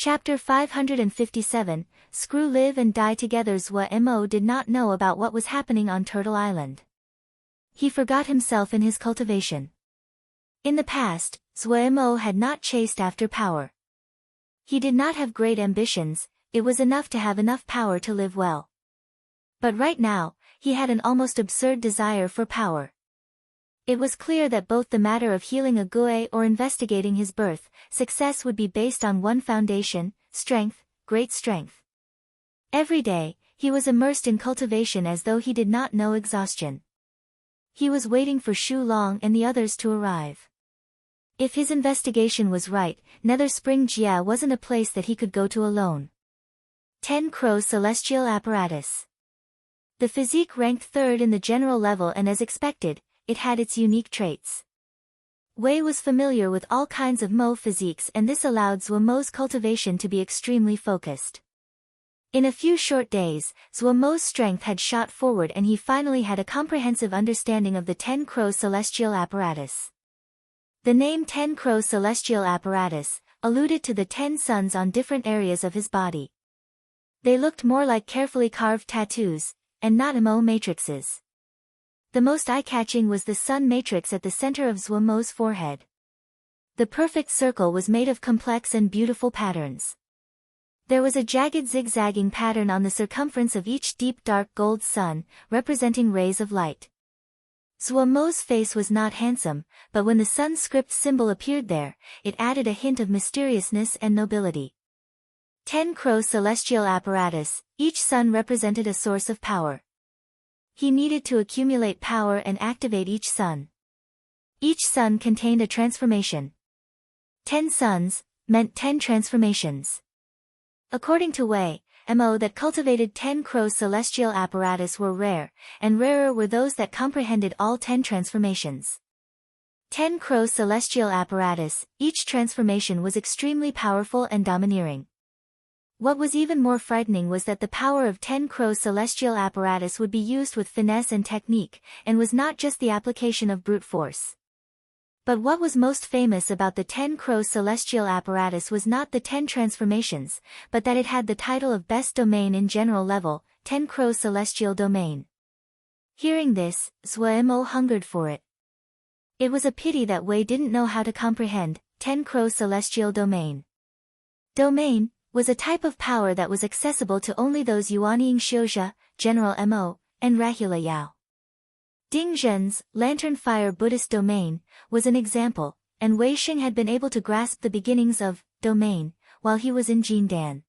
Chapter 557, Screw Live and Die Together. Zhuo did not know about what was happening on Turtle Island. He forgot himself in his cultivation. In the past, Zhuo had not chased after power. He did not have great ambitions, it was enough to have enough power to live well. But right now, he had an almost absurd desire for power. It was clear that both the matter of healing a Gue or investigating his birth, success would be based on one foundation, strength, great strength. Every day, he was immersed in cultivation as though he did not know exhaustion. He was waiting for Shu Long and the others to arrive. If his investigation was right, Nether Spring Jia wasn't a place that he could go to alone. 10 Crows Celestial Apparatus. The physique ranked third in the general level, and as expected, it had its unique traits. Wei was familiar with all kinds of Mo physiques, and this allowed Zhuo's cultivation to be extremely focused. In a few short days, Zhuo's strength had shot forward and he finally had a comprehensive understanding of the 10 Crows Celestial Apparatus. The name 10 Crows Celestial Apparatus alluded to the 10 suns on different areas of his body. They looked more like carefully carved tattoos, and not Mo matrices. The most eye-catching was the sun matrix at the center of Zhuo's forehead. The perfect circle was made of complex and beautiful patterns. There was a jagged zigzagging pattern on the circumference of each deep dark gold sun, representing rays of light. Zhuo's face was not handsome, but when the sun script symbol appeared there, it added a hint of mysteriousness and nobility. 10 Crows Celestial Apparatus, each sun represented a source of power. He needed to accumulate power and activate each sun. Each sun contained a transformation. 10 suns meant 10 transformations. According to Wei, Mo that cultivated 10 Crows Celestial Apparatus were rare, and rarer were those that comprehended all 10 transformations. 10 Crows Celestial Apparatus, each transformation was extremely powerful and domineering. What was even more frightening was that the power of 10 Crows Celestial Apparatus would be used with finesse and technique, and was not just the application of brute force. But what was most famous about the 10 Crows Celestial Apparatus was not the 10 transformations, but that it had the title of Best Domain in general level, 10 Crows Celestial Domain. Hearing this, Zhuo hungered for it. It was a pity that Wei didn't know how to comprehend 10 Crows Celestial Domain. Domain was a type of power that was accessible to only those Yuanying Xiuzhe, General Mo, and Rahula Yao. Ding Zhen's Lantern Fire Buddhist Domain was an example, and Wei Xing had been able to grasp the beginnings of domain while he was in Jindan.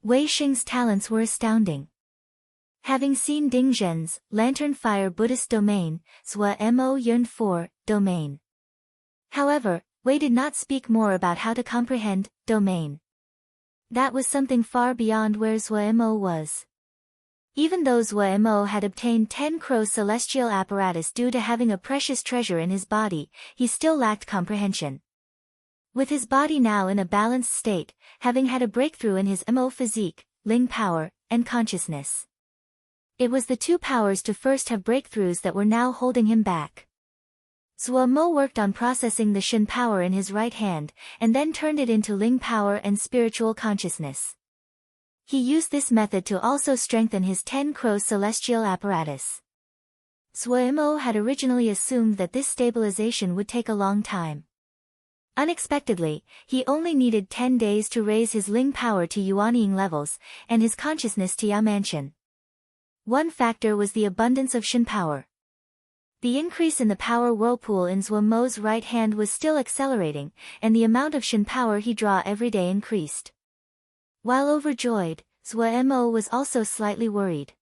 Wei Xing's talents were astounding. Having seen Ding Zhen's Lantern Fire Buddhist Domain, Zhuo yearned for domain. However, Wei did not speak more about how to comprehend domain. That was something far beyond where Zhuo was. Even though Zhuo had obtained 10 Crows Celestial Apparatus due to having a precious treasure in his body, he still lacked comprehension. With his body now in a balanced state, having had a breakthrough in his Mo physique, Ling power, and consciousness. It was the two powers to first have breakthroughs that were now holding him back. Zhuo worked on processing the Shen power in his right hand, and then turned it into Ling power and spiritual consciousness. He used this method to also strengthen his 10 Crows Celestial Apparatus. Zhuo had originally assumed that this stabilization would take a long time. Unexpectedly, he only needed 10 days to raise his Ling power to Yuanying levels, and his consciousness to Yamantian. One factor was the abundance of Shen power. The increase in the power whirlpool in Zhuo's right hand was still accelerating, and the amount of Shen power he drew every day increased. While overjoyed, Zhuo was also slightly worried.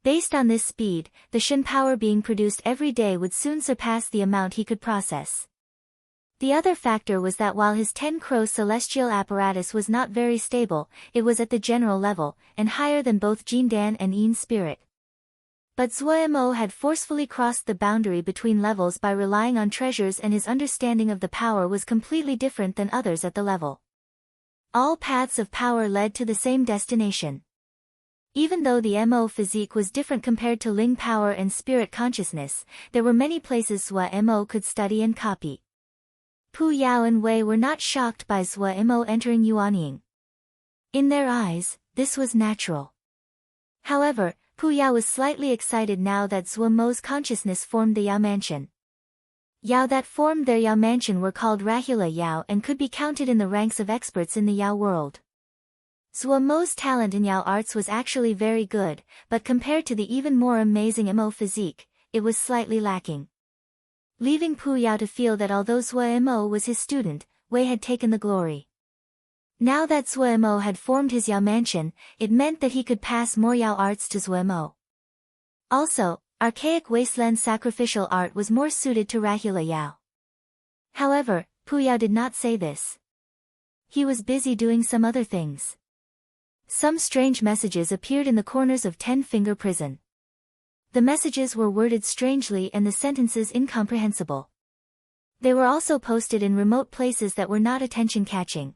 Based on this speed, the Shen power being produced every day would soon surpass the amount he could process. The other factor was that while his 10 Crows Celestial Apparatus was not very stable, it was at the general level, and higher than both Jindan and Yin Spirit. But Zhuo had forcefully crossed the boundary between levels by relying on treasures, and his understanding of the power was completely different than others at the level. All paths of power led to the same destination. Even though the Mo physique was different compared to Ling power and spirit consciousness, there were many places Zhuo could study and copy. Pu Yao and Wei were not shocked by Zhuo Imo entering Yuanying. In their eyes, this was natural. However, Pu Yao was slightly excited now that Zhuo Mo's consciousness formed the Yao Mansion. Yao that formed their Yao Mansion were called Rahula Yao and could be counted in the ranks of experts in the Yao world. Zhuo Mo's talent in Yao arts was actually very good, but compared to the even more amazing Mo physique, it was slightly lacking. Leaving Pu Yao to feel that although Zhuo Mo was his student, Wei had taken the glory. Now that Zhuo Mo had formed his Yao Mansion, it meant that he could pass more Yao arts to Zhuo Mo. Also, archaic wasteland sacrificial art was more suited to Rahula Yao. However, Pu Yao did not say this. He was busy doing some other things. Some strange messages appeared in the corners of 10-Finger Prison. The messages were worded strangely and the sentences incomprehensible. They were also posted in remote places that were not attention-catching.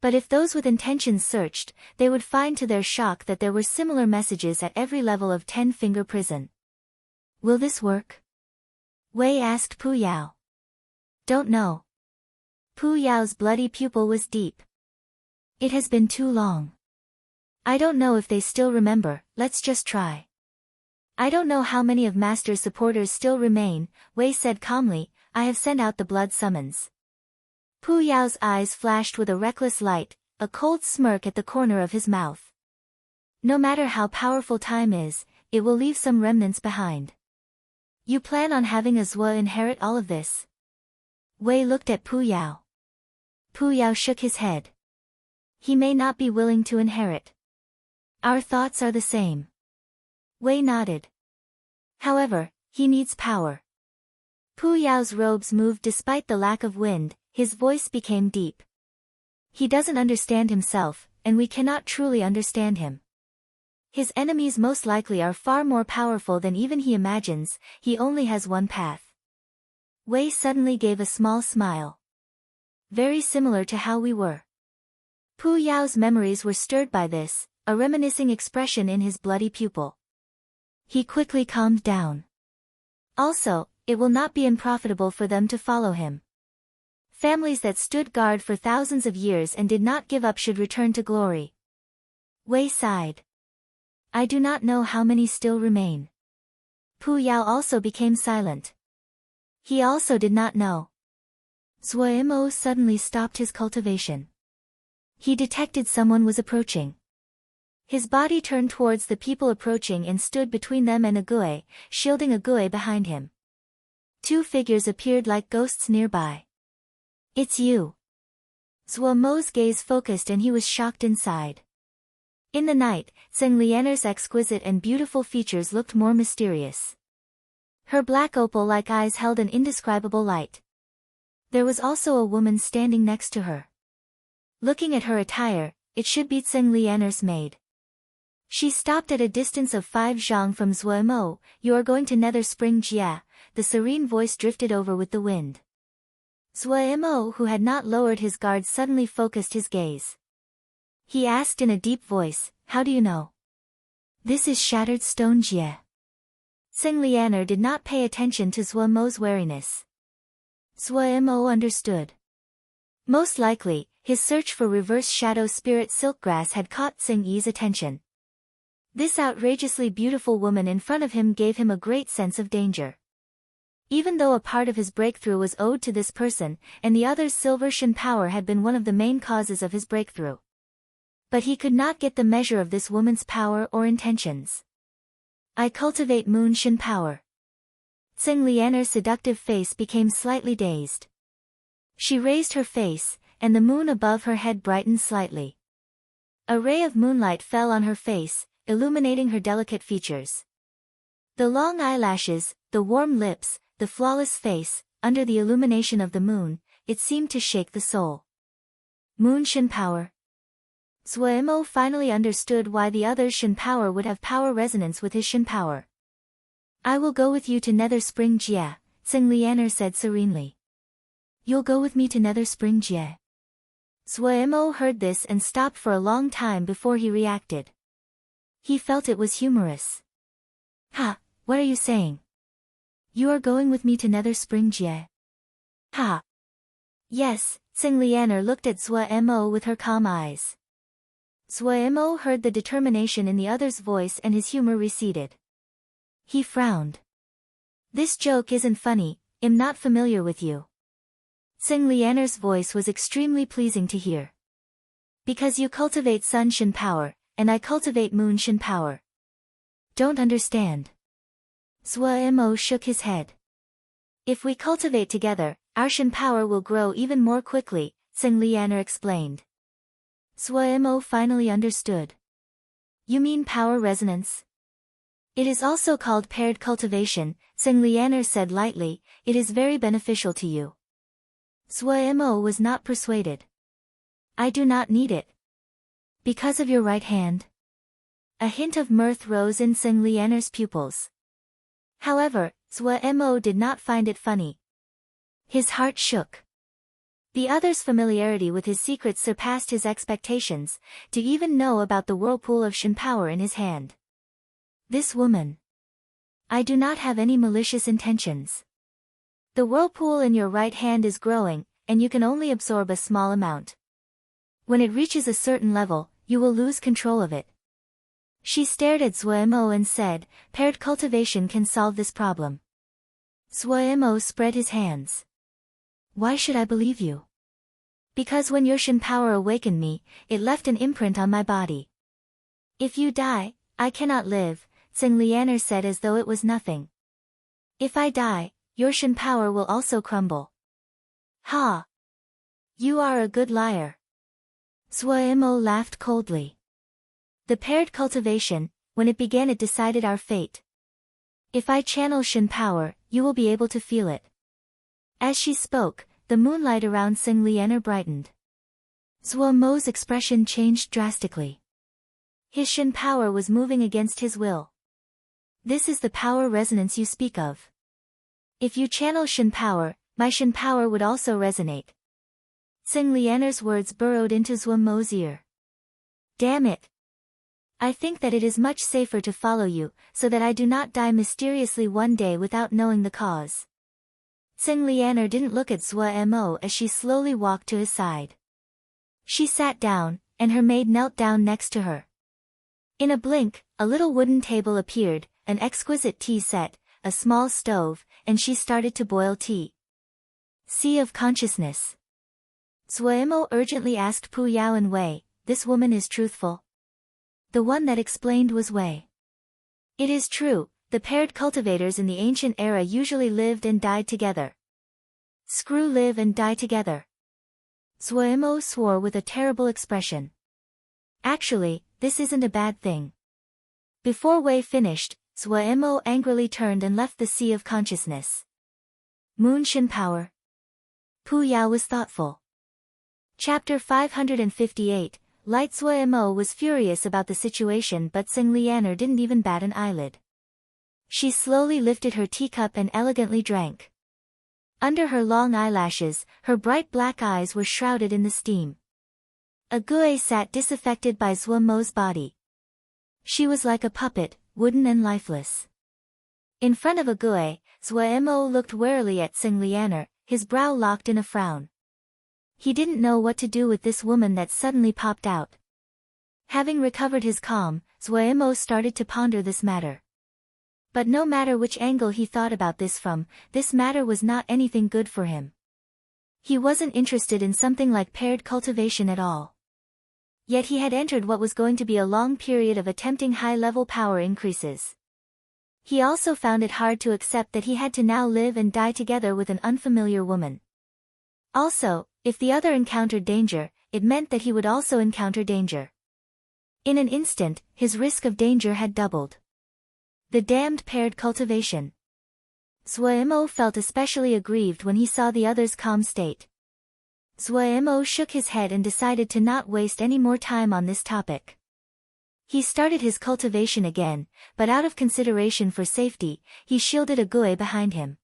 But if those with intentions searched, they would find to their shock that there were similar messages at every level of 10-Finger Prison. Will this work? Wei asked Pu Yao. Don't know. Pu Yao's bloody pupil was deep. It has been too long. I don't know if they still remember, let's just try. I don't know how many of Master's supporters still remain, Wei said calmly. I have sent out the blood summons. Pu Yao's eyes flashed with a reckless light, a cold smirk at the corner of his mouth. No matter how powerful time is, it will leave some remnants behind. You plan on having a Zhuo inherit all of this? Wei looked at Pu Yao. Pu Yao shook his head. He may not be willing to inherit. Our thoughts are the same. Wei nodded. However, he needs power. Pu Yao's robes moved despite the lack of wind, his voice became deep. He doesn't understand himself, and we cannot truly understand him. His enemies most likely are far more powerful than even he imagines, he only has one path. Wei suddenly gave a small smile. Very similar to how we were. Pu Yao's memories were stirred by this, a reminiscing expression in his bloody pupil. He quickly calmed down. Also, it will not be unprofitable for them to follow him. Families that stood guard for thousands of years and did not give up should return to glory. Wei sighed. I do not know how many still remain. Pu Yao also became silent. He also did not know. Zhuo Mo suddenly stopped his cultivation. He detected someone was approaching. His body turned towards the people approaching and stood between them and Ague, shielding Ague behind him. Two figures appeared like ghosts nearby. It's you. Zhuo Mo's gaze focused and he was shocked inside. In the night, Zheng Lianer's exquisite and beautiful features looked more mysterious. Her black opal-like eyes held an indescribable light. There was also a woman standing next to her. Looking at her attire, it should be Zheng Lianer's maid. She stopped at a distance of 5 zhang from Zhuo Mo. You are going to Nether Spring Jia, the serene voice drifted over with the wind. Zhuo Mo, who had not lowered his guard, suddenly focused his gaze. He asked in a deep voice, how do you know? This is Shattered Stone Jia. Zheng Lianer did not pay attention to Zhuo Mo's wariness. Zhuo Mo understood. Most likely, his search for reverse shadow spirit silkgrass had caught Zheng Yi's attention. This outrageously beautiful woman in front of him gave him a great sense of danger. Even though a part of his breakthrough was owed to this person, and the other's silver Shin power had been one of the main causes of his breakthrough. But he could not get the measure of this woman's power or intentions. I cultivate Moon Shin power. Zheng Lianer's seductive face became slightly dazed. She raised her face, and the moon above her head brightened slightly. A ray of moonlight fell on her face, illuminating her delicate features. The long eyelashes, the warm lips, the flawless face, under the illumination of the moon, it seemed to shake the soul. Moon Shin power. Zhuo Mo finally understood why the other's Shin power would have power resonance with his Shin power. I will go with you to Nether Spring Jia, Zheng Lianer said serenely. You'll go with me to Nether Spring Jia. Zhuo Mo heard this and stopped for a long time before he reacted. He felt it was humorous. Ha, what are you saying? You are going with me to Nether Spring Jia? Ha. Yes, Tsing Lianer looked at Zhou Mo with her calm eyes. Zhou Mo heard the determination in the other's voice and his humor receded. He frowned. This joke isn't funny, I'm not familiar with you. Tsing Lianer's voice was extremely pleasing to hear. Because you cultivate Sun Shin power, and I cultivate Moon Shin power. Don't understand. Zhou Mo shook his head. If we cultivate together, our Shin power will grow even more quickly, Tsing Lianer explained. Zhou Mo finally understood. You mean power resonance? It is also called paired cultivation, Tsing Lianer said lightly, it is very beneficial to you. Zhou Mo was not persuaded. I do not need it. Because of your right hand? A hint of mirth rose in Tsing Lianer's pupils. However, Zhou Mo did not find it funny. His heart shook. The other's familiarity with his secrets surpassed his expectations, to even know about the whirlpool of Shin power in his hand. This woman. I do not have any malicious intentions. The whirlpool in your right hand is growing, and you can only absorb a small amount. When it reaches a certain level, you will lose control of it. She stared at Zhou Mo and said, paired cultivation can solve this problem. Zhou Mo spread his hands. Why should I believe you? Because when your Shin power awakened me, it left an imprint on my body. If you die, I cannot live, Tsing Lianer said as though it was nothing. If I die, your Shin power will also crumble. Ha! You are a good liar. Zhou Mo laughed coldly. The paired cultivation, when it began it decided our fate. If I channel Shin power, you will be able to feel it. As she spoke, the moonlight around Tsing Lianer brightened. Zhou Mo's expression changed drastically. His Shin power was moving against his will. This is the power resonance you speak of. If you channel Shin power, my Shin power would also resonate. Tsing Lianer's words burrowed into Zhou Mo's ear. Damn it! I think that it is much safer to follow you, so that I do not die mysteriously one day without knowing the cause. Tsing Lianer didn't look at Zhou Mo as she slowly walked to his side. She sat down, and her maid knelt down next to her. In a blink, a little wooden table appeared, an exquisite tea set, a small stove, and she started to boil tea. Sea of Consciousness. Zhou Mo urgently asked Pu Yao and Wei, this woman is truthful? The one that explained was Wei. It is true, the paired cultivators in the ancient era usually lived and died together. Screw live and die together. Zhou Mo swore with a terrible expression. Actually, this isn't a bad thing. Before Wei finished, Zhou Mo angrily turned and left the Sea of Consciousness. Moon Shin power. Pu Yao was thoughtful. Chapter 558, Light. Zhou Mo was furious about the situation but Tsing Lianer didn't even bat an eyelid. She slowly lifted her teacup and elegantly drank. Under her long eyelashes, her bright black eyes were shrouded in the steam. A Gui sat disaffected by Zhou Mo's body. She was like a puppet, wooden and lifeless. In front of a Gui, Zhou Mo looked warily at Tsing Lianer, his brow locked in a frown. He didn't know what to do with this woman that suddenly popped out. Having recovered his calm, Zhou Mo started to ponder this matter. But no matter which angle he thought about this from, this matter was not anything good for him. He wasn't interested in something like paired cultivation at all. Yet he had entered what was going to be a long period of attempting high-level power increases. He also found it hard to accept that he had to now live and die together with an unfamiliar woman. Also, if the other encountered danger, it meant that he would also encounter danger. In an instant, his risk of danger had doubled. The damned paired cultivation. Zhou Mo felt especially aggrieved when he saw the other's calm state. Zhou Mo shook his head and decided to not waste any more time on this topic. He started his cultivation again, but out of consideration for safety, he shielded a Gui behind him.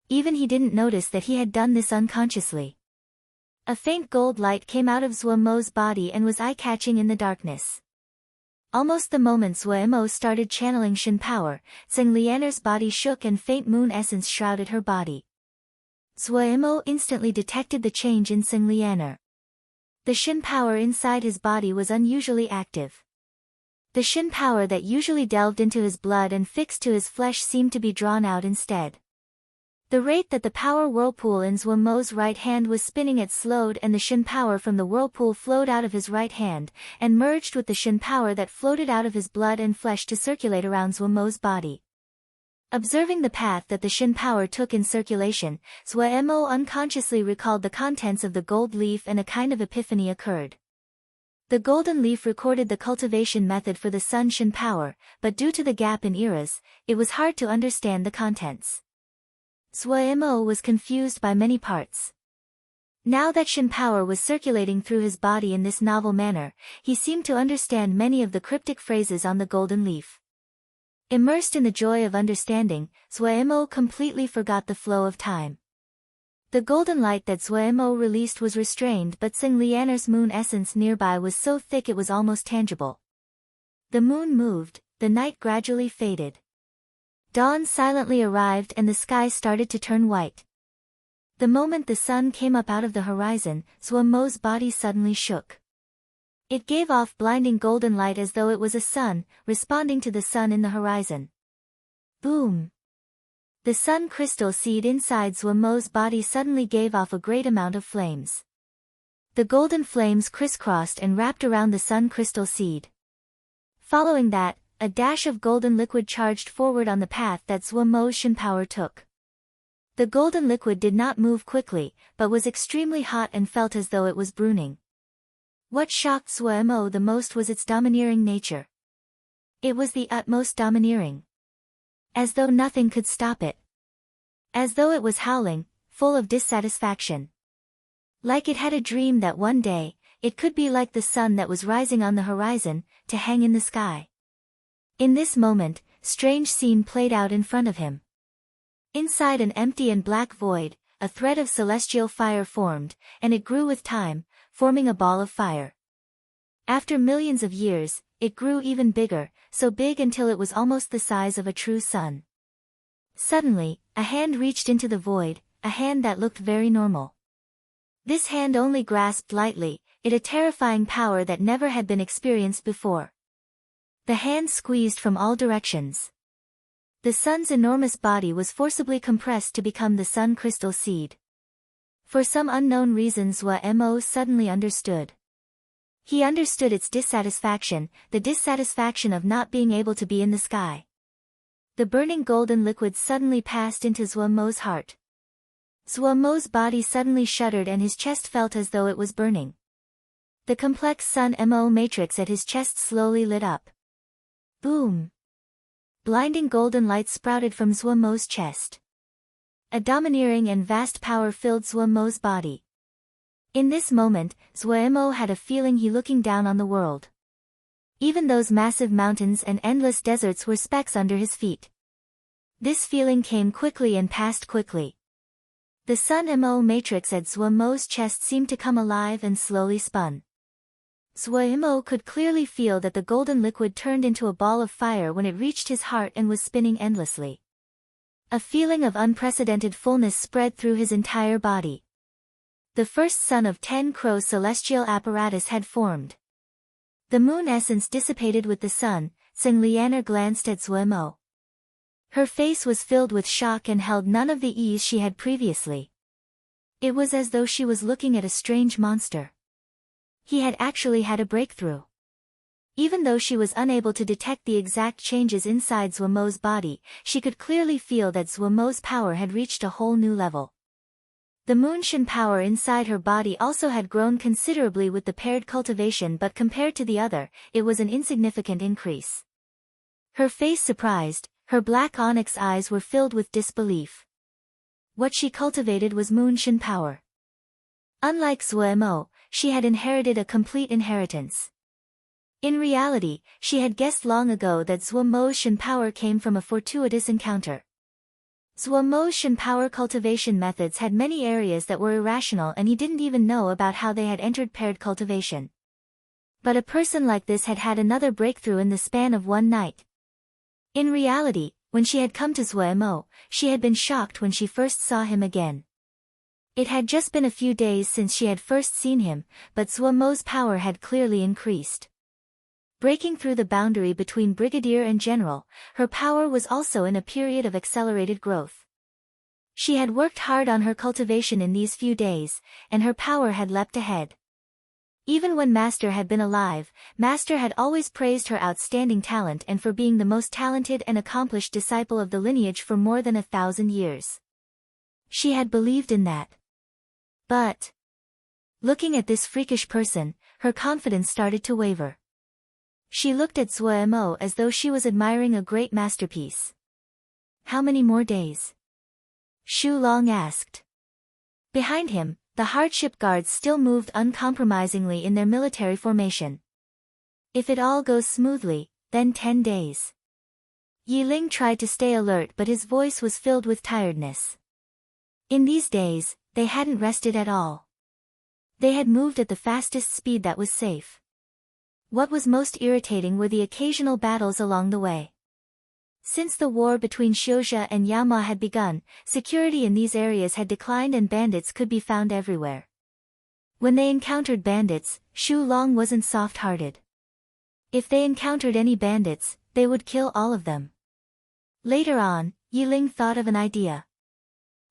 Even he didn't notice that he had done this unconsciously. A faint gold light came out of Zhou Mo's body and was eye-catching in the darkness. Almost the moment Zhou Mo started channeling Shin power, Tsing Lianer's body shook and faint moon essence shrouded her body. Zuemo instantly detected the change in Xing Lianer. The Shin power inside his body was unusually active. The Shin power that usually delved into his blood and fixed to his flesh seemed to be drawn out instead. The rate that the power whirlpool in Zuemo's right hand was spinning it slowed, and the Shin power from the whirlpool flowed out of his right hand, and merged with the Shin power that floated out of his blood and flesh to circulate around Zuemo's body. Observing the path that the Shin power took in circulation, Zuemo unconsciously recalled the contents of the gold leaf, and a kind of epiphany occurred. The golden leaf recorded the cultivation method for the Sun Shin power, but due to the gap in eras, it was hard to understand the contents. Zuemo was confused by many parts. Now that Shin power was circulating through his body in this novel manner, he seemed to understand many of the cryptic phrases on the golden leaf. Immersed in the joy of understanding, Zuemo completely forgot the flow of time. The golden light that Zuemo released was restrained, but Xing Lianer's moon essence nearby was so thick it was almost tangible. The moon moved, the night gradually faded. Dawn silently arrived and the sky started to turn white. The moment the sun came up out of the horizon, Zuemo's body suddenly shook. It gave off blinding golden light as though it was a sun, responding to the sun in the horizon. Boom! The sun crystal seed inside Zuemo's body suddenly gave off a great amount of flames. The golden flames crisscrossed and wrapped around the sun crystal seed. Following that, a dash of golden liquid charged forward on the path that Zuemo's Shin power took. The golden liquid did not move quickly, but was extremely hot and felt as though it was burning. What shocked Zuemo the most was its domineering nature. It was the utmost domineering. As though nothing could stop it. As though it was howling, full of dissatisfaction. Like it had a dream that one day, it could be like the sun that was rising on the horizon, to hang in the sky. In this moment, strange scene played out in front of him. Inside an empty and black void, a thread of celestial fire formed, and it grew with time, forming a ball of fire. After millions of years, it grew even bigger, so big until it was almost the size of a true sun. Suddenly, a hand reached into the void, a hand that looked very normal. This hand only grasped lightly, it a terrifying power that never had been experienced before. The hand squeezed from all directions. The sun's enormous body was forcibly compressed to become the sun crystal seed. For some unknown reason Zuemo suddenly understood. He understood its dissatisfaction, the dissatisfaction of not being able to be in the sky. The burning golden liquid suddenly passed into Zuemo's heart. Zuemo's body suddenly shuddered and his chest felt as though it was burning. The complex Sun Mo matrix at his chest slowly lit up. Boom! Blinding golden light sprouted from Zuemo's chest. A domineering and vast power filled Zuemo's body. In this moment, Zuemo had a feeling he looking down on the world. Even those massive mountains and endless deserts were specks under his feet. This feeling came quickly and passed quickly. The Sun Mo matrix at Zuemo's chest seemed to come alive and slowly spun. Zuemo could clearly feel that the golden liquid turned into a ball of fire when it reached his heart and was spinning endlessly. A feeling of unprecedented fullness spread through his entire body. The first sun of 10 Crows celestial apparatus had formed. The moon essence dissipated with the sun. Xing Lianer glanced at Zuemo. Her face was filled with shock and held none of the ease she had previously. It was as though she was looking at a strange monster. He had actually had a breakthrough. Even though she was unable to detect the exact changes inside Zuemo's body, she could clearly feel that Zuemo's power had reached a whole new level. The Moonshin power inside her body also had grown considerably with the paired cultivation, but compared to the other, it was an insignificant increase. Her face surprised, her black onyx eyes were filled with disbelief. What she cultivated was Moonshin power. Unlike Zuemo, she had inherited a complete inheritance. In reality, she had guessed long ago that Zuemo's Shin power came from a fortuitous encounter. Zuemo's Shin power cultivation methods had many areas that were irrational and he didn't even know about how they had entered paired cultivation. But a person like this had had another breakthrough in the span of one night. In reality, when she had come to Zuemo, she had been shocked when she first saw him again. It had just been a few days since she had first seen him, but Zhuo Mo's power had clearly increased. Breaking through the boundary between brigadier and general, her power was also in a period of accelerated growth. She had worked hard on her cultivation in these few days, and her power had leapt ahead. Even when Master had been alive, Master had always praised her outstanding talent and for being the most talented and accomplished disciple of the lineage for more than 1,000 years. She had believed in that. But, looking at this freakish person, her confidence started to waver. She looked at Zhuo Mo as though she was admiring a great masterpiece. How many more days? Xu Long asked. Behind him, the hardship guards still moved uncompromisingly in their military formation. If it all goes smoothly, then 10 days. Yi Ling tried to stay alert, but his voice was filled with tiredness. In these days, they hadn't rested at all. They had moved at the fastest speed that was safe. What was most irritating were the occasional battles along the way. Since the war between Xiuzhe and Yaoma had begun, security in these areas had declined and bandits could be found everywhere. When they encountered bandits, Xu Long wasn't soft-hearted. If they encountered any bandits, they would kill all of them. Later on, Yi Ling thought of an idea.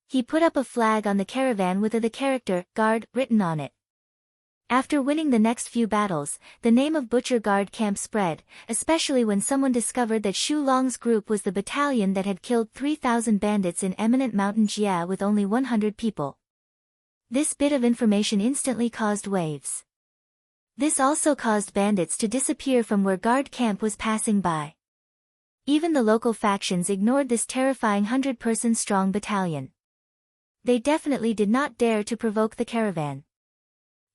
He put up a flag on the caravan with the character, guard, written on it. After winning the next few battles, the name of Butcher Guard Camp spread, especially when someone discovered that Xu Long's group was the battalion that had killed 3,000 bandits in eminent mountain Jia with only 100 people. This bit of information instantly caused waves. This also caused bandits to disappear from where guard camp was passing by. Even the local factions ignored this terrifying 100-person strong battalion. They definitely did not dare to provoke the caravan.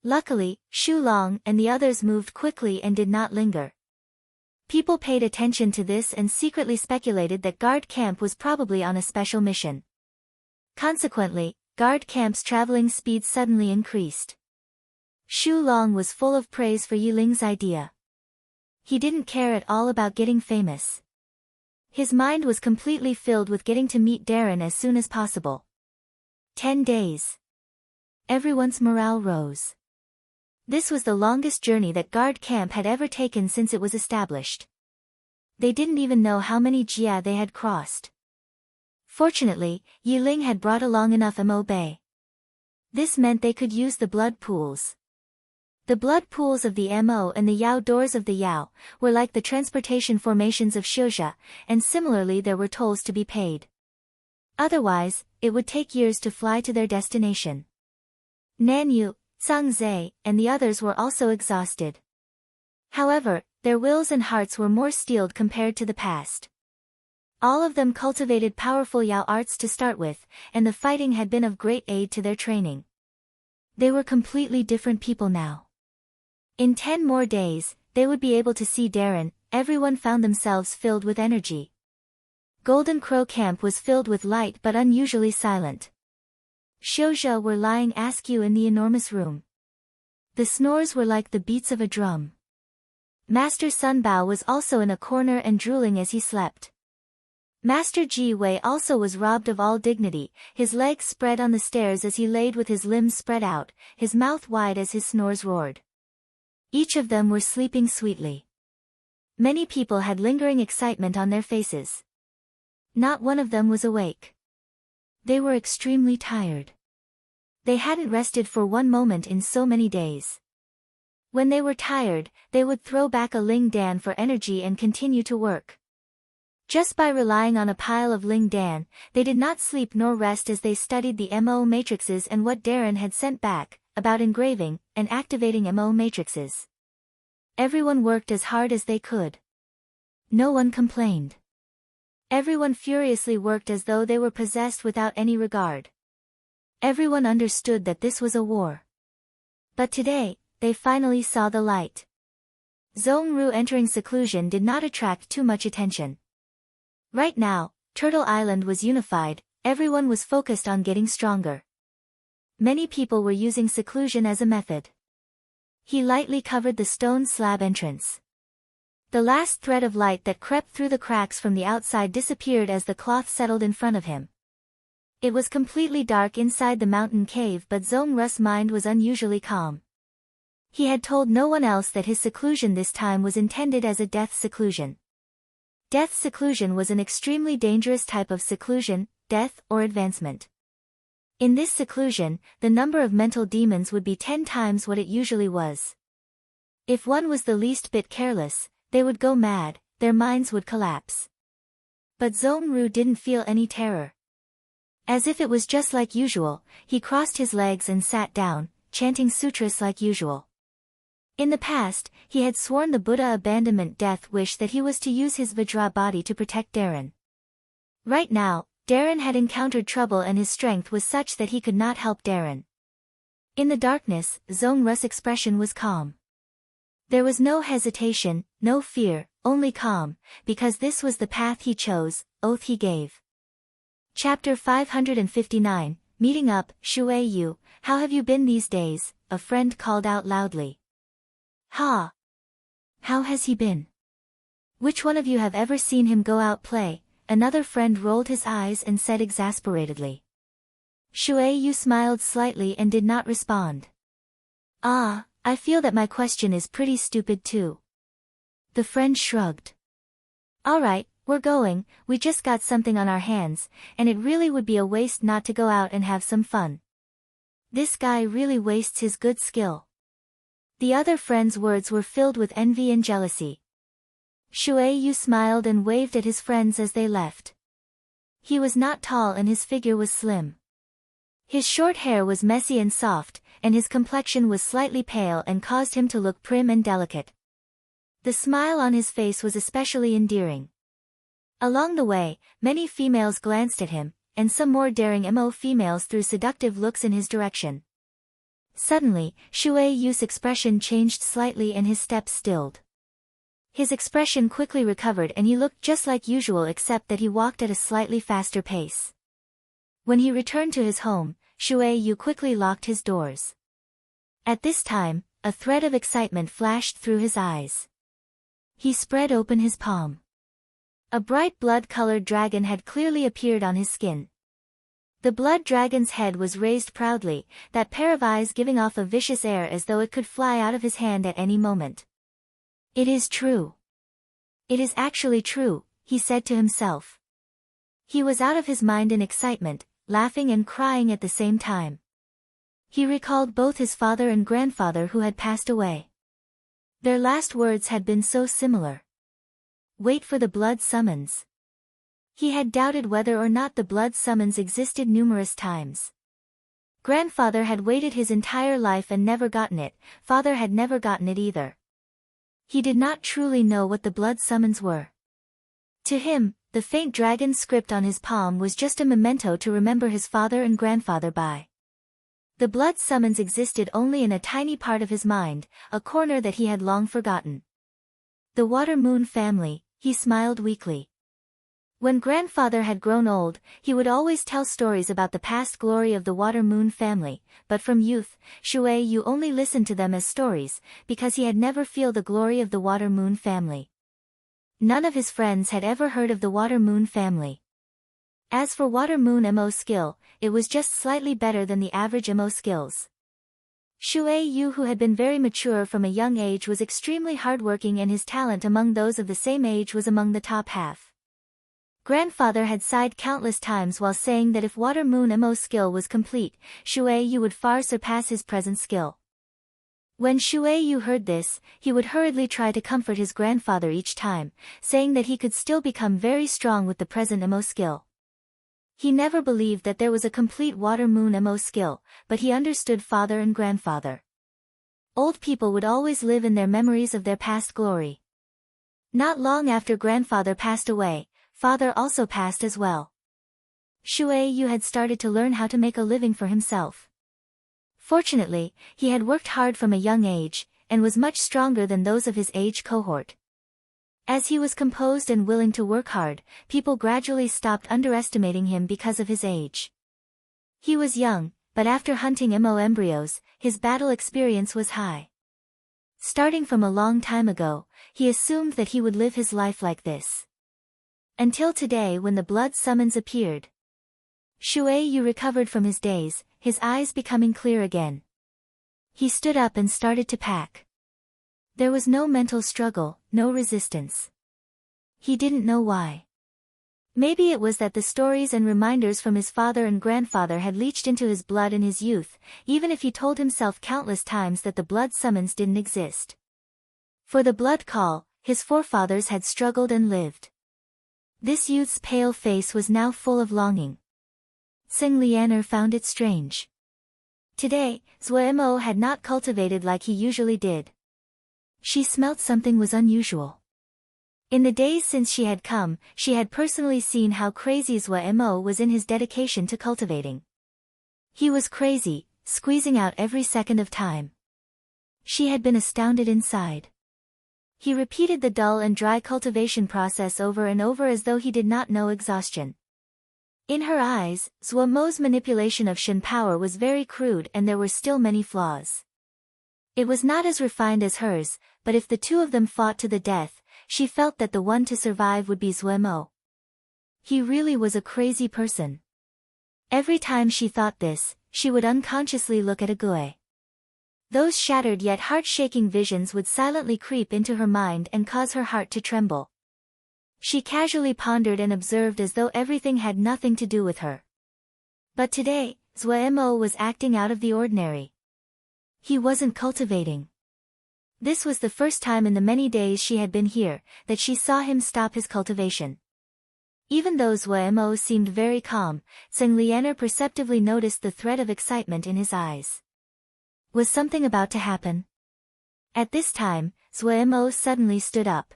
Luckily, Xu Long and the others moved quickly and did not linger. People paid attention to this and secretly speculated that guard camp was probably on a special mission. Consequently, guard camp's traveling speed suddenly increased. Xu Long was full of praise for Yi Ling's idea. He didn't care at all about getting famous. His mind was completely filled with getting to meet Darren as soon as possible. 10 days. Everyone's morale rose. This was the longest journey that guard camp had ever taken since it was established. They didn't even know how many jia they had crossed. Fortunately, Yi Ling had brought along enough Mo Bei. This meant they could use the blood pools. The blood pools of the Mo and the Yao doors of the Yao were like the transportation formations of Xiuzhe, and similarly there were tolls to be paid. Otherwise, it would take years to fly to their destination. Nanyu, Zhangzhe, and the others were also exhausted. However, their wills and hearts were more steeled compared to the past. All of them cultivated powerful Yao arts to start with, and the fighting had been of great aid to their training. They were completely different people now. In 10 more days, they would be able to see Darren. Everyone found themselves filled with energy. Golden Crow Camp was filled with light but unusually silent. Xiuzhe were lying askew in the enormous room. The snores were like the beats of a drum. Master Sunbao was also in a corner and drooling as he slept. Master Ji Wei also was robbed of all dignity, his legs spread on the stairs as he laid with his limbs spread out, his mouth wide as his snores roared. Each of them were sleeping sweetly. Many people had lingering excitement on their faces. Not one of them was awake. They were extremely tired. They hadn't rested for one moment in so many days. When they were tired, they would throw back a Ling Dan for energy and continue to work. Just by relying on a pile of Ling Dan, they did not sleep nor rest as they studied the MO matrices and what Darren had sent back, about engraving and activating MO matrices. Everyone worked as hard as they could. No one complained. Everyone furiously worked as though they were possessed without any regard. Everyone understood that this was a war. But today, they finally saw the light. Zhongru entering seclusion did not attract too much attention. Right now, Turtle Island was unified, everyone was focused on getting stronger. Many people were using seclusion as a method. He lightly covered the stone slab entrance. The last thread of light that crept through the cracks from the outside disappeared as the cloth settled in front of him. It was completely dark inside the mountain cave, but Zhong-Ru's mind was unusually calm. He had told no one else that his seclusion this time was intended as a death seclusion. Death seclusion was an extremely dangerous type of seclusion, death or advancement. In this seclusion, the number of mental demons would be 10 times what it usually was. If one was the least bit careless, they would go mad, their minds would collapse. But Zhong-Ru didn't feel any terror. As if it was just like usual, he crossed his legs and sat down, chanting sutras like usual. In the past, he had sworn the Buddha abandonment death wish that he was to use his Vajra body to protect Darren. Right now, Darren had encountered trouble and his strength was such that he could not help Darren. In the darkness, Zhong-Ru's expression was calm. There was no hesitation, no fear, only calm, because this was the path he chose, oath he gave. Chapter 559, Meeting Up. Shui Yu, how have you been these days? A friend called out loudly. Ha! How has he been? Which one of you have ever seen him go out play? Another friend rolled his eyes and said exasperatedly. Shui Yu smiled slightly and did not respond. Ah, I feel that my question is pretty stupid too. The friend shrugged. Alright, we're going, we just got something on our hands, and it really would be a waste not to go out and have some fun. This guy really wastes his good skill. The other friend's words were filled with envy and jealousy. Shui Yu smiled and waved at his friends as they left. He was not tall and his figure was slim. His short hair was messy and soft, and his complexion was slightly pale and caused him to look prim and delicate. The smile on his face was especially endearing. Along the way, many females glanced at him, and some more daring females threw seductive looks in his direction. Suddenly, Shui Yu's expression changed slightly and his steps stilled. His expression quickly recovered and he looked just like usual except that he walked at a slightly faster pace. When he returned to his home, Shui Yu quickly locked his doors. At this time, a thread of excitement flashed through his eyes. He spread open his palm. A bright blood-colored dragon had clearly appeared on his skin. The blood dragon's head was raised proudly, that pair of eyes giving off a vicious air as though it could fly out of his hand at any moment. It is true. It is actually true, he said to himself. He was out of his mind in excitement, laughing and crying at the same time. He recalled both his father and grandfather who had passed away. Their last words had been so similar. Wait for the blood summons. He had doubted whether or not the blood summons existed numerous times. Grandfather had waited his entire life and never gotten it, father had never gotten it either. He did not truly know what the blood summons were. To him, the faint dragon script on his palm was just a memento to remember his father and grandfather by. The blood summons existed only in a tiny part of his mind, a corner that he had long forgotten. The Water Moon family, he smiled weakly. When grandfather had grown old, he would always tell stories about the past glory of the Water Moon family, but from youth, Shui Yu only listened to them as stories, because he had never felt the glory of the Water Moon family. None of his friends had ever heard of the Water Moon family. As for Water Moon Mo skill, it was just slightly better than the average Mo skills. Shui Yu, who had been very mature from a young age, was extremely hardworking and his talent among those of the same age was among the top half. Grandfather had sighed countless times while saying that if Water Moon Mo skill was complete, Shui Yu would far surpass his present skill. When Shui Yu heard this, he would hurriedly try to comfort his grandfather each time, saying that he could still become very strong with the present Mo skill. He never believed that there was a complete Water Moon Mo skill, but he understood father and grandfather. Old people would always live in their memories of their past glory. Not long after grandfather passed away, father also passed as well. Shui Yu had started to learn how to make a living for himself. Fortunately, he had worked hard from a young age, and was much stronger than those of his age cohort. As he was composed and willing to work hard, people gradually stopped underestimating him because of his age. He was young, but after hunting Mo embryos, his battle experience was high. Starting from a long time ago, he assumed that he would live his life like this. Until today when the blood summons appeared. Shui Yu recovered from his daze, his eyes becoming clear again. He stood up and started to pack. There was no mental struggle, no resistance. He didn't know why. Maybe it was that the stories and reminders from his father and grandfather had leached into his blood in his youth, even if he told himself countless times that the blood summons didn't exist. For the blood call, his forefathers had struggled and lived. This youth's pale face was now full of longing. Tseng Lianer found it strange. Today, Zuo had not cultivated like he usually did. She smelt something was unusual. In the days since she had come, she had personally seen how crazy Zuo was in his dedication to cultivating. He was crazy, squeezing out every second of time. She had been astounded inside. He repeated the dull and dry cultivation process over and over as though he did not know exhaustion. In her eyes, Zuo's manipulation of Shen power was very crude and there were still many flaws. It was not as refined as hers, but if the two of them fought to the death, she felt that the one to survive would be Zuo. He really was a crazy person. Every time she thought this, she would unconsciously look at Ague. Those shattered yet heart-shaking visions would silently creep into her mind and cause her heart to tremble. She casually pondered and observed as though everything had nothing to do with her. But today, Zuo was acting out of the ordinary. He wasn't cultivating. This was the first time in the many days she had been here, that she saw him stop his cultivation. Even though Zuo seemed very calm, Tseng Lianer perceptibly noticed the threat of excitement in his eyes. Was something about to happen? At this time, Zuo suddenly stood up.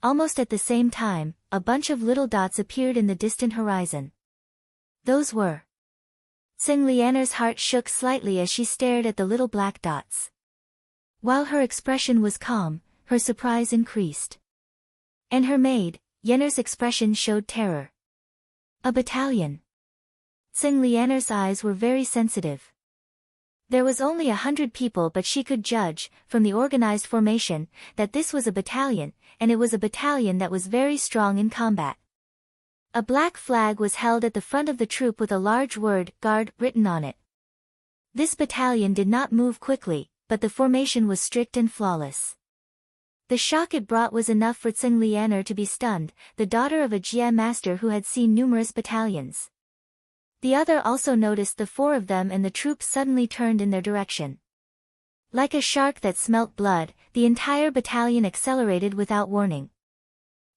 Almost at the same time, a bunch of little dots appeared in the distant horizon. Those were. Tseng Lianer's heart shook slightly as she stared at the little black dots. While her expression was calm, her surprise increased. And her maid, Yenner's expression showed terror. A battalion. Tseng Lianer's eyes were very sensitive. There was only 100 people, but she could judge, from the organized formation, that this was a battalion, and it was a battalion that was very strong in combat. A black flag was held at the front of the troop with a large word, guard, written on it. This battalion did not move quickly, but the formation was strict and flawless. The shock it brought was enough for Tseng Lianer to be stunned, the daughter of a Jie master who had seen numerous battalions. The other also noticed the four of them and the troops suddenly turned in their direction. Like a shark that smelt blood, the entire battalion accelerated without warning.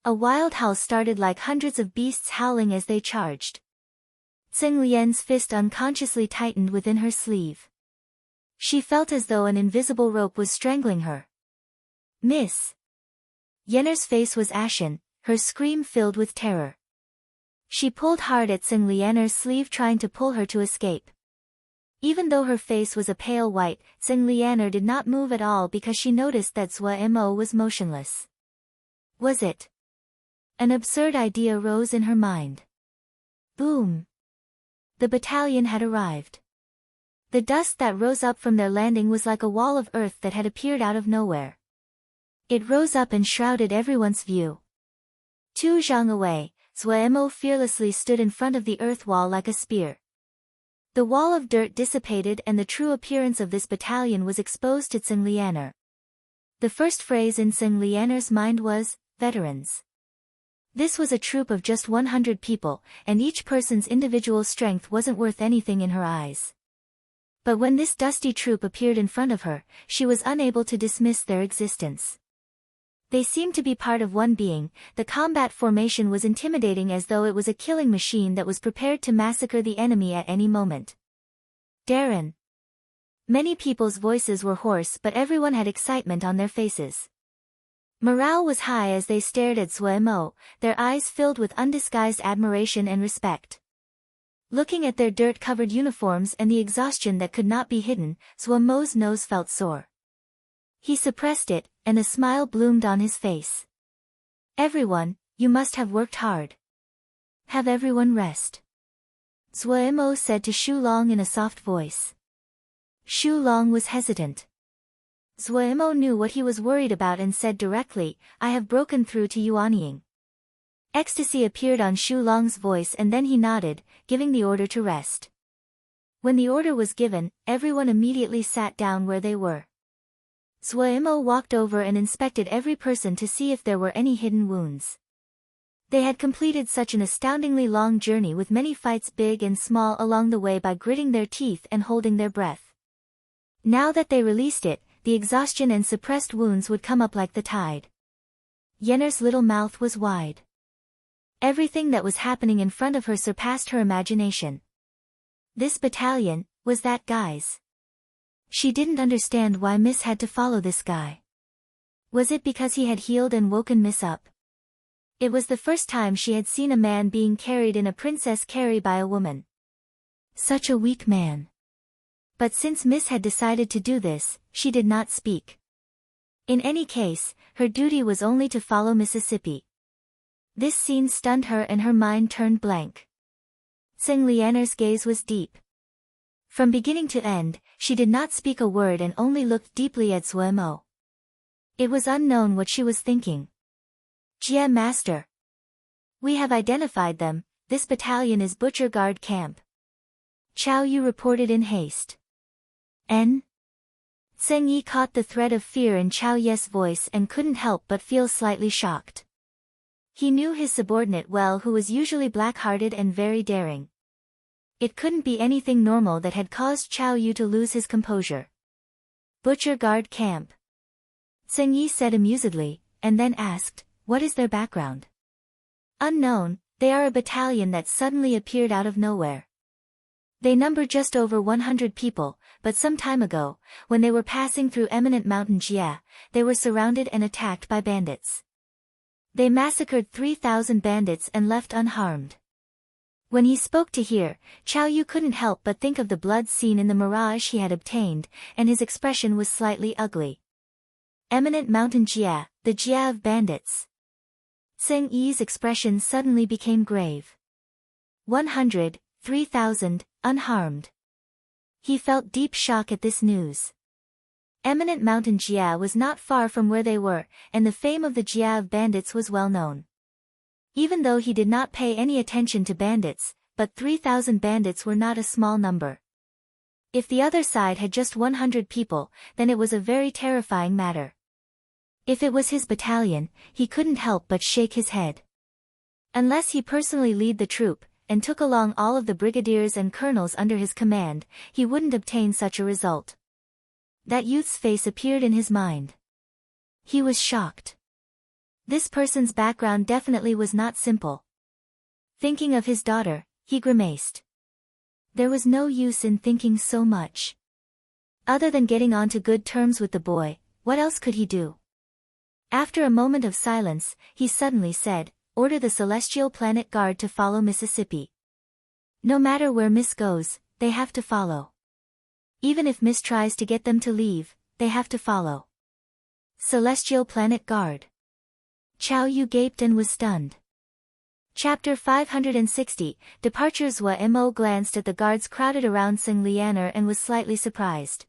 A wild howl started like hundreds of beasts howling as they charged. Tseng Lian's fist unconsciously tightened within her sleeve. She felt as though an invisible rope was strangling her. Miss! Yenner's face was ashen, her scream filled with terror. She pulled hard at Tseng Lianer's sleeve, trying to pull her to escape. Even though her face was a pale white, Tseng Lianer did not move at all because she noticed that Zuo was motionless. Was it? An absurd idea rose in her mind. Boom! The battalion had arrived. The dust that rose up from their landing was like a wall of earth that had appeared out of nowhere. It rose up and shrouded everyone's view. 2 zhang away, Zuo fearlessly stood in front of the earth wall like a spear. The wall of dirt dissipated and the true appearance of this battalion was exposed to Tseng Lianer. The first phrase in Tseng Lianer's mind was, veterans. This was a troop of just 100 people, and each person's individual strength wasn't worth anything in her eyes. But when this dusty troop appeared in front of her, she was unable to dismiss their existence. They seemed to be part of one being. The combat formation was intimidating, as though it was a killing machine that was prepared to massacre the enemy at any moment. Darren! Many people's voices were hoarse, but everyone had excitement on their faces. Morale was high as they stared at Zuo, their eyes filled with undisguised admiration and respect. Looking at their dirt-covered uniforms and the exhaustion that could not be hidden, Zuo's nose felt sore. He suppressed it, and a smile bloomed on his face. Everyone, you must have worked hard. Have everyone rest. Zuo said to Shu Long in a soft voice. Shu Long was hesitant. Zuo knew what he was worried about and said directly, I have broken through to Yuanying. Ecstasy appeared on Shu Long's voice and then he nodded, giving the order to rest. When the order was given, everyone immediately sat down where they were. Zhuo walked over and inspected every person to see if there were any hidden wounds. They had completed such an astoundingly long journey with many fights big and small along the way by gritting their teeth and holding their breath. Now that they released it, the exhaustion and suppressed wounds would come up like the tide. Yenner's little mouth was wide. Everything that was happening in front of her surpassed her imagination. This battalion, was that guy's. She didn't understand why Miss had to follow this guy. Was it because he had healed and woken Miss up? It was the first time she had seen a man being carried in a princess carry by a woman. Such a weak man. But since Miss had decided to do this, she did not speak. In any case, her duty was only to follow Mississippi. This scene stunned her and her mind turned blank. Tseng Lianer's gaze was deep. From beginning to end, she did not speak a word and only looked deeply at Zhuo. It was unknown what she was thinking. Jie Master. We have identified them, this battalion is Butcher Guard Camp. Chao Yu reported in haste. N? Tseng Yi caught the thread of fear in Chao Ye's voice and couldn't help but feel slightly shocked. He knew his subordinate well who was usually black-hearted and very daring. It couldn't be anything normal that had caused Chao Yu to lose his composure. Butcher Guard Camp. Tseng Yi said amusedly, and then asked, what is their background? Unknown, they are a battalion that suddenly appeared out of nowhere. They number just over 100 people, but some time ago, when they were passing through eminent mountain Jia, they were surrounded and attacked by bandits. They massacred 3,000 bandits and left unharmed. When he spoke to her, Chao Yu couldn't help but think of the blood seen in the mirage he had obtained, and his expression was slightly ugly. Eminent mountain Jia, the Jia of bandits. Tseng Yi's expression suddenly became grave. 100, 3,000, unharmed. He felt deep shock at this news. Eminent mountain Jia was not far from where they were, and the fame of the Jia of bandits was well known. Even though he did not pay any attention to bandits, but 3,000 bandits were not a small number. If the other side had just 100 people, then it was a very terrifying matter. If it was his battalion, he couldn't help but shake his head. Unless he personally lead the troop, and took along all of the brigadiers and colonels under his command, he wouldn't obtain such a result. That youth's face appeared in his mind. He was shocked. This person's background definitely was not simple. Thinking of his daughter, he grimaced. There was no use in thinking so much. Other than getting on to good terms with the boy, what else could he do? After a moment of silence, he suddenly said, order the Celestial Planet Guard to follow Mississippi. No matter where Miss goes, they have to follow. Even if Miss tries to get them to leave, they have to follow. Celestial Planet Guard. Chao Yu gaped and was stunned. Chapter 560, Departure. Zhuo glanced at the guards crowded around Tseng Lianer and was slightly surprised.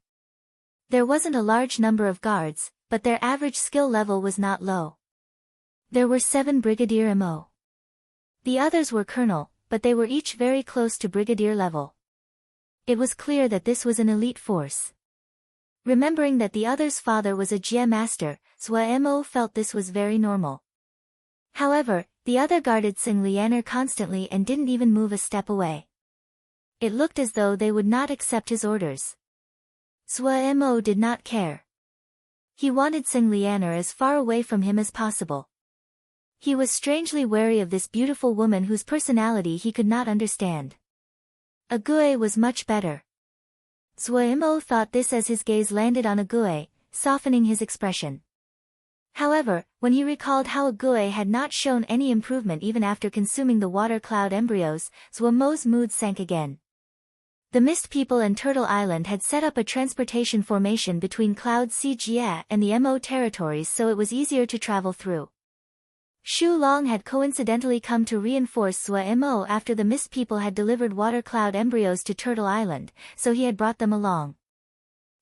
There wasn't a large number of guards, but their average skill level was not low. There were 7 Brigadier Mo. The others were Colonel, but they were each very close to Brigadier level. It was clear that this was an elite force. Remembering that the other's father was a Jie master, Zhuo felt this was very normal. However, the other guarded Tseng Lianer constantly and didn't even move a step away. It looked as though they would not accept his orders. Zhuo did not care. He wanted Tseng Lianer as far away from him as possible. He was strangely wary of this beautiful woman whose personality he could not understand. Ague was much better. Zhuo thought this as his gaze landed on Ague, softening his expression. However, when he recalled how Ague had not shown any improvement even after consuming the water cloud embryos, Zhuo's mood sank again. The Mist People and Turtle Island had set up a transportation formation between Cloud Sea Jia and the Mo territories so it was easier to travel through. Shu Long had coincidentally come to reinforce Zhuo after the Mist People had delivered water cloud embryos to Turtle Island, so he had brought them along.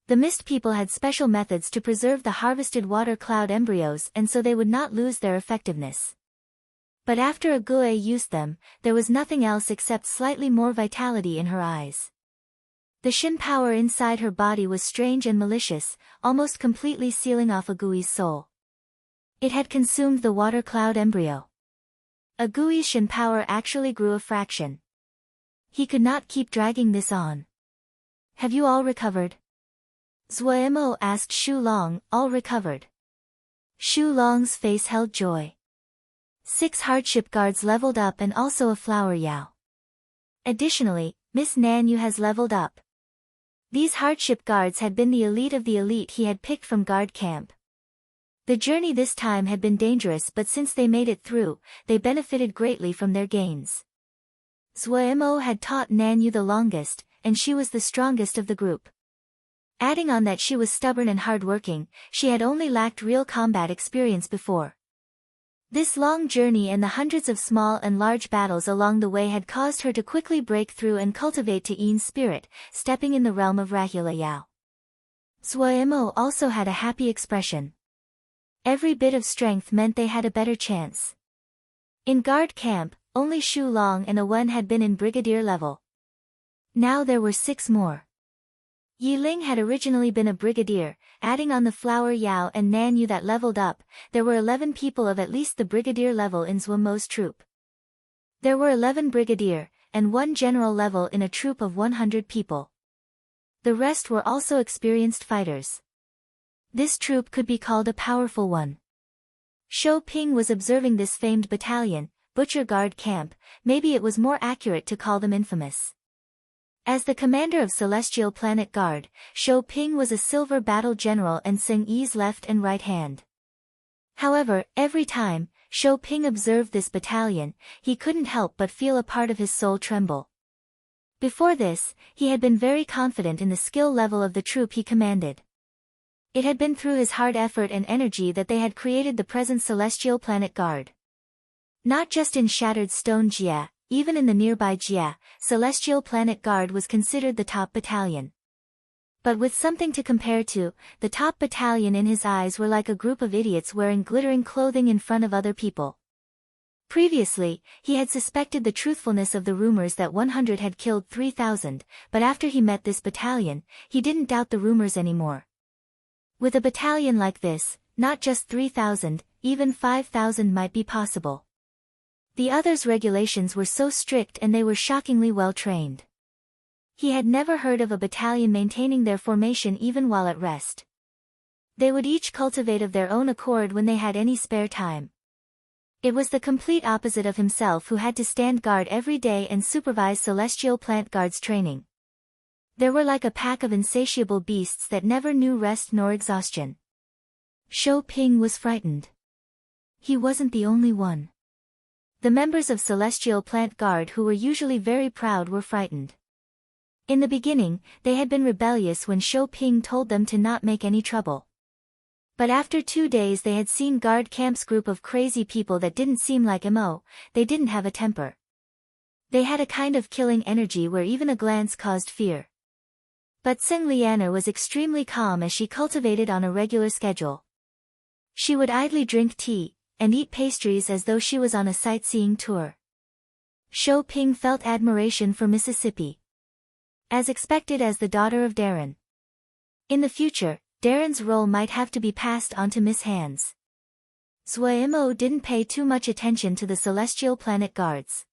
The Mist People had special methods to preserve the harvested water cloud embryos and so they would not lose their effectiveness. But after Ague used them, there was nothing else except slightly more vitality in her eyes. The Shin power inside her body was strange and malicious, almost completely sealing off Agui's soul. It had consumed the water cloud embryo. Agui's Shin power actually grew a fraction. He could not keep dragging this on. Have you all recovered? Zuemo asked Shu Long. All recovered. Shu Long's face held joy. 6 hardship guards leveled up and also a flower Yao. Additionally, Miss Nanyu has leveled up. These hardship guards had been the elite of the elite he had picked from guard camp. The journey this time had been dangerous, but since they made it through, they benefited greatly from their gains. Zuemo had taught Nanyu the longest, and she was the strongest of the group. Adding on that she was stubborn and hardworking, she had only lacked real combat experience before. This long journey and the hundreds of small and large battles along the way had caused her to quickly break through and cultivate Ta'in's spirit, stepping in the realm of Rahula Yao. Zuemo also had a happy expression. Every bit of strength meant they had a better chance. In guard camp, only Shu Long and Awen had been in brigadier level. Now there were 6 more. Yi Ling had originally been a brigadier, adding on the flower Yao and Nanyu that leveled up, there were 11 people of at least the brigadier level in Zuemo's troop. There were 11 brigadier, and 1 general level in a troop of 100 people. The rest were also experienced fighters. This troop could be called a powerful one. Shou Ping was observing this famed battalion, Butcher Guard Camp, maybe it was more accurate to call them infamous. As the commander of Celestial Planet Guard, Shou Ping was a silver battle general and Seng Yi's left and right hand. However, every time Shou Ping observed this battalion, he couldn't help but feel a part of his soul tremble. Before this, he had been very confident in the skill level of the troop he commanded. It had been through his hard effort and energy that they had created the present Celestial Planet Guard. Not just in Shattered Stone Jia, even in the nearby Jia, Celestial Planet Guard was considered the top battalion. But with something to compare to, the top battalion in his eyes were like a group of idiots wearing glittering clothing in front of other people. Previously, he had suspected the truthfulness of the rumors that 100 had killed 3,000, but after he met this battalion, he didn't doubt the rumors anymore. With a battalion like this, not just 3,000, even 5,000 might be possible. The others' regulations were so strict and they were shockingly well trained. He had never heard of a battalion maintaining their formation even while at rest. They would each cultivate of their own accord when they had any spare time. It was the complete opposite of himself, who had to stand guard every day and supervise Celestial Plant Guard's training. They were like a pack of insatiable beasts that never knew rest nor exhaustion. Shou Ping was frightened. He wasn't the only one. The members of Celestial Plant Guard who were usually very proud were frightened. In the beginning, they had been rebellious when Shou Ping told them to not make any trouble. But after 2 days they had seen guard camp's group of crazy people that didn't seem like Mo, they didn't have a temper. They had a kind of killing energy where even a glance caused fear. But Tseng Lianer was extremely calm as she cultivated on a regular schedule. She would idly drink tea and eat pastries as though she was on a sightseeing tour. Shou Ping felt admiration for Mississippi. As expected, as the daughter of Darren. In the future, Darren's role might have to be passed on to Miss Hands. Zuemo didn't pay too much attention to the Celestial Planet Guards.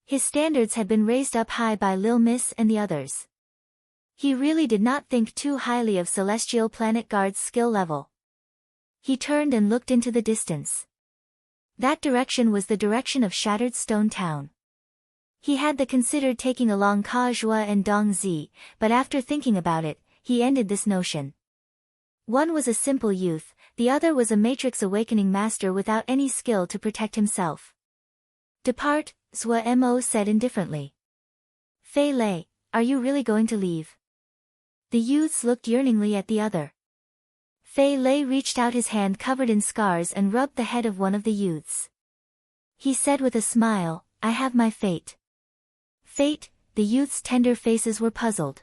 His standards had been raised up high by Lil Miss and the others. He really did not think too highly of Celestial Planet Guard's skill level. He turned and looked into the distance. That direction was the direction of Shattered Stone Town. He had considered taking along Ka Zhua and Dong Zi, but after thinking about it, he ended this notion. One was a simple youth, the other was a Matrix Awakening master without any skill to protect himself. Depart, Zuemo said indifferently. Fei Lei, are you really going to leave? The youths looked yearningly at the other. Fei Lei reached out his hand covered in scars and rubbed the head of one of the youths. He said with a smile, I have my fate. Fate, the youth's tender faces were puzzled.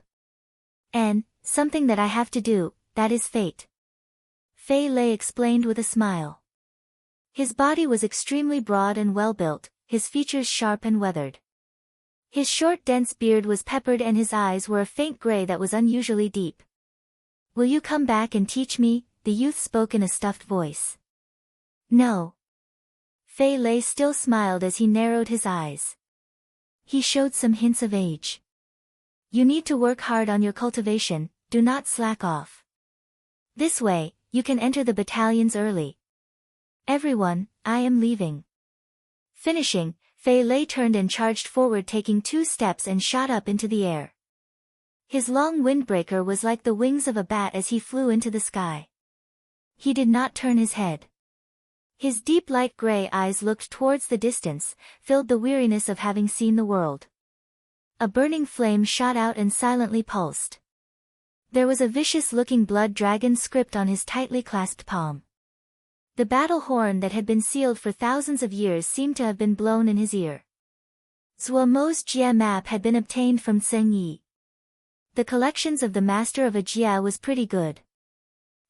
And, something that I have to do, that is fate. Fei Lei explained with a smile. His body was extremely broad and well-built, his features sharp and weathered. His short dense beard was peppered and his eyes were a faint gray that was unusually deep. "Will you come back and teach me?" the youth spoke in a stuffed voice. "No." Fei Lei still smiled as he narrowed his eyes. He showed some hints of age. "You need to work hard on your cultivation, do not slack off. This way, you can enter the battalions early. Everyone, I am leaving." Finishing, Fei Lei turned and charged forward, taking 2 steps and shot up into the air. His long windbreaker was like the wings of a bat as he flew into the sky. He did not turn his head. His deep light gray eyes looked towards the distance, filled the weariness of having seen the world. A burning flame shot out and silently pulsed. There was a vicious-looking blood dragon script on his tightly clasped palm. The battle horn that had been sealed for thousands of years seemed to have been blown in his ear. Zhuo Mo's Jia map had been obtained from Zheng Yi. The collections of the master of a Jia was pretty good.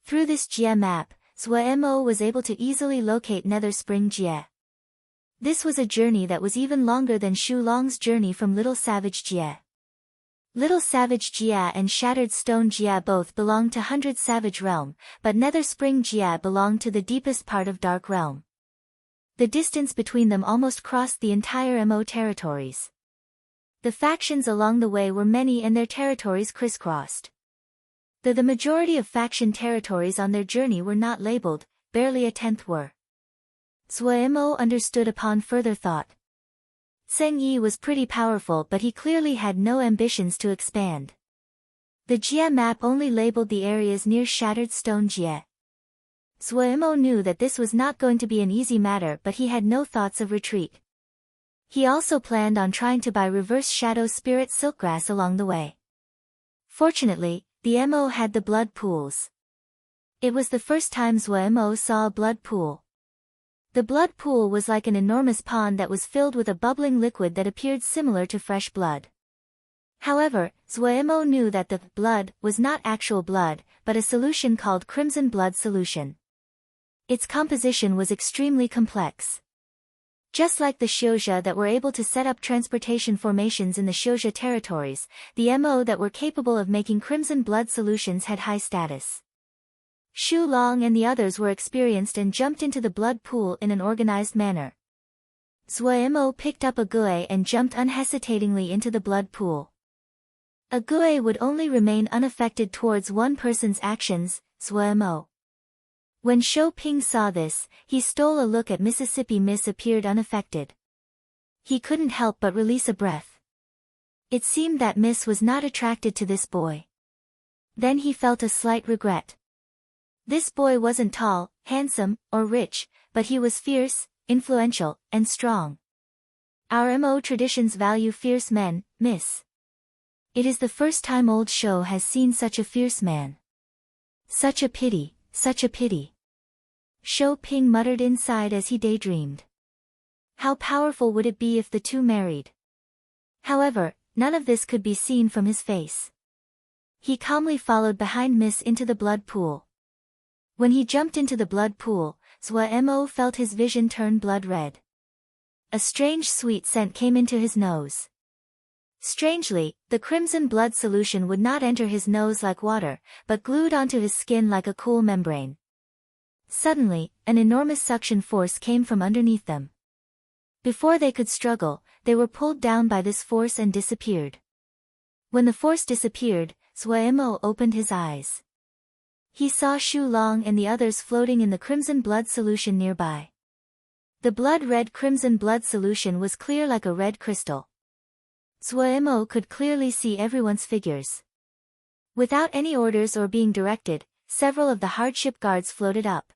Through this Jia map, Zhuo Mo was able to easily locate Nether Spring Jia. This was a journey that was even longer than Shu Long's journey from Little Savage Jia. Little Savage Jia and Shattered Stone Jia both belonged to Hundred Savage Realm, but Nether Spring Jia belonged to the deepest part of Dark Realm. The distance between them almost crossed the entire Mo territories. The factions along the way were many and their territories crisscrossed. Though the majority of faction territories on their journey were not labeled, barely a tenth were. Zhuo Mo understood upon further thought. Zheng Yi was pretty powerful, but he clearly had no ambitions to expand. The Jia map only labeled the areas near Shattered Stone Jia. Zhuo Mo knew that this was not going to be an easy matter, but he had no thoughts of retreat. He also planned on trying to buy Reverse Shadow Spirit Silkgrass along the way. Fortunately, the Mo had the blood pools. It was the first time Zhuo Mo saw a blood pool. The blood pool was like an enormous pond that was filled with a bubbling liquid that appeared similar to fresh blood. However, Zhuo Mo knew that the blood was not actual blood, but a solution called Crimson Blood Solution. Its composition was extremely complex. Just like the Xiuzha that were able to set up transportation formations in the Xiuzha territories, the Mo that were capable of making Crimson Blood Solutions had high status. Shu Long and the others were experienced and jumped into the blood pool in an organized manner. Zhuo Mo picked up a Gue and jumped unhesitatingly into the blood pool. A Gue would only remain unaffected towards one person's actions, Zhuo Mo. When Shou Ping saw this, he stole a look at Mississippi Miss appeared unaffected. He couldn't help but release a breath. It seemed that Miss was not attracted to this boy. Then he felt a slight regret. This boy wasn't tall, handsome, or rich, but he was fierce, influential, and strong. Our Mo traditions value fierce men, Miss. It is the first time old Shou has seen such a fierce man. Such a pity, such a pity. Shou Ping muttered inside as he daydreamed. How powerful would it be if the two married? However, none of this could be seen from his face. He calmly followed behind Miss into the blood pool. When he jumped into the blood pool, Zhuo Mo felt his vision turn blood red. A strange sweet scent came into his nose. Strangely, the crimson blood solution would not enter his nose like water, but glued onto his skin like a cool membrane. Suddenly, an enormous suction force came from underneath them. Before they could struggle, they were pulled down by this force and disappeared. When the force disappeared, Zhuo Mo opened his eyes. He saw Shu Long and the others floating in the crimson blood solution nearby. The blood-red crimson blood solution was clear like a red crystal. Zhuo Mo could clearly see everyone's figures. Without any orders or being directed, several of the hardship guards floated up.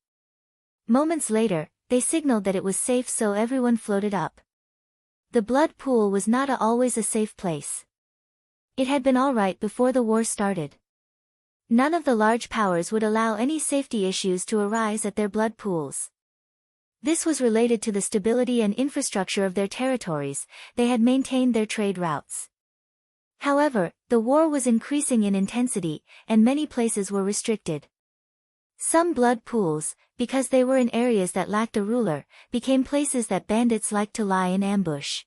Moments later, they signaled that it was safe, so everyone floated up. The blood pool was not always a safe place. It had been alright before the war started. None of the large powers would allow any safety issues to arise at their blood pools. This was related to the stability and infrastructure of their territories. They had maintained their trade routes. However, the war was increasing in intensity, and many places were restricted. Some blood pools, because they were in areas that lacked a ruler, became places that bandits liked to lie in ambush.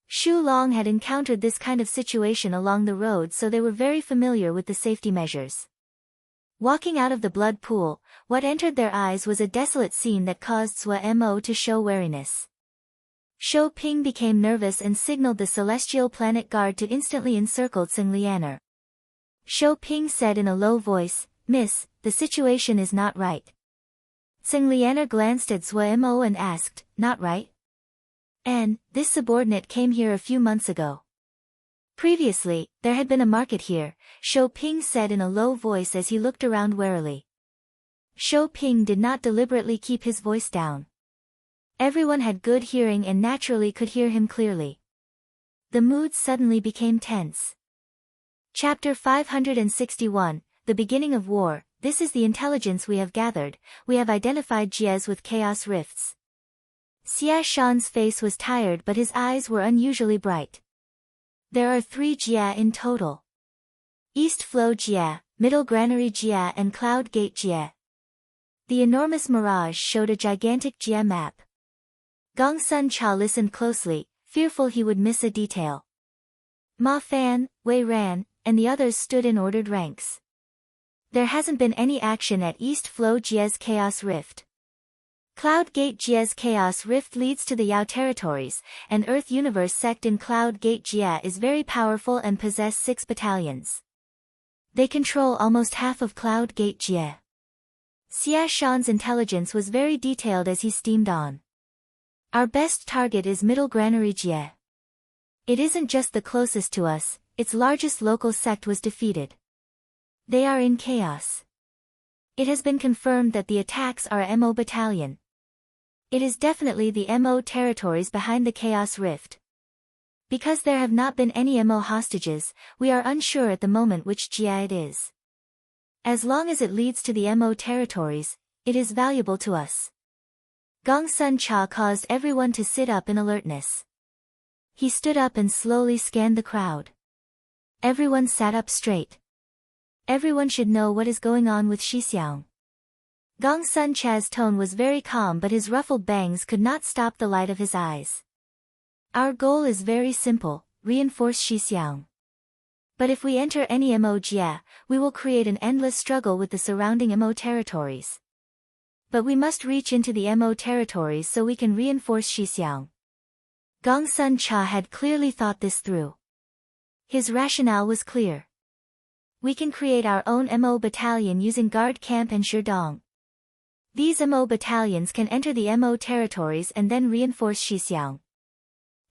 Shu Long had encountered this kind of situation along the road, so they were very familiar with the safety measures. Walking out of the blood pool, what entered their eyes was a desolate scene that caused Zhou Mo to show wariness. Shou Ping became nervous and signaled the celestial planet guard to instantly encircle Tseng Lianer. Shou Ping said in a low voice, "Miss, the situation is not right." Tseng Lianer glanced at Zhou Mo and asked, "Not right?" This subordinate came here a few months ago. Previously, there had been a market here, Shou Ping said in a low voice as he looked around warily. Shou Ping did not deliberately keep his voice down. Everyone had good hearing and naturally could hear him clearly. The mood suddenly became tense. Chapter 561, The Beginning of War. This is the intelligence we have gathered. We have identified Jies with chaos rifts. Xia Shan's face was tired but his eyes were unusually bright. There are 3 Jia in total. East Flow Jia, Middle Granary Jia and Cloud Gate Jia. The enormous mirage showed a gigantic Jia map. Gong Sun Cha listened closely, fearful he would miss a detail. Ma Fan, Wei Ran, and the others stood in ordered ranks. There hasn't been any action at East Flow Jia's Chaos Rift. Cloud Gate Jia's Chaos Rift leads to the Yao territories, and Earth Universe sect in Cloud Gate Jia is very powerful and possess 6 battalions. They control almost half of Cloud Gate Jia. Xia Shan's intelligence was very detailed as he steamed on. Our best target is Middle Granary Jia. It isn't just the closest to us, its largest local sect was defeated. They are in chaos. It has been confirmed that the attacks are a MO battalion. It is definitely the MO territories behind the Chaos Rift. Because there have not been any MO hostages, we are unsure at the moment which Jia it is. As long as it leads to the MO territories, it is valuable to us. Gong Sun Cha caused everyone to sit up in alertness. He stood up and slowly scanned the crowd. Everyone sat up straight. Everyone should know what is going on with Shixiang. Gong Sun Cha's tone was very calm but his ruffled bangs could not stop the light of his eyes. Our goal is very simple, reinforce Shixiang. But if we enter any MO Jia, we will create an endless struggle with the surrounding MO territories. But we must reach into the MO territories so we can reinforce Shixiang. Gong Sun Cha had clearly thought this through. His rationale was clear. We can create our own MO battalion using Guard Camp and Sherdong. These MO battalions can enter the MO territories and then reinforce Shixiang.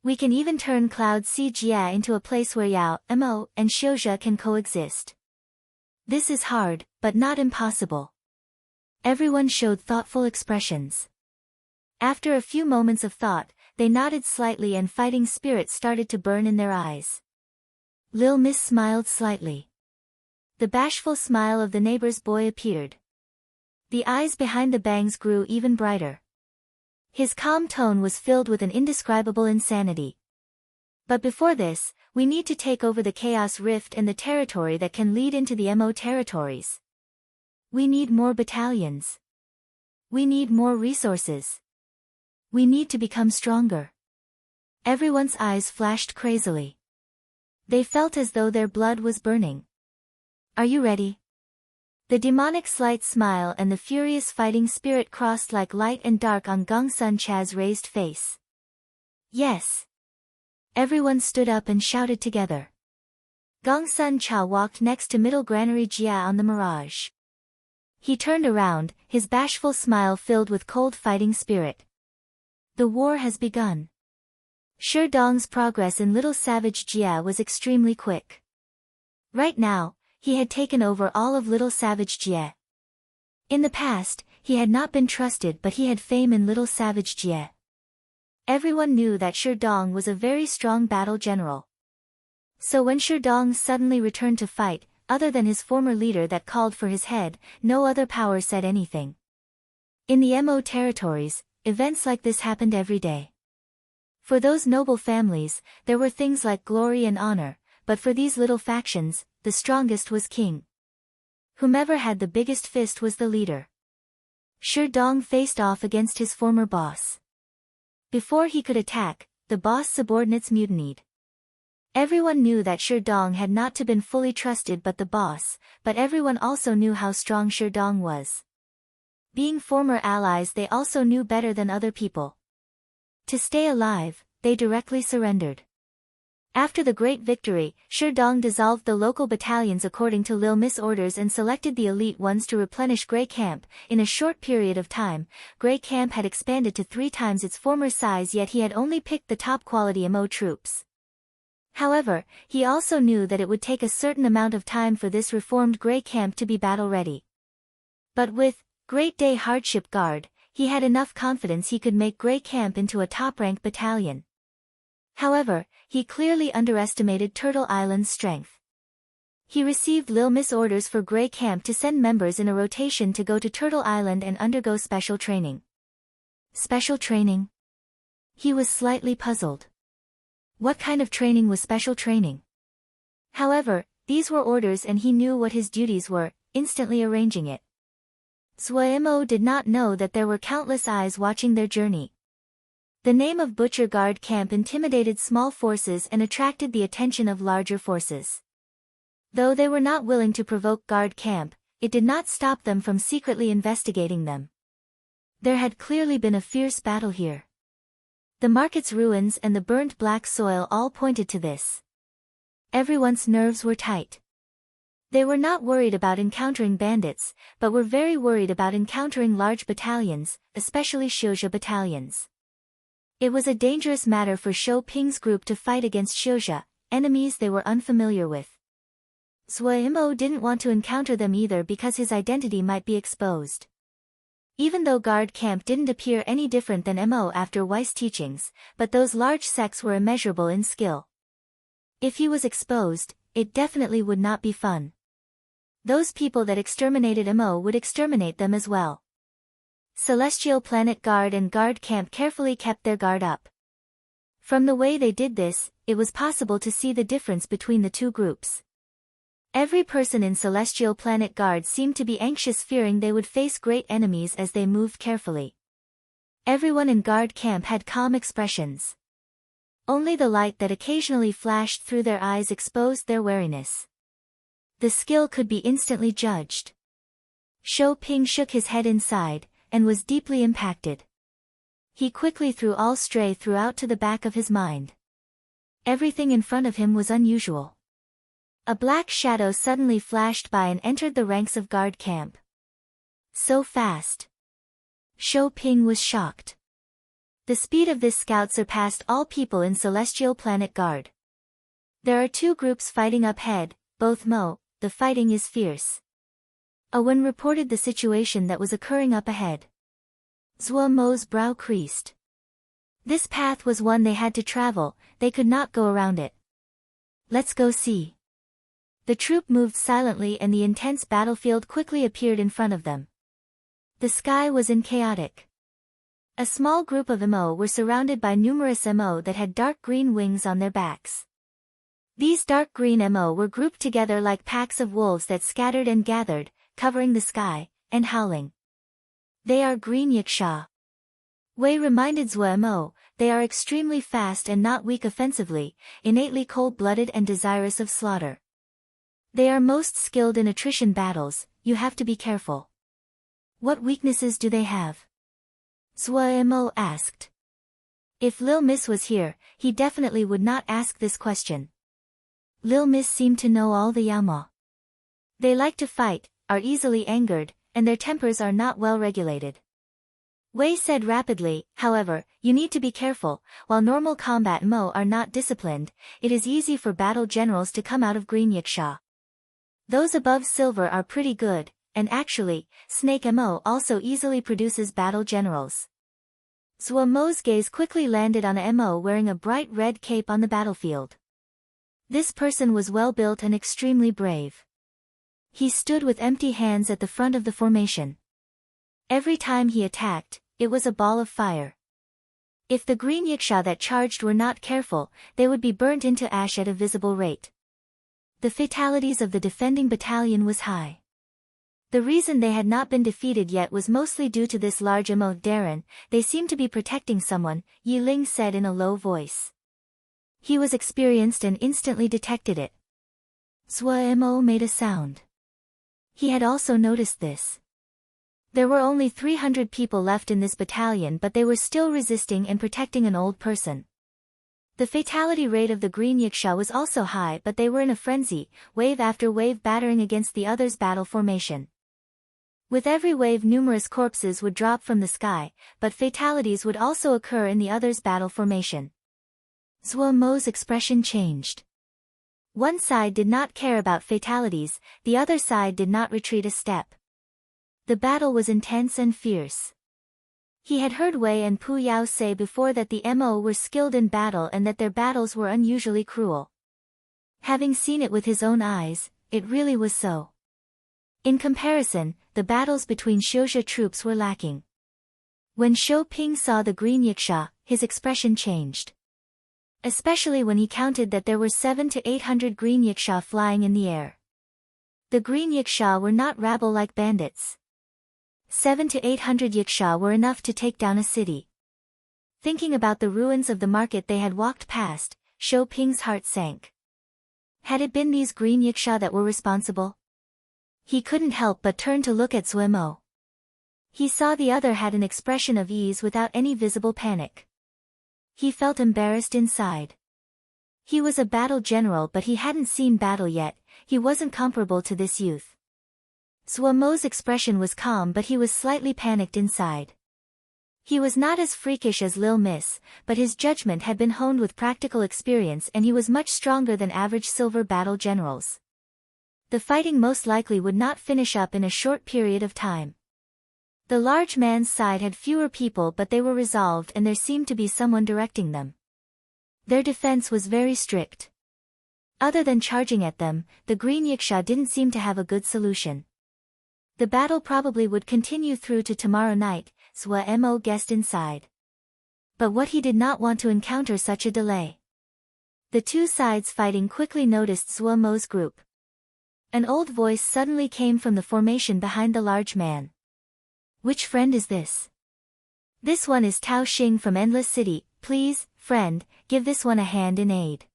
We can even turn Cloud Sea Jia into a place where Yao, MO, and Xiuzhe can coexist. This is hard, but not impossible. Everyone showed thoughtful expressions. After a few moments of thought, they nodded slightly and fighting spirit started to burn in their eyes. Lil Miss smiled slightly. The bashful smile of the neighbor's boy appeared. The eyes behind the bangs grew even brighter. His calm tone was filled with an indescribable insanity. But before this, we need to take over the Chaos Rift and the territory that can lead into the MO territories. We need more battalions. We need more resources. We need to become stronger. Everyone's eyes flashed crazily. They felt as though their blood was burning. Are you ready? The demonic slight smile and the furious fighting spirit crossed like light and dark on Gong Sun Cha's raised face. Yes. Everyone stood up and shouted together. Gong Sun Cha walked next to Middle Granary Jia on the mirage. He turned around, his bashful smile filled with cold fighting spirit. The war has begun. Sherdong's progress in Little Savage Jia was extremely quick. Right now, he had taken over all of Little Savage Jia. In the past, he had not been trusted but he had fame in Little Savage Jia. Everyone knew that Sherdong was a very strong battle general. So when Sherdong suddenly returned to fight, other than his former leader that called for his head, no other power said anything. In the MO territories, events like this happened every day. For those noble families, there were things like glory and honor, but for these little factions, the strongest was king. Whomever had the biggest fist was the leader. Shi Dong faced off against his former boss. Before he could attack, the boss' subordinates mutinied. Everyone knew that Shi Dong had not been fully trusted but the boss, but everyone also knew how strong Shi Dong was. Being former allies, they also knew better than other people. To stay alive, they directly surrendered. After the great victory, Shi Dong dissolved the local battalions according to Lil Miss orders and selected the elite ones to replenish Grey Camp. In a short period of time, Grey Camp had expanded to 3 times its former size, yet he had only picked the top quality MO troops. However, he also knew that it would take a certain amount of time for this reformed Grey Camp to be battle-ready. But with Great Day Hardship Guard, he had enough confidence he could make Grey Camp into a top-rank battalion. However, he clearly underestimated Turtle Island's strength. He received Lil Miss orders for Grey Camp to send members in a rotation to go to Turtle Island and undergo special training. Special training? He was slightly puzzled. What kind of training was special training? However, these were orders and he knew what his duties were, instantly arranging it. Zhuo did not know that there were countless eyes watching their journey. The name of Butcher Guard Camp intimidated small forces and attracted the attention of larger forces. Though they were not willing to provoke Guard Camp, it did not stop them from secretly investigating them. There had clearly been a fierce battle here. The market's ruins and the burnt black soil all pointed to this. Everyone's nerves were tight. They were not worried about encountering bandits, but were very worried about encountering large battalions, especially Xiuzha battalions. It was a dangerous matter for Shou Ping's group to fight against Xiuzha, enemies they were unfamiliar with. Zhuo didn't want to encounter them either because his identity might be exposed. Even though Guard Camp didn't appear any different than Mo after Weiss' teachings, but those large sects were immeasurable in skill. If he was exposed, it definitely would not be fun. Those people that exterminated Mo would exterminate them as well. Celestial Planet Guard and Guard Camp carefully kept their guard up. From the way they did this, it was possible to see the difference between the two groups. Every person in Celestial Planet Guard seemed to be anxious, fearing they would face great enemies as they moved carefully. Everyone in Guard Camp had calm expressions. Only the light that occasionally flashed through their eyes exposed their wariness. The skill could be instantly judged. Shou Ping shook his head inside, and was deeply impacted. He quickly threw all stray throughout to the back of his mind. Everything in front of him was unusual. A black shadow suddenly flashed by and entered the ranks of Guard Camp. So fast. Shou Ping was shocked. The speed of this scout surpassed all people in Celestial Planet Guard. There are 2 groups fighting up ahead, both Mo, the fighting is fierce. Owen reported the situation that was occurring up ahead. Zhuo Mo's brow creased. This path was one they had to travel, they could not go around it. Let's go see. The troop moved silently and the intense battlefield quickly appeared in front of them. The sky was chaotic. A small group of Mo were surrounded by numerous Mo that had dark green wings on their backs. These dark green Mo were grouped together like packs of wolves that scattered and gathered, covering the sky, and howling. They are green Yaksha. Wei reminded Zhuo, they are extremely fast and not weak offensively, innately cold-blooded and desirous of slaughter. They are most skilled in attrition battles, you have to be careful. What weaknesses do they have? Zhuo asked. If Lil Miss was here, he definitely would not ask this question. Lil Miss seemed to know all the Yama. They like to fight, are easily angered, and their tempers are not well regulated. Wei said rapidly, however, you need to be careful, while normal combat Mo are not disciplined, it is easy for battle generals to come out of green Yaksha. Those above silver are pretty good, and actually, Snake Mo also easily produces battle generals. Zhuo Mo's gaze quickly landed on a Mo wearing a bright red cape on the battlefield. This person was well built and extremely brave. He stood with empty hands at the front of the formation. Every time he attacked, it was a ball of fire. If the green Yaksha that charged were not careful, they would be burnt into ash at a visible rate. The fatalities of the defending battalion was high. The reason they had not been defeated yet was mostly due to this large Emo Darren. They seemed to be protecting someone, Yi Ling said in a low voice. He was experienced and instantly detected it. Zhuo Mo made a sound. He had also noticed this. There were only 300 people left in this battalion, but they were still resisting and protecting an old person. The fatality rate of the green Yiksha was also high, but they were in a frenzy, wave after wave battering against the others' battle formation. With every wave numerous corpses would drop from the sky, but fatalities would also occur in the others' battle formation. Zhuo Mo's expression changed. One side did not care about fatalities, the other side did not retreat a step. The battle was intense and fierce. He had heard Wei and Pu Yao say before that the Mo were skilled in battle and that their battles were unusually cruel. Having seen it with his own eyes, it really was so. In comparison, the battles between Xiuzhe troops were lacking. When Shou Ping saw the green Yiksha, his expression changed. Especially when he counted that there were 700 to 800 green Yiksha flying in the air. The green Yiksha were not rabble like bandits. 700 to 800 Yiksha were enough to take down a city. Thinking about the ruins of the market they had walked past, Shou Ping's heart sank. Had it been these green Yiksha that were responsible? He couldn't help but turn to look at Zhuo Mo. He saw the other had an expression of ease without any visible panic. He felt embarrassed inside. He was a battle general, but he hadn't seen battle yet. He wasn't comparable to this youth. Zhuo Mo's expression was calm, but he was slightly panicked inside. He was not as freakish as Lil Miss, but his judgment had been honed with practical experience and he was much stronger than average silver battle generals. The fighting most likely would not finish up in a short period of time. The large man's side had fewer people, but they were resolved and there seemed to be someone directing them. Their defense was very strict. Other than charging at them, the green Yiksha didn't seem to have a good solution. The battle probably would continue through to tomorrow night, Zhuo Mo guessed inside. But what he did not want to encounter such a delay. The two sides fighting quickly noticed Zhuo Mo's group. An old voice suddenly came from the formation behind the large man. Which friend is this? This one is Tao Xing from Endless City. Please, friend, give this one a hand in aid.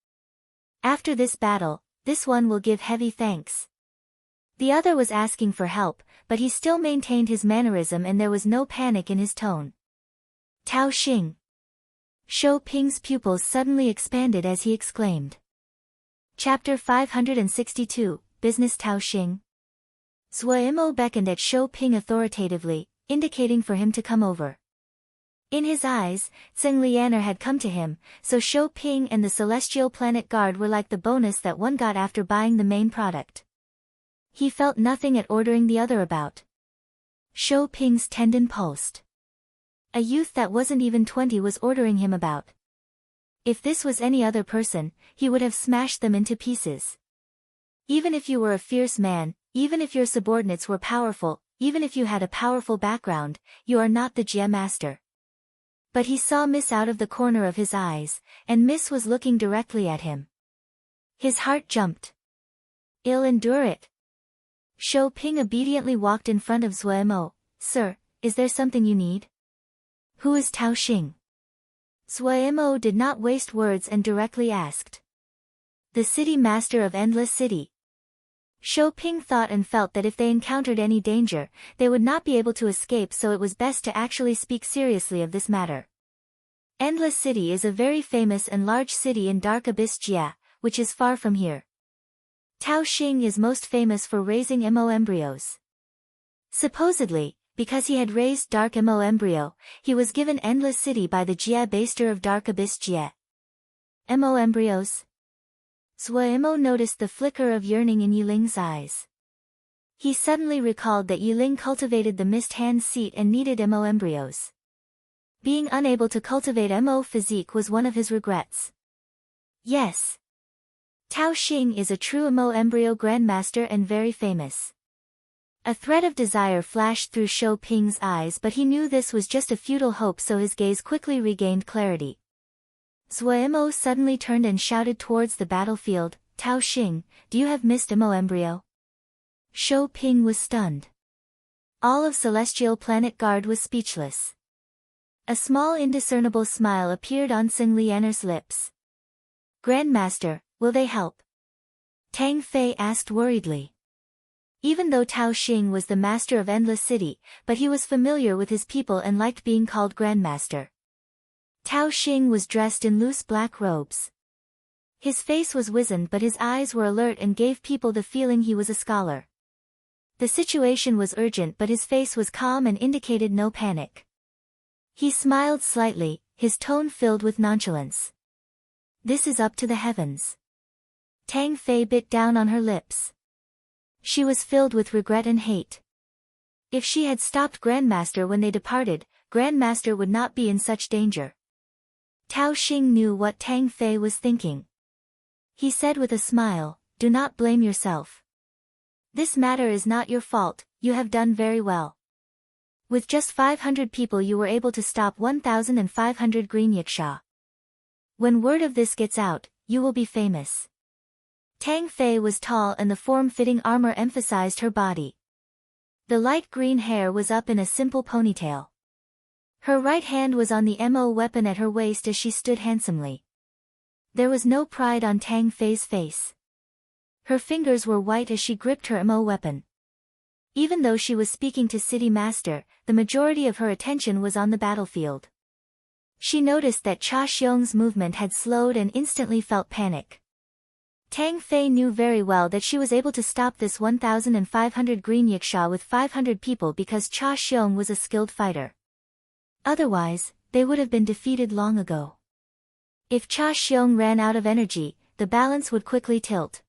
After this battle, this one will give heavy thanks. The other was asking for help, but he still maintained his mannerism and there was no panic in his tone. Tao Xing. Shou Ping's pupils suddenly expanded as he exclaimed. Chapter 562, Business Tao Xing. Zhuo Mo beckoned at Shou Ping authoritatively, indicating for him to come over. In his eyes, Zheng Lianer had come to him, so Shou Ping and the Celestial Planet Guard were like the bonus that one got after buying the main product. He felt nothing at ordering the other about. Shou Ping's tendon pulsed. A youth that wasn't even 20 was ordering him about. If this was any other person, he would have smashed them into pieces. Even if you were a fierce man, even if your subordinates were powerful, even if you had a powerful background, you are not the Jia master. But he saw Miss out of the corner of his eyes, and Miss was looking directly at him. His heart jumped. I'll endure it. Shou Ping obediently walked in front of Zhuo Mo. Sir, is there something you need? Who is Tao Xing? Zhuo Mo did not waste words and directly asked. The city master of Endless City. Shou Ping thought and felt that if they encountered any danger, they would not be able to escape, so it was best to actually speak seriously of this matter. Endless City is a very famous and large city in Dark Abyss Jia, which is far from here. Tao Xing is most famous for raising Mo embryos. Supposedly, because he had raised Dark Mo embryo, he was given Endless City by the Jia Baster of Dark Abyss Jia. Mo embryos? Zhuo Mo noticed the flicker of yearning in Yiling's eyes. He suddenly recalled that Yiling cultivated the mist hand seat and needed Mo embryos. Being unable to cultivate Mo physique was one of his regrets. Yes. Tao Xing is a true Mo embryo grandmaster and very famous. A thread of desire flashed through Shou Ping's eyes, but he knew this was just a futile hope, so his gaze quickly regained clarity. Zhuo Mo suddenly turned and shouted towards the battlefield, Tao Xing, do you have missed Mo embryo? Shou Ping was stunned. All of Celestial Planet Guard was speechless. A small indiscernible smile appeared on Tsing Lianer's lips. Grandmaster, will they help? Tang Fei asked worriedly. Even though Tao Xing was the master of Endless City, but he was familiar with his people and liked being called Grandmaster. Tao Xing was dressed in loose black robes. His face was wizened but his eyes were alert and gave people the feeling he was a scholar. The situation was urgent but his face was calm and indicated no panic. He smiled slightly, his tone filled with nonchalance. This is up to the heavens. Tang Fei bit down on her lips. She was filled with regret and hate. If she had stopped Grandmaster when they departed, Grandmaster would not be in such danger. Tao Xing knew what Tang Fei was thinking. He said with a smile, "Do not blame yourself. This matter is not your fault, you have done very well. With just 500 people you were able to stop 1,500 green yaksha. When word of this gets out, you will be famous." Tang Fei was tall and the form-fitting armor emphasized her body. The light green hair was up in a simple ponytail. Her right hand was on the mo weapon at her waist as she stood handsomely. There was no pride on Tang Fei's face. Her fingers were white as she gripped her mo weapon. Even though she was speaking to City Master, the majority of her attention was on the battlefield. She noticed that Cha Xiong's movement had slowed and instantly felt panic. Tang Fei knew very well that she was able to stop this 1,500 green yaksha with 500 people because Cha Xiong was a skilled fighter. Otherwise, they would have been defeated long ago. If Cha Xiong ran out of energy, the balance would quickly tilt.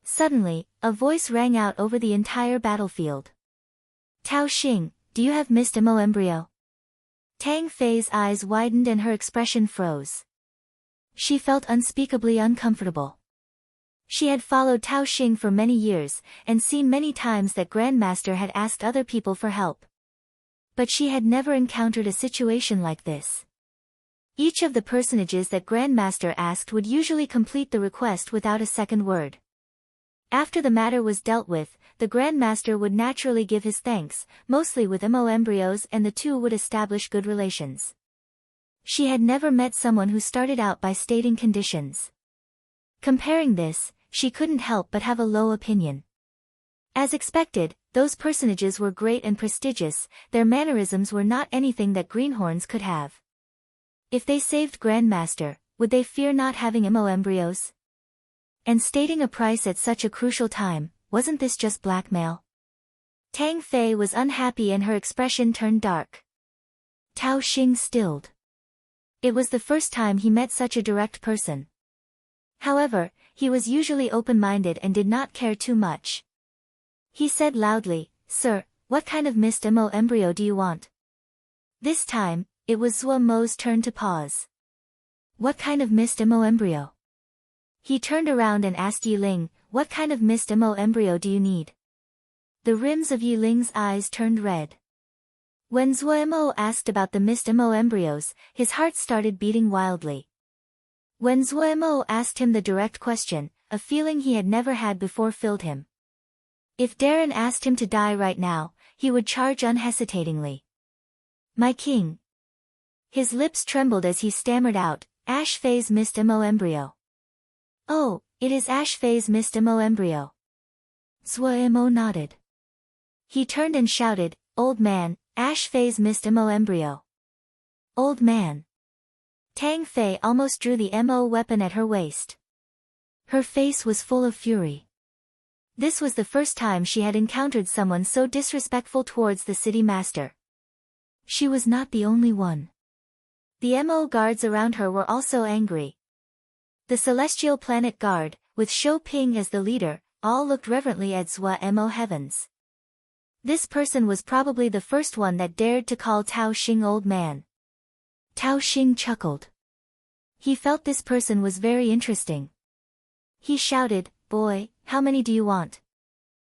Suddenly, a voice rang out over the entire battlefield. "Tao Xing, do you have Mist Mo embryo?" Tang Fei's eyes widened and her expression froze. She felt unspeakably uncomfortable. She had followed Tao Xing for many years, and seen many times that Grandmaster had asked other people for help. But she had never encountered a situation like this. Each of the personages that Grandmaster asked would usually complete the request without a second word. After the matter was dealt with, the Grandmaster would naturally give his thanks, mostly with mo embryos, and the two would establish good relations. She had never met someone who started out by stating conditions. Comparing this, she couldn't help but have a low opinion. As expected, those personages were great and prestigious, their mannerisms were not anything that greenhorns could have. If they saved Grandmaster, would they fear not having mo embryos? And stating a price at such a crucial time, wasn't this just blackmail? Tang Fei was unhappy and her expression turned dark. Tao Xing stilled. It was the first time he met such a direct person. However, he was usually open-minded and did not care too much. He said loudly, "Sir, what kind of Mist Mo embryo do you want?" This time, it was Zhuo Mo's turn to pause. "What kind of Mist Mo embryo?" He turned around and asked Yi Ling, "What kind of Mist Mo embryo do you need?" The rims of Yi Ling's eyes turned red. When Zhuo Mo asked about the Mist Mo embryos, his heart started beating wildly. When Zhuo Mo asked him the direct question, a feeling he had never had before filled him. If Darren asked him to die right now, he would charge unhesitatingly. "My king." His lips trembled as he stammered out, "Ash Fei's Mist Mo embryo." "Oh, it is Ash Fei's Mist Mo embryo." Zhuo Mo nodded. He turned and shouted, "Old man, Ash Fei's Mist Mo embryo." "Old man." Tang Fei almost drew the mo weapon at her waist. Her face was full of fury. This was the first time she had encountered someone so disrespectful towards the city master. She was not the only one. The mo guards around her were also angry. The Celestial Planet Guard, with Shou Ping as the leader, all looked reverently at Zhuo Mo heavens. This person was probably the first one that dared to call Tao Xing old man. Tao Xing chuckled. He felt this person was very interesting. He shouted, "Boy, how many do you want?"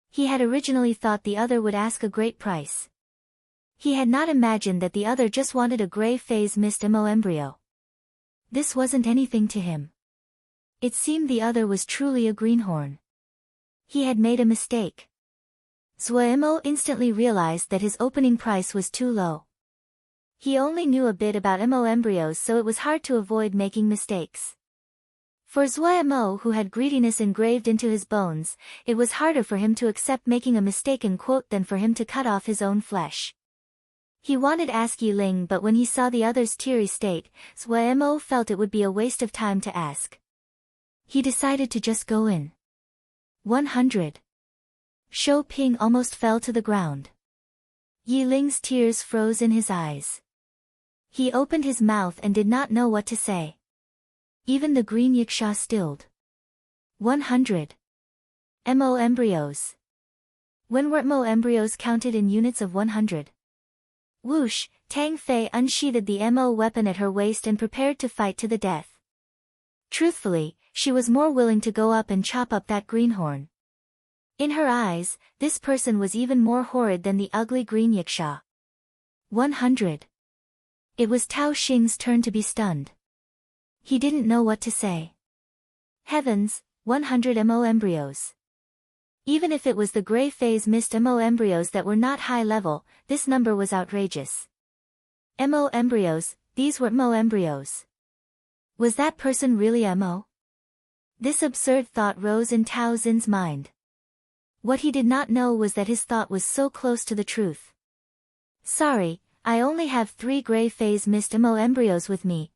He had originally thought the other would ask a great price. He had not imagined that the other just wanted a gray phase Mist Mo embryo. This wasn't anything to him. It seemed the other was truly a greenhorn. He had made a mistake. Zuemo instantly realized that his opening price was too low. He only knew a bit about MO embryos, so it was hard to avoid making mistakes. For Zuemo, who had greediness engraved into his bones, it was harder for him to accept making a mistaken quote than for him to cut off his own flesh. He wanted to ask Yiling, but when he saw the other's teary state, Zuemo felt it would be a waste of time to ask. He decided to just go in. 100. Shou Ping almost fell to the ground. Yiling's tears froze in his eyes. He opened his mouth and did not know what to say. Even the green yiksha stilled. 100. MO embryos. When were MO embryos counted in units of 100? Whoosh, Tang Fei unsheathed the MO weapon at her waist and prepared to fight to the death. Truthfully, she was more willing to go up and chop up that greenhorn. In her eyes, this person was even more horrid than the ugly green yiksha. 100. It was Tao Xing's turn to be stunned. He didn't know what to say. Heavens, 100 MO embryos. Even if it was the gray phase mist MO embryos that were not high level, this number was outrageous. MO embryos, these were MO embryos. Was that person really MO? This absurd thought rose in Tao Xin's mind. What he did not know was that his thought was so close to the truth. Sorry, I only have 3 gray phase mist MO embryos with me.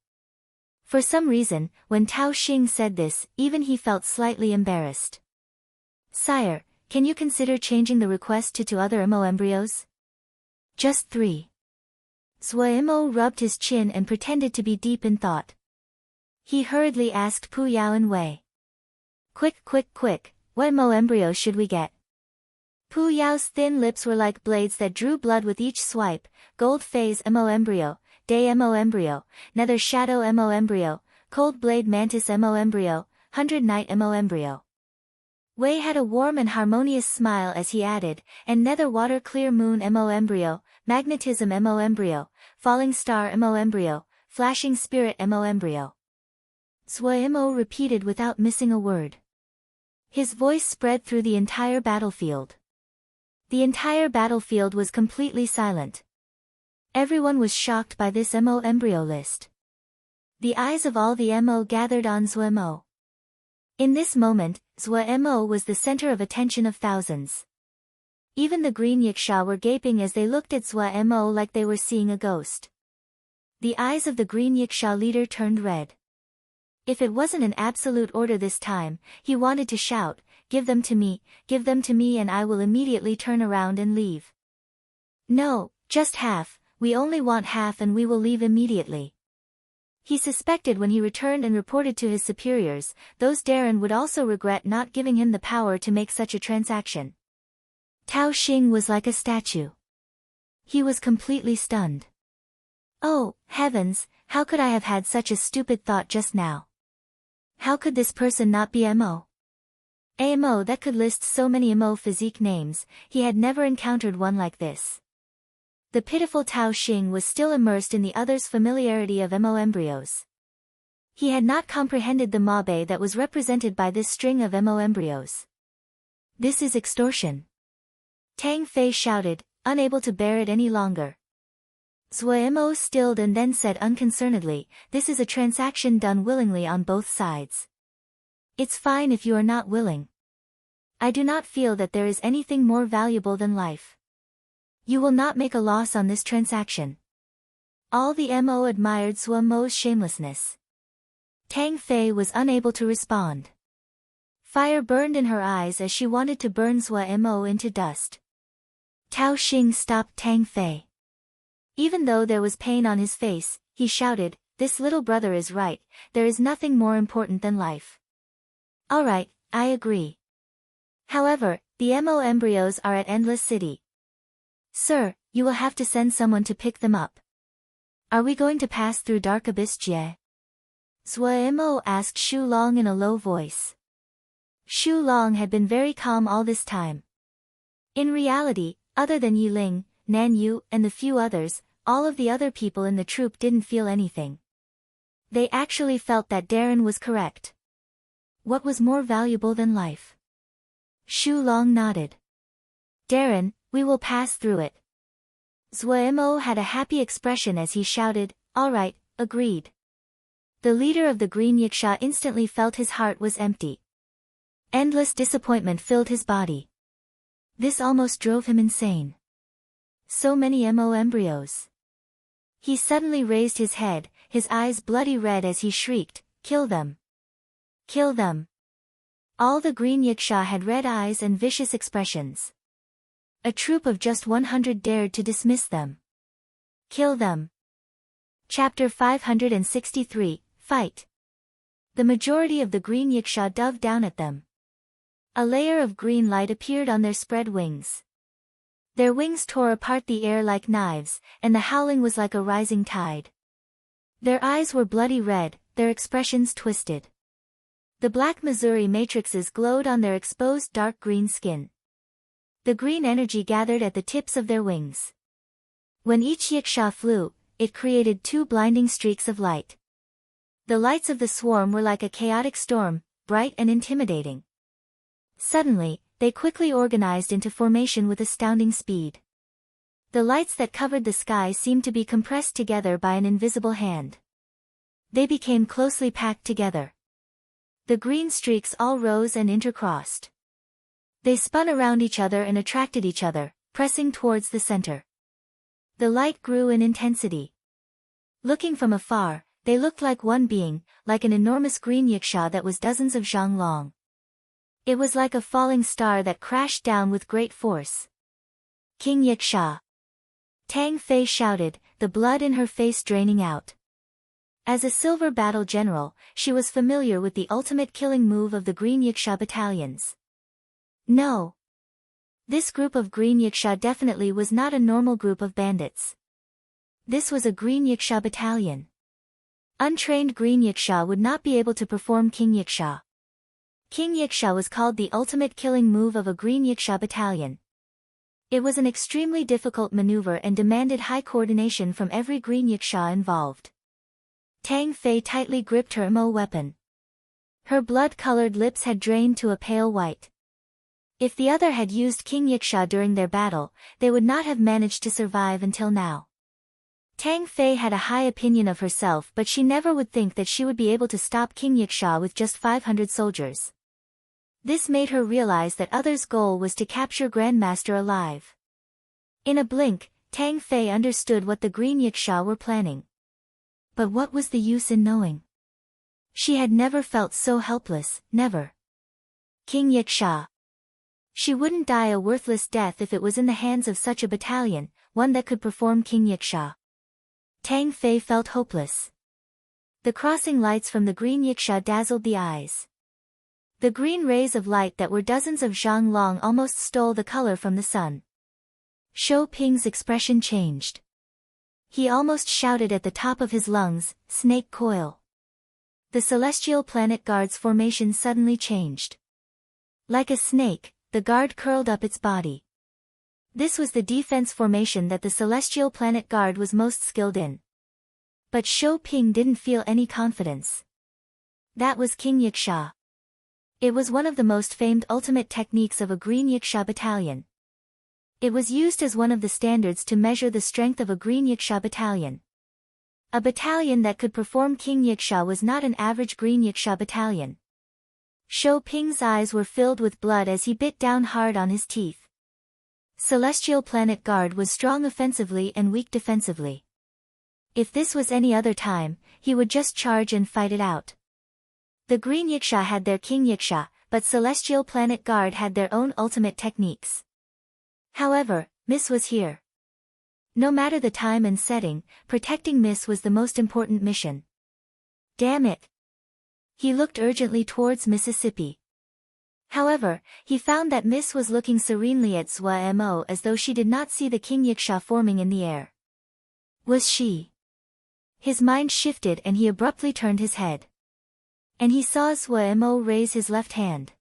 For some reason, when Tao Xing said this, even he felt slightly embarrassed. Sire, can you consider changing the request to other MO embryos? Just 3. Zuemo rubbed his chin and pretended to be deep in thought. He hurriedly asked Pu Yao and Wei. Quick, what MO embryos should we get? Pu Yao's thin lips were like blades that drew blood with each swipe: gold phase MO embryo, day MO embryo, nether shadow MO embryo, cold blade mantis MO embryo, 100 night MO embryo. Wei had a warm and harmonious smile as he added, and nether water clear moon MO embryo, magnetism MO embryo, falling star MO embryo, flashing spirit MO embryo. Zuemo repeated without missing a word. His voice spread through the entire battlefield. The entire battlefield was completely silent. Everyone was shocked by this MO embryo list. The eyes of all the MO gathered on Zuemo. In this moment, Zuemo was the center of attention of thousands. Even the green yiksha were gaping as they looked at Zuemo like they were seeing a ghost. The eyes of the green yiksha leader turned red. If it wasn't an absolute order this time, he wanted to shout, give them to me, and I will immediately turn around and leave. No, just half, we only want half and we will leave immediately. He suspected when he returned and reported to his superiors, those Darren would also regret not giving him the power to make such a transaction. Tao Xing was like a statue. He was completely stunned. Oh, heavens, how could I have had such a stupid thought just now? How could this person not be MO? A MO that could list so many MO physique names, he had never encountered one like this. The pitiful Tao Xing was still immersed in the other's familiarity of MO embryos. He had not comprehended the mabe that was represented by this string of MO embryos. This is extortion. Tang Fei shouted, unable to bear it any longer. Zuemo stilled and then said unconcernedly, this is a transaction done willingly on both sides. It's fine if you are not willing. I do not feel that there is anything more valuable than life. You will not make a loss on this transaction. All the MO admired Zuemo's shamelessness. Tang Fei was unable to respond. Fire burned in her eyes as she wanted to burn Zuemo into dust. Tao Xing stopped Tang Fei. Even though there was pain on his face, he shouted, this little brother is right, there is nothing more important than life. Alright, I agree. However, the MO embryos are at Endless City. Sir, you will have to send someone to pick them up. Are we going to pass through Dark Abyss Jie? Zuemo asked Xu Long in a low voice. Xu Long had been very calm all this time. In reality, other than Yiling, Nan Yu, and the few others, all of the other people in the troop didn't feel anything. They actually felt that Darren was correct. What was more valuable than life? Xu Long nodded. Darren, we will pass through it. Zhuo had a happy expression as he shouted, all right, agreed. The leader of the green yiksha instantly felt his heart was empty. Endless disappointment filled his body. This almost drove him insane. So many Mo embryos. He suddenly raised his head, his eyes bloody red as he shrieked, kill them. Kill them. All the green yiksha had red eyes and vicious expressions. A troop of just 100 dared to dismiss them. Kill them. Chapter 563, Fight. The majority of the green yiksha dove down at them. A layer of green light appeared on their spread wings. Their wings tore apart the air like knives, and the howling was like a rising tide. Their eyes were bloody red, their expressions twisted. The black Missouri matrices glowed on their exposed dark green skin. The green energy gathered at the tips of their wings. When each yiksha flew, it created 2 blinding streaks of light. The lights of the swarm were like a chaotic storm, bright and intimidating. Suddenly, they quickly organized into formation with astounding speed. The lights that covered the sky seemed to be compressed together by an invisible hand. They became closely packed together. The green streaks all rose and intercrossed. They spun around each other and attracted each other, pressing towards the center. The light grew in intensity. Looking from afar, they looked like one being, like an enormous green yiksha that was dozens of zhang long. It was like a falling star that crashed down with great force. King Yiksha! Tang Fei shouted, the blood in her face draining out. As a silver battle general, she was familiar with the ultimate killing move of the green yiksha battalions. No. This group of green yiksha definitely was not a normal group of bandits. This was a green yiksha battalion. Untrained green yiksha would not be able to perform king yiksha. King yiksha was called the ultimate killing move of a green yiksha battalion. It was an extremely difficult maneuver and demanded high coordination from every green yiksha involved. Tang Fei tightly gripped her Mo weapon. Her blood-colored lips had drained to a pale white. If the other had used king yiksha during their battle, they would not have managed to survive until now. Tang Fei had a high opinion of herself, but she never would think that she would be able to stop king yiksha with just 500 soldiers. This made her realize that others' goal was to capture Grandmaster alive. In a blink, Tang Fei understood what the green yiksha were planning. But what was the use in knowing? She had never felt so helpless, never. King yiksha. She wouldn't die a worthless death if it was in the hands of such a battalion, one that could perform king yiksha. Tang Fei felt hopeless. The crossing lights from the green yiksha dazzled the eyes. The green rays of light that were dozens of zhang long almost stole the color from the sun. Shou Ping's expression changed. He almost shouted at the top of his lungs, snake coil. The celestial planet guard's formation suddenly changed. Like a snake, the guard curled up its body. This was the defense formation that the celestial planet guard was most skilled in. But Shou Ping didn't feel any confidence. That was King Yiksha. It was one of the most famed ultimate techniques of a green yiksha battalion. It was used as one of the standards to measure the strength of a green yiksha battalion. A battalion that could perform king yiksha was not an average green yiksha battalion. Shou Ping's eyes were filled with blood as he bit down hard on his teeth. Celestial Planet Guard was strong offensively and weak defensively. If this was any other time, he would just charge and fight it out. The Green Yiksha had their King Yiksha, but Celestial Planet Guard had their own ultimate techniques. However, Miss was here. No matter the time and setting, protecting Miss was the most important mission. Damn it! He looked urgently towards Mississippi. However, he found that Miss was looking serenely at Zhuo Mo as though she did not see the King Yiksha forming in the air. Was she? His mind shifted and he abruptly turned his head. And he saw Zhuo Mo raise his left hand.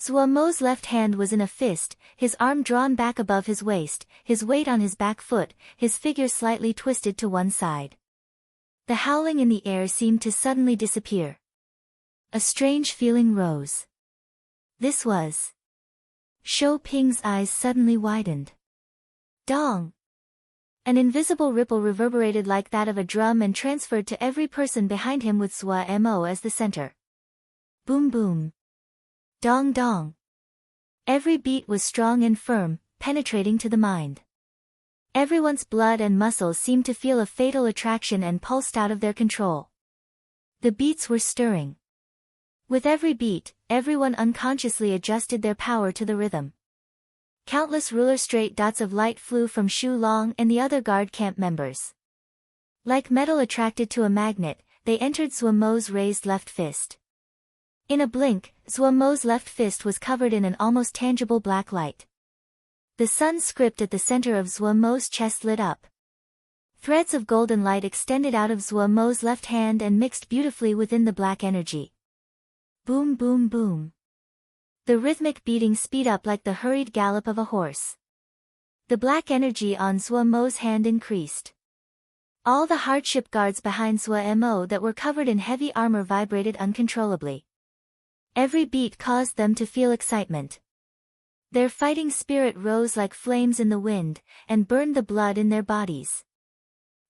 Zhuo Mo's left hand was in a fist, his arm drawn back above his waist, his weight on his back foot, his figure slightly twisted to one side. The howling in the air seemed to suddenly disappear. A strange feeling rose. This was Shou Ping's eyes suddenly widened. Dong! An invisible ripple reverberated like that of a drum and transferred to every person behind him with Zhuo Mo as the center. Boom boom. Dong dong. Every beat was strong and firm, penetrating to the mind. Everyone's blood and muscles seemed to feel a fatal attraction and pulsed out of their control. The beats were stirring. With every beat, everyone unconsciously adjusted their power to the rhythm. Countless ruler straight dots of light flew from Shu Long and the other guard camp members. Like metal attracted to a magnet, they entered Zhuo Mo's raised left fist. In a blink, Zhuo Mo's left fist was covered in an almost tangible black light. The sun's script at the center of Zhuo Mo's chest lit up. Threads of golden light extended out of Zhuo Mo's left hand and mixed beautifully within the black energy. Boom boom boom. The rhythmic beating speed up like the hurried gallop of a horse. The black energy on Zhuo Mo's hand increased. All the hardship guards behind Zhuo Mo that were covered in heavy armor vibrated uncontrollably. Every beat caused them to feel excitement. Their fighting spirit rose like flames in the wind, and burned the blood in their bodies.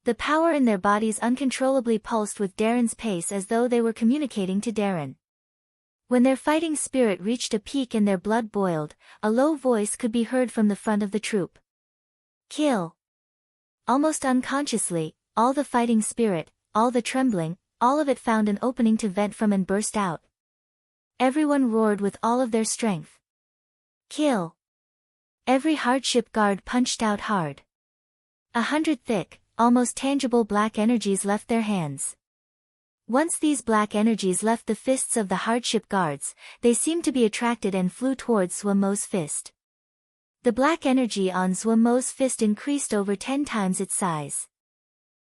The power in their bodies uncontrollably pulsed with Darren's pace as though they were communicating to Darren. When their fighting spirit reached a peak and their blood boiled, a low voice could be heard from the front of the troop. Kill! Almost unconsciously, all the fighting spirit, all the trembling, all of it found an opening to vent from and burst out. Everyone roared with all of their strength. Kill! Every hardship guard punched out hard. 100 thick, almost tangible black energies left their hands. Once these black energies left the fists of the hardship guards, they seemed to be attracted and flew towards Zhuo Mo's fist. The black energy on Zhuo Mo's fist increased over 10 times its size.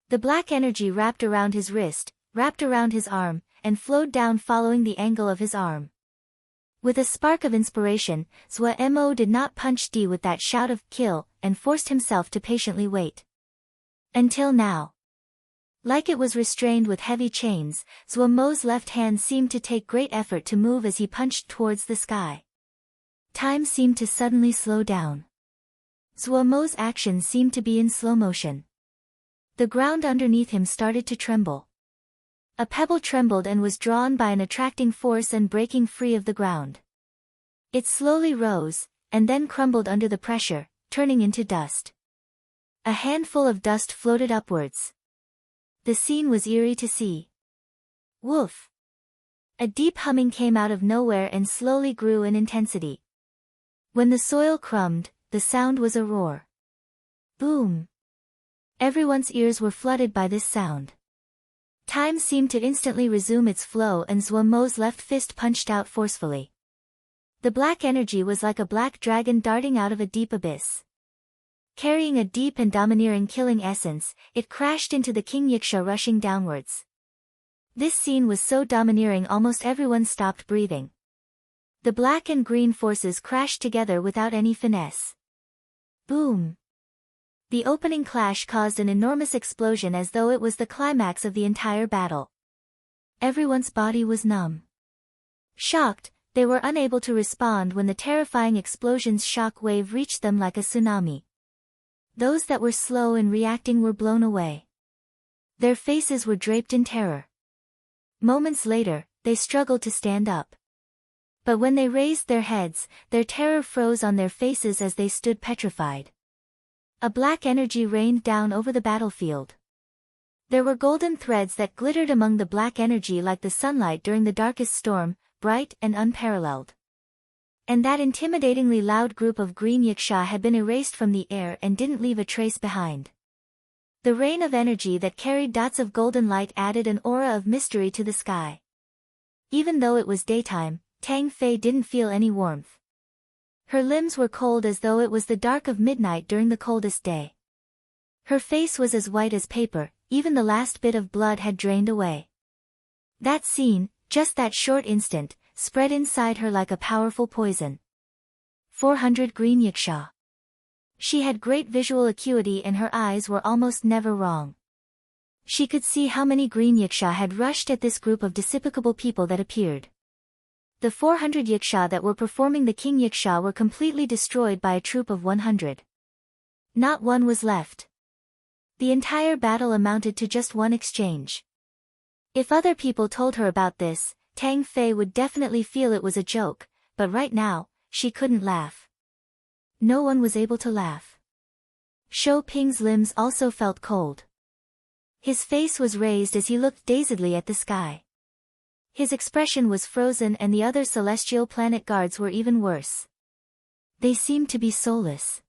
The black energy wrapped around his wrist, wrapped around his arm, and flowed down following the angle of his arm. With a spark of inspiration, Zhuo Mo did not punch D with that shout of kill, and forced himself to patiently wait. Until now. Like it was restrained with heavy chains, Zhuo Mo's left hand seemed to take great effort to move as he punched towards the sky. Time seemed to suddenly slow down. Zhuo Mo's action seemed to be in slow motion. The ground underneath him started to tremble. A pebble trembled and was drawn by an attracting force and breaking free of the ground. It slowly rose, and then crumbled under the pressure, turning into dust. A handful of dust floated upwards. The scene was eerie to see. Woof! A deep humming came out of nowhere and slowly grew in intensity. When the soil crumbed, the sound was a roar. Boom! Everyone's ears were flooded by this sound. Time seemed to instantly resume its flow and Zhuo Mo's left fist punched out forcefully. The black energy was like a black dragon darting out of a deep abyss. Carrying a deep and domineering killing essence, it crashed into the King Yiksha rushing downwards. This scene was so domineering almost everyone stopped breathing. The black and green forces crashed together without any finesse. Boom! The opening clash caused an enormous explosion as though it was the climax of the entire battle. Everyone's body was numb. Shocked, they were unable to respond when the terrifying explosion's shock wave reached them like a tsunami. Those that were slow in reacting were blown away. Their faces were draped in terror. Moments later, they struggled to stand up. But when they raised their heads, their terror froze on their faces as they stood petrified. A black energy rained down over the battlefield. There were golden threads that glittered among the black energy like the sunlight during the darkest storm, bright and unparalleled. And that intimidatingly loud group of green yiksha had been erased from the air and didn't leave a trace behind. The rain of energy that carried dots of golden light added an aura of mystery to the sky. Even though it was daytime, Tang Fei didn't feel any warmth. Her limbs were cold as though it was the dark of midnight during the coldest day. Her face was as white as paper, even the last bit of blood had drained away. That scene, just that short instant, spread inside her like a powerful poison. 400 green yiksha. She had great visual acuity and her eyes were almost never wrong. She could see how many green yiksha had rushed at this group of despicable people that appeared. The 400 yiksha that were performing the king yiksha were completely destroyed by a troop of 100. Not one was left. The entire battle amounted to just one exchange. If other people told her about this, Tang Fei would definitely feel it was a joke, but right now, she couldn't laugh. No one was able to laugh. Shou Ping's limbs also felt cold. His face was raised as he looked dazedly at the sky. His expression was frozen, and the other celestial planet guards were even worse. They seemed to be soulless.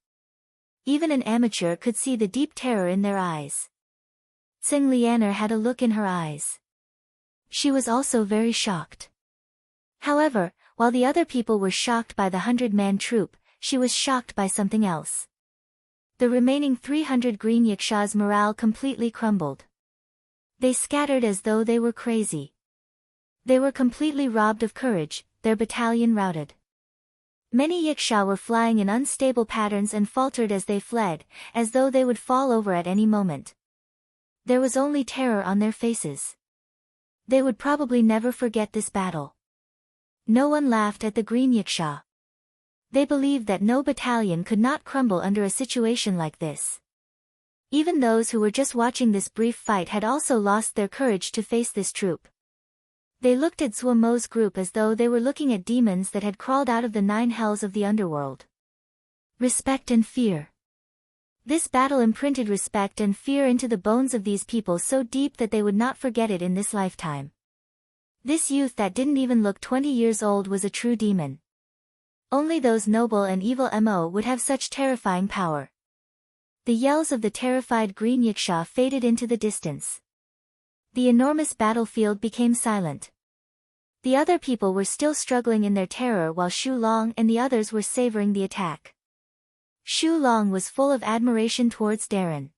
Even an amateur could see the deep terror in their eyes. Tsing Lianer had a look in her eyes. She was also very shocked. However, while the other people were shocked by the 100-man troop, she was shocked by something else. The remaining 300 green yikshas' morale completely crumbled. They scattered as though they were crazy. They were completely robbed of courage, their battalion routed. Many yiksha were flying in unstable patterns and faltered as they fled, as though they would fall over at any moment. There was only terror on their faces. They would probably never forget this battle. No one laughed at the green yiksha. They believed that no battalion could not crumble under a situation like this. Even those who were just watching this brief fight had also lost their courage to face this troop. They looked at Zhuo Mo's group as though they were looking at demons that had crawled out of the 9 hells of the underworld. Respect and fear. This battle imprinted respect and fear into the bones of these people so deep that they would not forget it in this lifetime. This youth that didn't even look 20 years old was a true demon. Only those noble and evil Mo would have such terrifying power. The yells of the terrified green yiksha faded into the distance. The enormous battlefield became silent. The other people were still struggling in their terror while Xu Long and the others were savoring the attack. Xu Long was full of admiration towards Darren.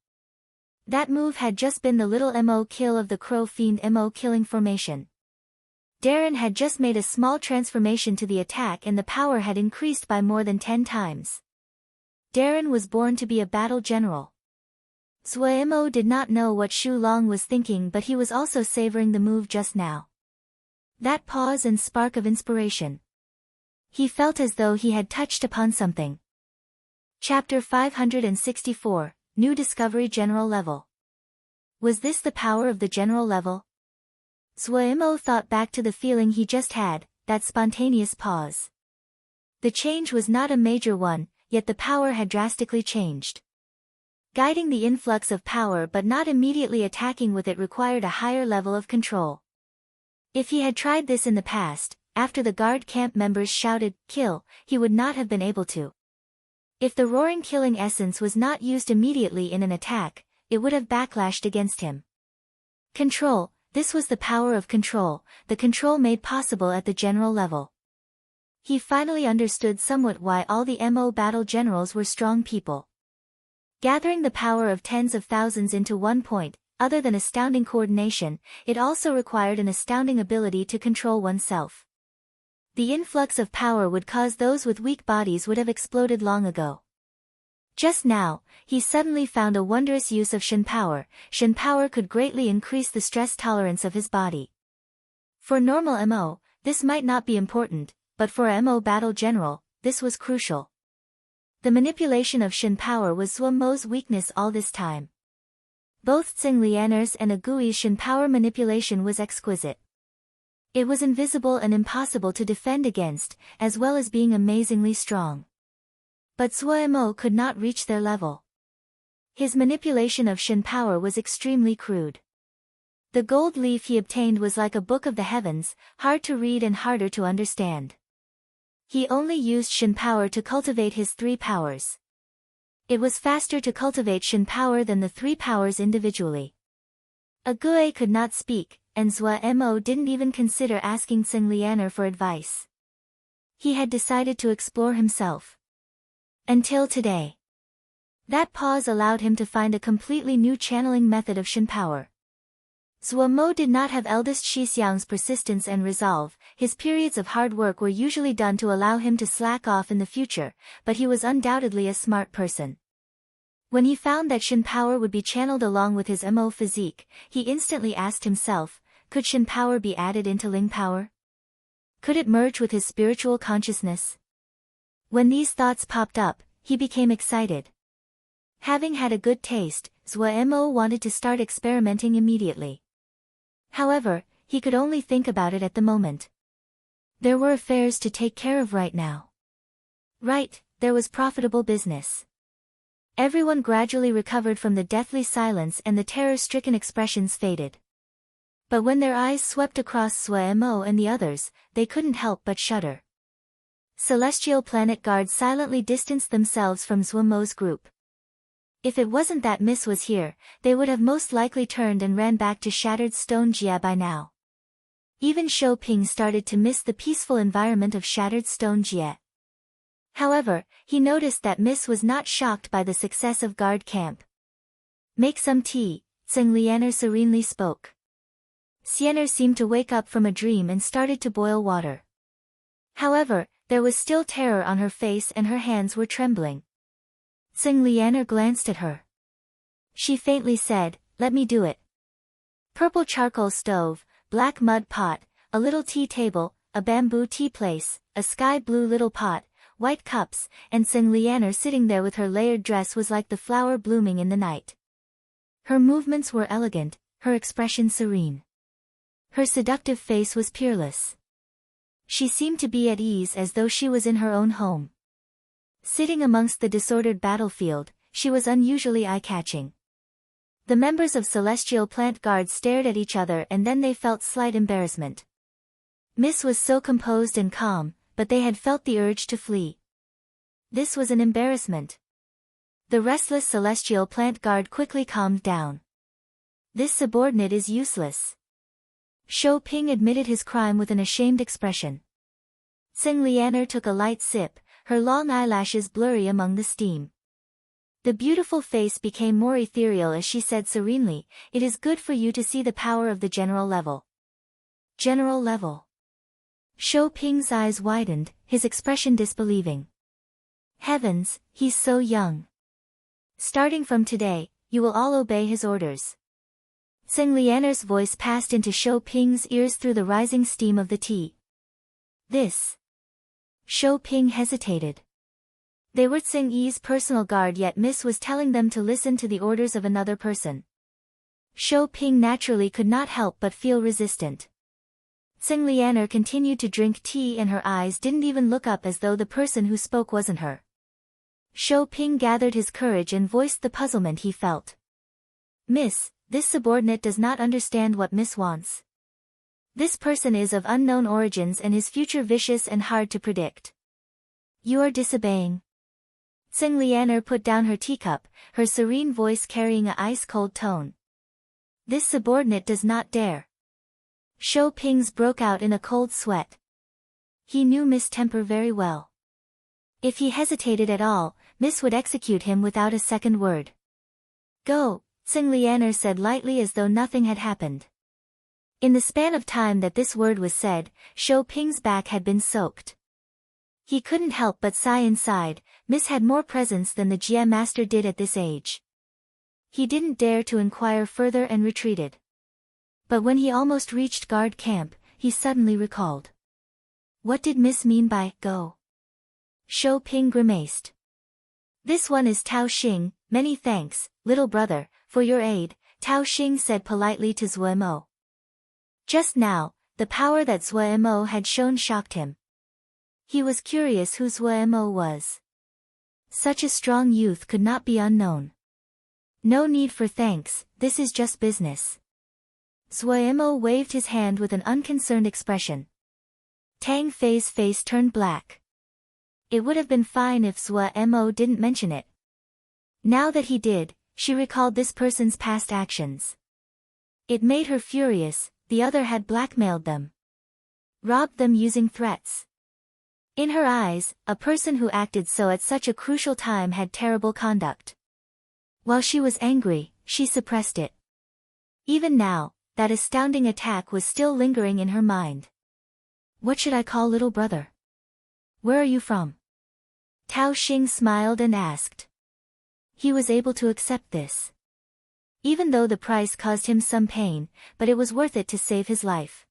That move had just been the little Mo kill of the Crow Fiend Mo killing formation. Darren had just made a small transformation to the attack and the power had increased by more than 10 times. Darren was born to be a battle general. Zhuo Mo did not know what Xu Long was thinking, but he was also savoring the move just now. That pause and spark of inspiration. He felt as though he had touched upon something. Chapter 564, New Discovery General Level. Was this the power of the general level? Zhuo Mo thought back to the feeling he just had, that spontaneous pause. The change was not a major one, yet the power had drastically changed. Guiding the influx of power but not immediately attacking with it required a higher level of control. If he had tried this in the past, after the guard camp members shouted, "Kill," he would not have been able to. If the roaring killing essence was not used immediately in an attack, it would have backlashed against him. Control, this was the power of control, the control made possible at the general level. He finally understood somewhat why all the Mo battle generals were strong people. Gathering the power of tens of thousands into one point, other than astounding coordination, it also required an astounding ability to control oneself. The influx of power would cause those with weak bodies would have exploded long ago. Just now, he suddenly found a wondrous use of Shen power. Shen power could greatly increase the stress tolerance of his body. For normal Mo, this might not be important, but for a Mo battle general, this was crucial. The manipulation of Shen power was Zhuo Mo's weakness all this time. Both Tsing Lianer's and Agui's Shen power manipulation was exquisite. It was invisible and impossible to defend against, as well as being amazingly strong. But Zhuo Mo could not reach their level. His manipulation of Shen power was extremely crude. The gold leaf he obtained was like a book of the heavens, hard to read and harder to understand. He only used Shen power to cultivate his 3 powers. It was faster to cultivate Shen power than the 3 powers individually. Agui could not speak, and Zhuo Mo didn't even consider asking Tsing Lianer for advice. He had decided to explore himself. Until today. That pause allowed him to find a completely new channeling method of Shen power. Zhuo Mo did not have eldest Shixiang's persistence and resolve. His periods of hard work were usually done to allow him to slack off in the future, but he was undoubtedly a smart person. When he found that Shen power would be channeled along with his Mo physique, he instantly asked himself, could Shen power be added into Ling power? Could it merge with his spiritual consciousness? When these thoughts popped up, he became excited. Having had a good taste, Zhuo wanted to start experimenting immediately. However, he could only think about it at the moment. There were affairs to take care of right now. Right, there was profitable business. Everyone gradually recovered from the deathly silence and the terror-stricken expressions faded. But when their eyes swept across Zhuo and the others, they couldn't help but shudder. Celestial planet guards silently distanced themselves from Zhuo's group. If it wasn't that Miss was here, they would have most likely turned and ran back to Shattered Stone Jia by now. Even Shou Ping started to miss the peaceful environment of Shattered Stone Jia. However, he noticed that Miss was not shocked by the success of guard camp. Make some tea, Tseng Lianer serenely spoke. Xiener seemed to wake up from a dream and started to boil water. However, there was still terror on her face and her hands were trembling. Tseng Lianer glanced at her. She faintly said, "Let me do it." Purple charcoal stove, black mud pot, a little tea table, a bamboo tea place, a sky blue little pot, white cups, and Tseng Lianer sitting there with her layered dress was like the flower blooming in the night. Her movements were elegant, her expression serene. Her seductive face was peerless. She seemed to be at ease as though she was in her own home. Sitting amongst the disordered battlefield, she was unusually eye-catching. The members of Celestial Plant Guard stared at each other and then they felt slight embarrassment. Miss was so composed and calm, but they had felt the urge to flee. This was an embarrassment. The restless Celestial Plant Guard quickly calmed down. This subordinate is useless. Shou Ping admitted his crime with an ashamed expression. Tseng Lianer took a light sip, her long eyelashes blurry among the steam. The beautiful face became more ethereal as she said serenely, "It is good for you to see the power of the general level." General level. Shou Ping's eyes widened, his expression disbelieving. Heavens, he's so young. Starting from today, you will all obey his orders. Tseng Lianer's voice passed into Shou Ping's ears through the rising steam of the tea. This. Shou Ping hesitated. They were Tseng Yi's personal guard, yet Miss was telling them to listen to the orders of another person. Shou Ping naturally could not help but feel resistant. Tseng Lianer continued to drink tea and her eyes didn't even look up as though the person who spoke wasn't her. Shou Ping gathered his courage and voiced the puzzlement he felt. "Miss, this subordinate does not understand what Miss wants. This person is of unknown origins and his future vicious and hard to predict. You are disobeying." Tseng Lianer put down her teacup, her serene voice carrying a ice-cold tone. "This subordinate does not dare." Shou Ping's broke out in a cold sweat. He knew Miss' temper very well. If he hesitated at all, Miss would execute him without a second word. "Go," Tseng Lianer said lightly as though nothing had happened. In the span of time that this word was said, Shou Ping's back had been soaked. He couldn't help but sigh inside. Miss had more presence than the Jia master did at this age. He didn't dare to inquire further and retreated. But when he almost reached guard camp, he suddenly recalled. What did Miss mean by "go"? Shou Ping grimaced. "This one is Tao Xing, many thanks, little brother, for your aid," Tao Xing said politely to Zhuo. Just now, the power that Zhuo had shown shocked him. He was curious who Zhuo was. Such a strong youth could not be unknown. "No need for thanks, this is just business." Zhuo waved his hand with an unconcerned expression. Tang Fei's face turned black. It would have been fine if Zhuo didn't mention it. Now that he did, she recalled this person's past actions. It made her furious. The other had blackmailed them. Robbed them using threats. In her eyes, a person who acted so at such a crucial time had terrible conduct. While she was angry, she suppressed it. Even now, that astounding attack was still lingering in her mind. "What should I call little brother? Where are you from?" Tao Xing smiled and asked. He was able to accept this. Even though the price caused him some pain, but it was worth it to save his life.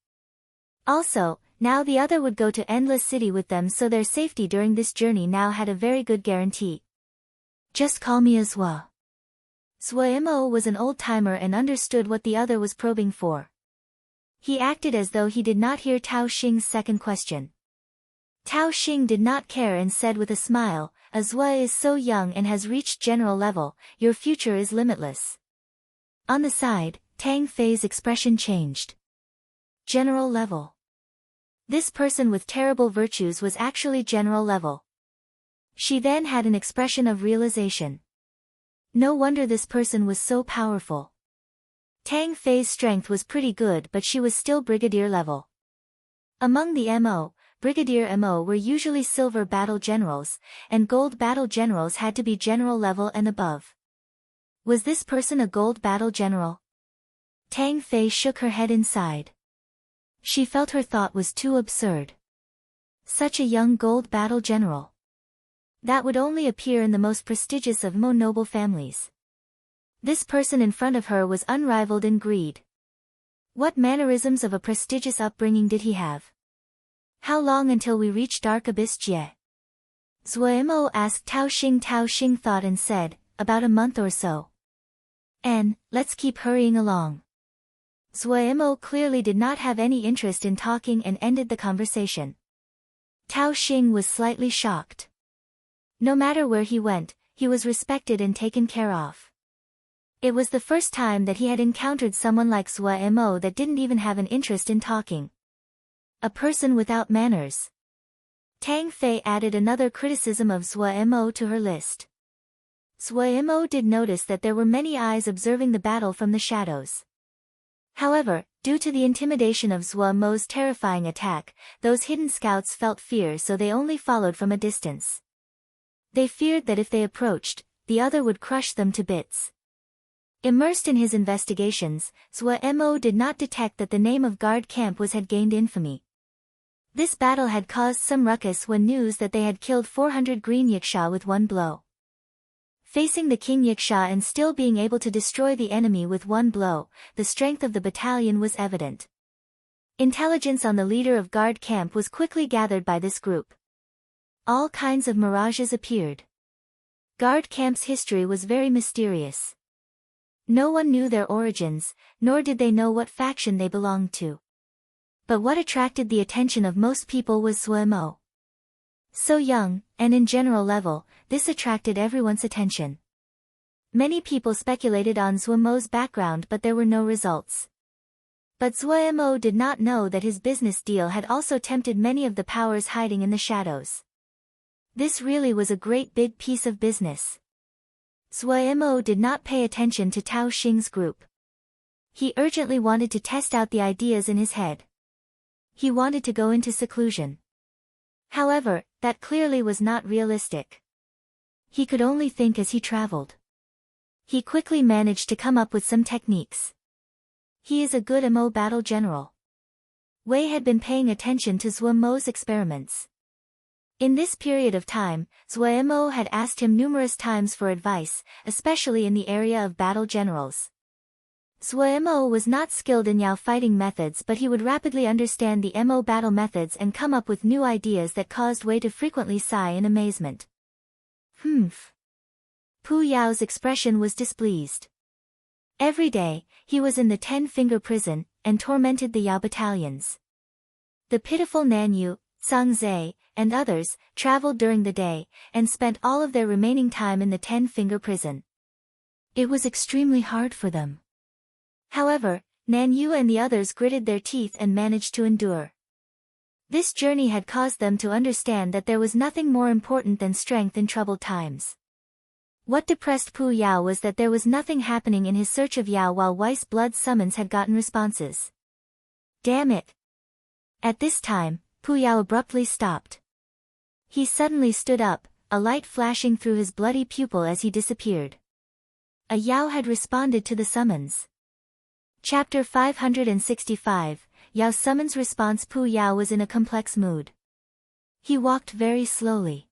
Also, Now the other would go to Endless City with them, so their safety during this journey now had a very good guarantee. Just call me Azwa. Zwa was an old-timer and understood what the other was probing for. He acted as though he did not hear Tao Xing's second question. Tao Xing did not care and said with a smile, Azwa is so young and has reached general level, your future is limitless. On the side, Tang Fei's expression changed. General level. This person with terrible virtues was actually general level. She then had an expression of realization. No wonder this person was so powerful. Tang Fei's strength was pretty good, but she was still brigadier level. Among the MO, brigadier MO were usually silver battle generals, and gold battle generals had to be general level and above. Was this person a gold battle general? Tang Fei shook her head inside. She felt her thought was too absurd. Such a young gold battle general. That would only appear in the most prestigious of Mo noble families. This person in front of her was unrivaled in greed. What mannerisms of a prestigious upbringing did he have? How long until we reach Dark Abyss Jie? Zwa asked Tao Xing. Tao Xing thought and said, about a month or so. Let's keep hurrying along. Zwa clearly did not have any interest in talking and ended the conversation. Tao Xing was slightly shocked. No matter where he went, he was respected and taken care of. It was the first time that he had encountered someone like Zwa that didn't even have an interest in talking. A person without manners. Tang Fei added another criticism of Zwa to her list. Zwa did notice that there were many eyes observing the battle from the shadows. However, due to the intimidation of Zwa's terrifying attack, those hidden scouts felt fear, so they only followed from a distance. They feared that if they approached, the other would crush them to bits. Immersed in his investigations, Zwa did not detect that the name of guard camp had gained infamy. This battle had caused some ruckus when news that they had killed 400 green Yiksha with one blow. Facing the King Yiksha and still being able to destroy the enemy with one blow, the strength of the battalion was evident. Intelligence on the leader of guard camp was quickly gathered by this group. All kinds of mirages appeared. Guard camp's history was very mysterious. No one knew their origins, nor did they know what faction they belonged to. But what attracted the attention of most people was Zwa. So young, and in general level, this attracted everyone's attention. Many people speculated on Zwa's background, but there were no results. But Zwa did not know that his business deal had also tempted many of the powers hiding in the shadows. This really was a great big piece of business. Zwa did not pay attention to Tao Xing's group. He urgently wanted to test out the ideas in his head. He wanted to go into seclusion. However, that clearly was not realistic. He could only think as he traveled. He quickly managed to come up with some techniques. He is a good MO battle general. Wei had been paying attention to Zwa's experiments. In this period of time, Zwa had asked him numerous times for advice, especially in the area of battle generals. Zwa was not skilled in Yao fighting methods, but he would rapidly understand the MO battle methods and come up with new ideas that caused Wei to frequently sigh in amazement. Pu Yao's expression was displeased. Every day, he was in the 10-finger prison, and tormented the Yao battalions. The pitiful Nanyu, Zhangzhe, and others, traveled during the day, and spent all of their remaining time in the 10-finger prison. It was extremely hard for them. However, Nanyu and the others gritted their teeth and managed to endure. This journey had caused them to understand that there was nothing more important than strength in troubled times. What depressed Pu Yao was that there was nothing happening in his search of Yao while Weiss blood summons had gotten responses. Damn it! At this time, Pu Yao abruptly stopped. He suddenly stood up, a light flashing through his bloody pupil as he disappeared. A Yao had responded to the summons. Chapter 565, Yao summons response. Pu Yao was in a complex mood. He walked very slowly.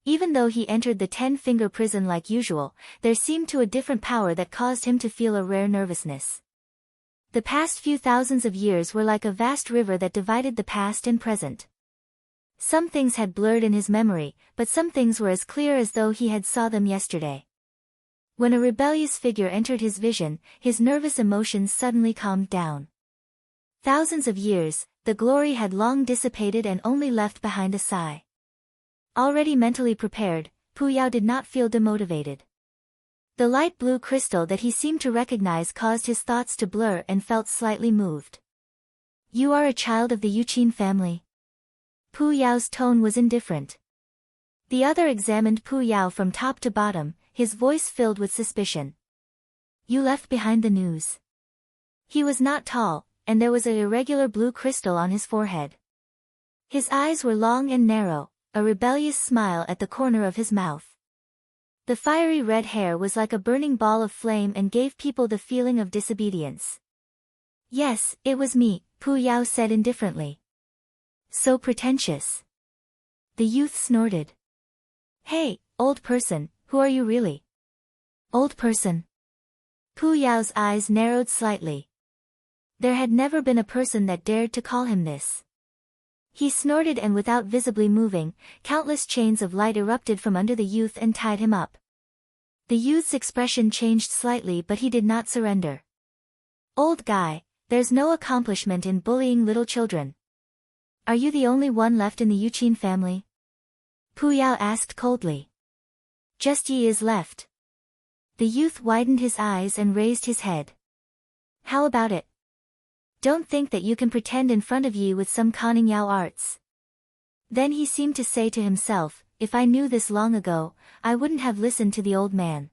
Even though he entered the 10-finger prison like usual, there seemed to a different power that caused him to feel a rare nervousness. The past few thousands of years were like a vast river that divided the past and present. Some things had blurred in his memory, but some things were as clear as though he had saw them yesterday. When a rebellious figure entered his vision, his nervous emotions suddenly calmed down. Thousands of years, the glory had long dissipated and only left behind a sigh. Already mentally prepared, Pu Yao did not feel demotivated. The light blue crystal that he seemed to recognize caused his thoughts to blur and felt slightly moved. You are a child of the Yuqin family? Pu Yao's tone was indifferent. The other examined Pu Yao from top to bottom, his voice filled with suspicion. You left behind the news. He was not tall, and there was an irregular blue crystal on his forehead. His eyes were long and narrow, a rebellious smile at the corner of his mouth. The fiery red hair was like a burning ball of flame and gave people the feeling of disobedience. Yes, it was me, Pu Yao said indifferently. So pretentious. The youth snorted. Hey, old person, who are you really? Old person. Pu Yao's eyes narrowed slightly. There had never been a person that dared to call him this. He snorted and without visibly moving, countless chains of light erupted from under the youth and tied him up. The youth's expression changed slightly but he did not surrender. Old guy, there's no accomplishment in bullying little children. Are you the only one left in the Yuqin family? Pu Yao asked coldly. Just Yi is left. The youth widened his eyes and raised his head. How about it? Don't think that you can pretend in front of Yi with some conning Yao arts. Then he seemed to say to himself, if I knew this long ago, I wouldn't have listened to the old man.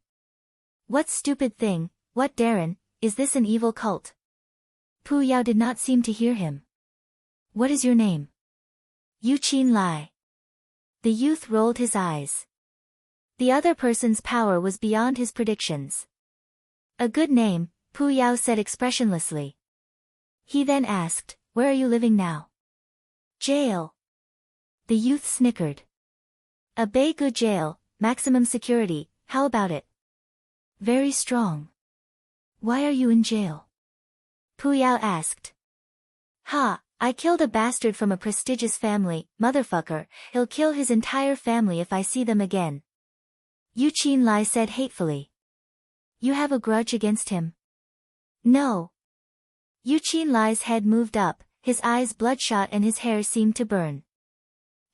What stupid thing, what daring, is this an evil cult? Pu Yao did not seem to hear him. What is your name? Yuqin Lai. The youth rolled his eyes. The other person's power was beyond his predictions. A good name, Pu Yao said expressionlessly. He then asked, where are you living now? Jail. The youth snickered. A Beigu jail, maximum security, how about it? Very strong. Why are you in jail? Pu Yao asked. Ha, I killed a bastard from a prestigious family, motherfucker, he'll kill his entire family if I see them again. Yuqin Lai said hatefully. You have a grudge against him? No. Yuqin Lai's head moved up, his eyes bloodshot and his hair seemed to burn.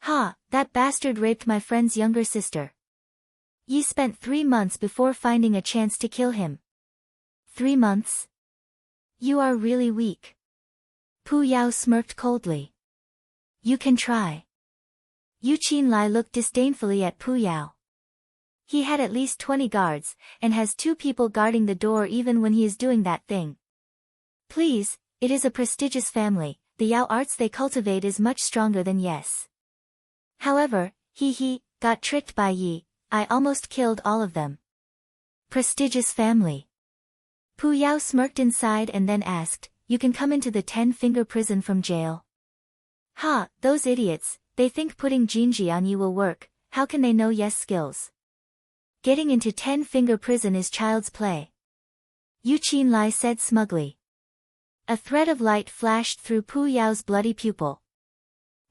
Ha, that bastard raped my friend's younger sister. Yi spent 3 months before finding a chance to kill him. 3 months? You are really weak. Pu Yao smirked coldly. You can try. Yuqin Lai looked disdainfully at Pu Yao. He had at least 20 guards, and has 2 people guarding the door even when he is doing that thing. Please, it is a prestigious family, the Yao arts they cultivate is much stronger than yes. However, he got tricked by Yi, I almost killed all of them. Prestigious family. Pu Yao smirked inside and then asked, you can come into the 10-finger prison from jail. Ha, those idiots, they think putting Jinji on you will work, how can they know yes skills? Getting into 10-finger prison is child's play. Yuqin Lai said smugly. A thread of light flashed through Pu Yao's bloody pupil.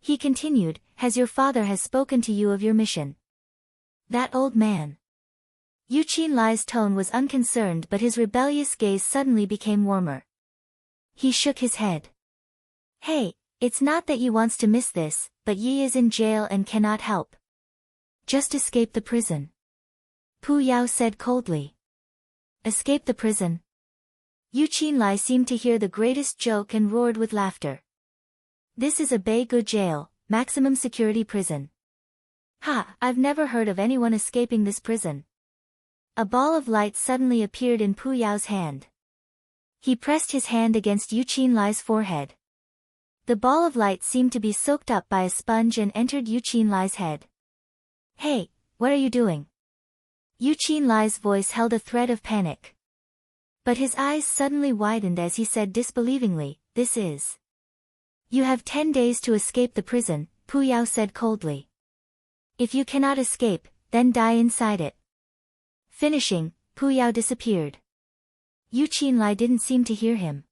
He continued, your father has spoken to you of your mission. That old man. Yuqin Lai's tone was unconcerned but his rebellious gaze suddenly became warmer. He shook his head. Hey, it's not that Yi wants to miss this, but Yi is in jail and cannot help. Just escape the prison. Pu Yao said coldly. Escape the prison? Yuqin Lai seemed to hear the greatest joke and roared with laughter. This is a Beigu jail, maximum security prison. Ha, I've never heard of anyone escaping this prison. A ball of light suddenly appeared in Pu Yao's hand. He pressed his hand against Yuqin Lai's forehead. The ball of light seemed to be soaked up by a sponge and entered Yuqin Lai's head. Hey, what are you doing? Yuqin Lai's voice held a thread of panic. But his eyes suddenly widened as he said disbelievingly, this is. You have 10 days to escape the prison, Pu Yao said coldly. If you cannot escape, then die inside it. Finishing, Pu Yao disappeared. Yuqin Lai didn't seem to hear him.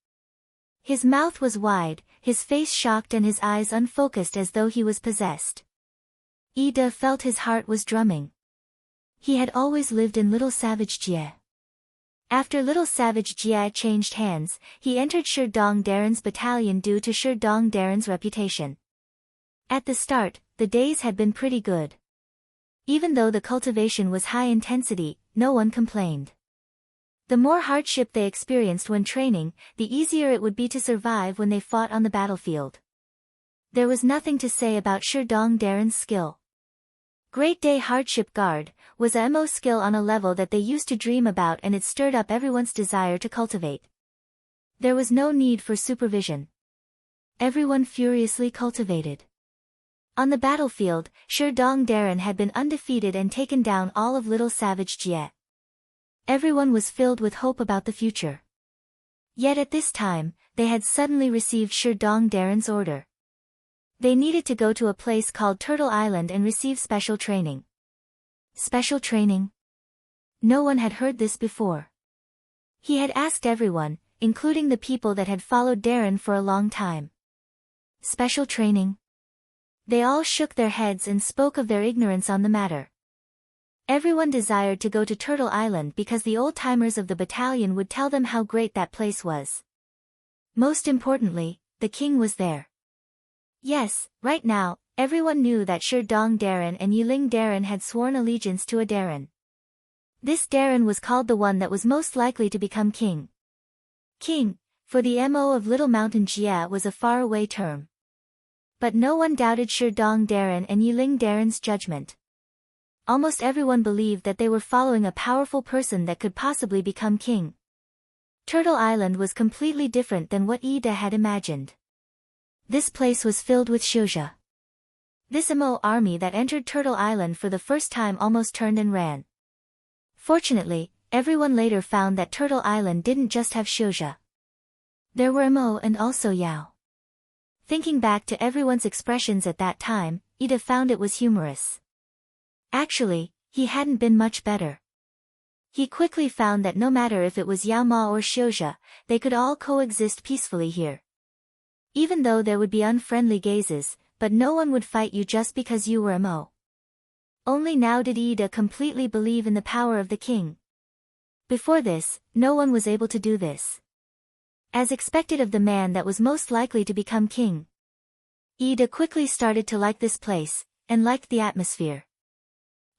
His mouth was wide, his face shocked and his eyes unfocused as though he was possessed. Ida felt his heart was drumming. He had always lived in Little Savage Jie. After Little Savage Jie changed hands, he entered Sherdong Daren's battalion due to Sherdong Daren's reputation. At the start, the days had been pretty good. Even though the cultivation was high intensity, no one complained. The more hardship they experienced when training, the easier it would be to survive when they fought on the battlefield. There was nothing to say about Sherdong Daren's skill. Great Day Hardship Guard was a MO skill on a level that they used to dream about, and it stirred up everyone's desire to cultivate. There was no need for supervision. Everyone furiously cultivated. On the battlefield, Sherdong Daren had been undefeated and taken down all of Little Savage Jie. Everyone was filled with hope about the future. Yet at this time, they had suddenly received Sherdong Daren's order. They needed to go to a place called Turtle Island and receive special training. Special training? No one had heard this before. He had asked everyone, including the people that had followed Daren for a long time. Special training? They all shook their heads and spoke of their ignorance on the matter. Everyone desired to go to Turtle Island because the old-timers of the battalion would tell them how great that place was. Most importantly, the king was there. Yes, right now, everyone knew that Sherdong Daren and Yiling Daren had sworn allegiance to a Daren. This Daren was called the one that was most likely to become king. King, for the MO of Little Mountain Jie, was a faraway term. But no one doubted Sherdong Daren and Yiling Daren's judgment. Almost everyone believed that they were following a powerful person that could possibly become king. Turtle Island was completely different than what Ida had imagined. This place was filled with Shouja. This MO army that entered Turtle Island for the first time almost turned and ran. Fortunately, everyone later found that Turtle Island didn't just have Shouja. There were MO and also Yao. Thinking back to everyone's expressions at that time, Ida found it was humorous. Actually, he hadn't been much better. He quickly found that no matter if it was Yao Ma or Shouja, they could all coexist peacefully here. Even though there would be unfriendly gazes, but no one would fight you just because you were a Mo. Only now did Ida completely believe in the power of the king. Before this, no one was able to do this. As expected of the man that was most likely to become king. Ida quickly started to like this place, and liked the atmosphere.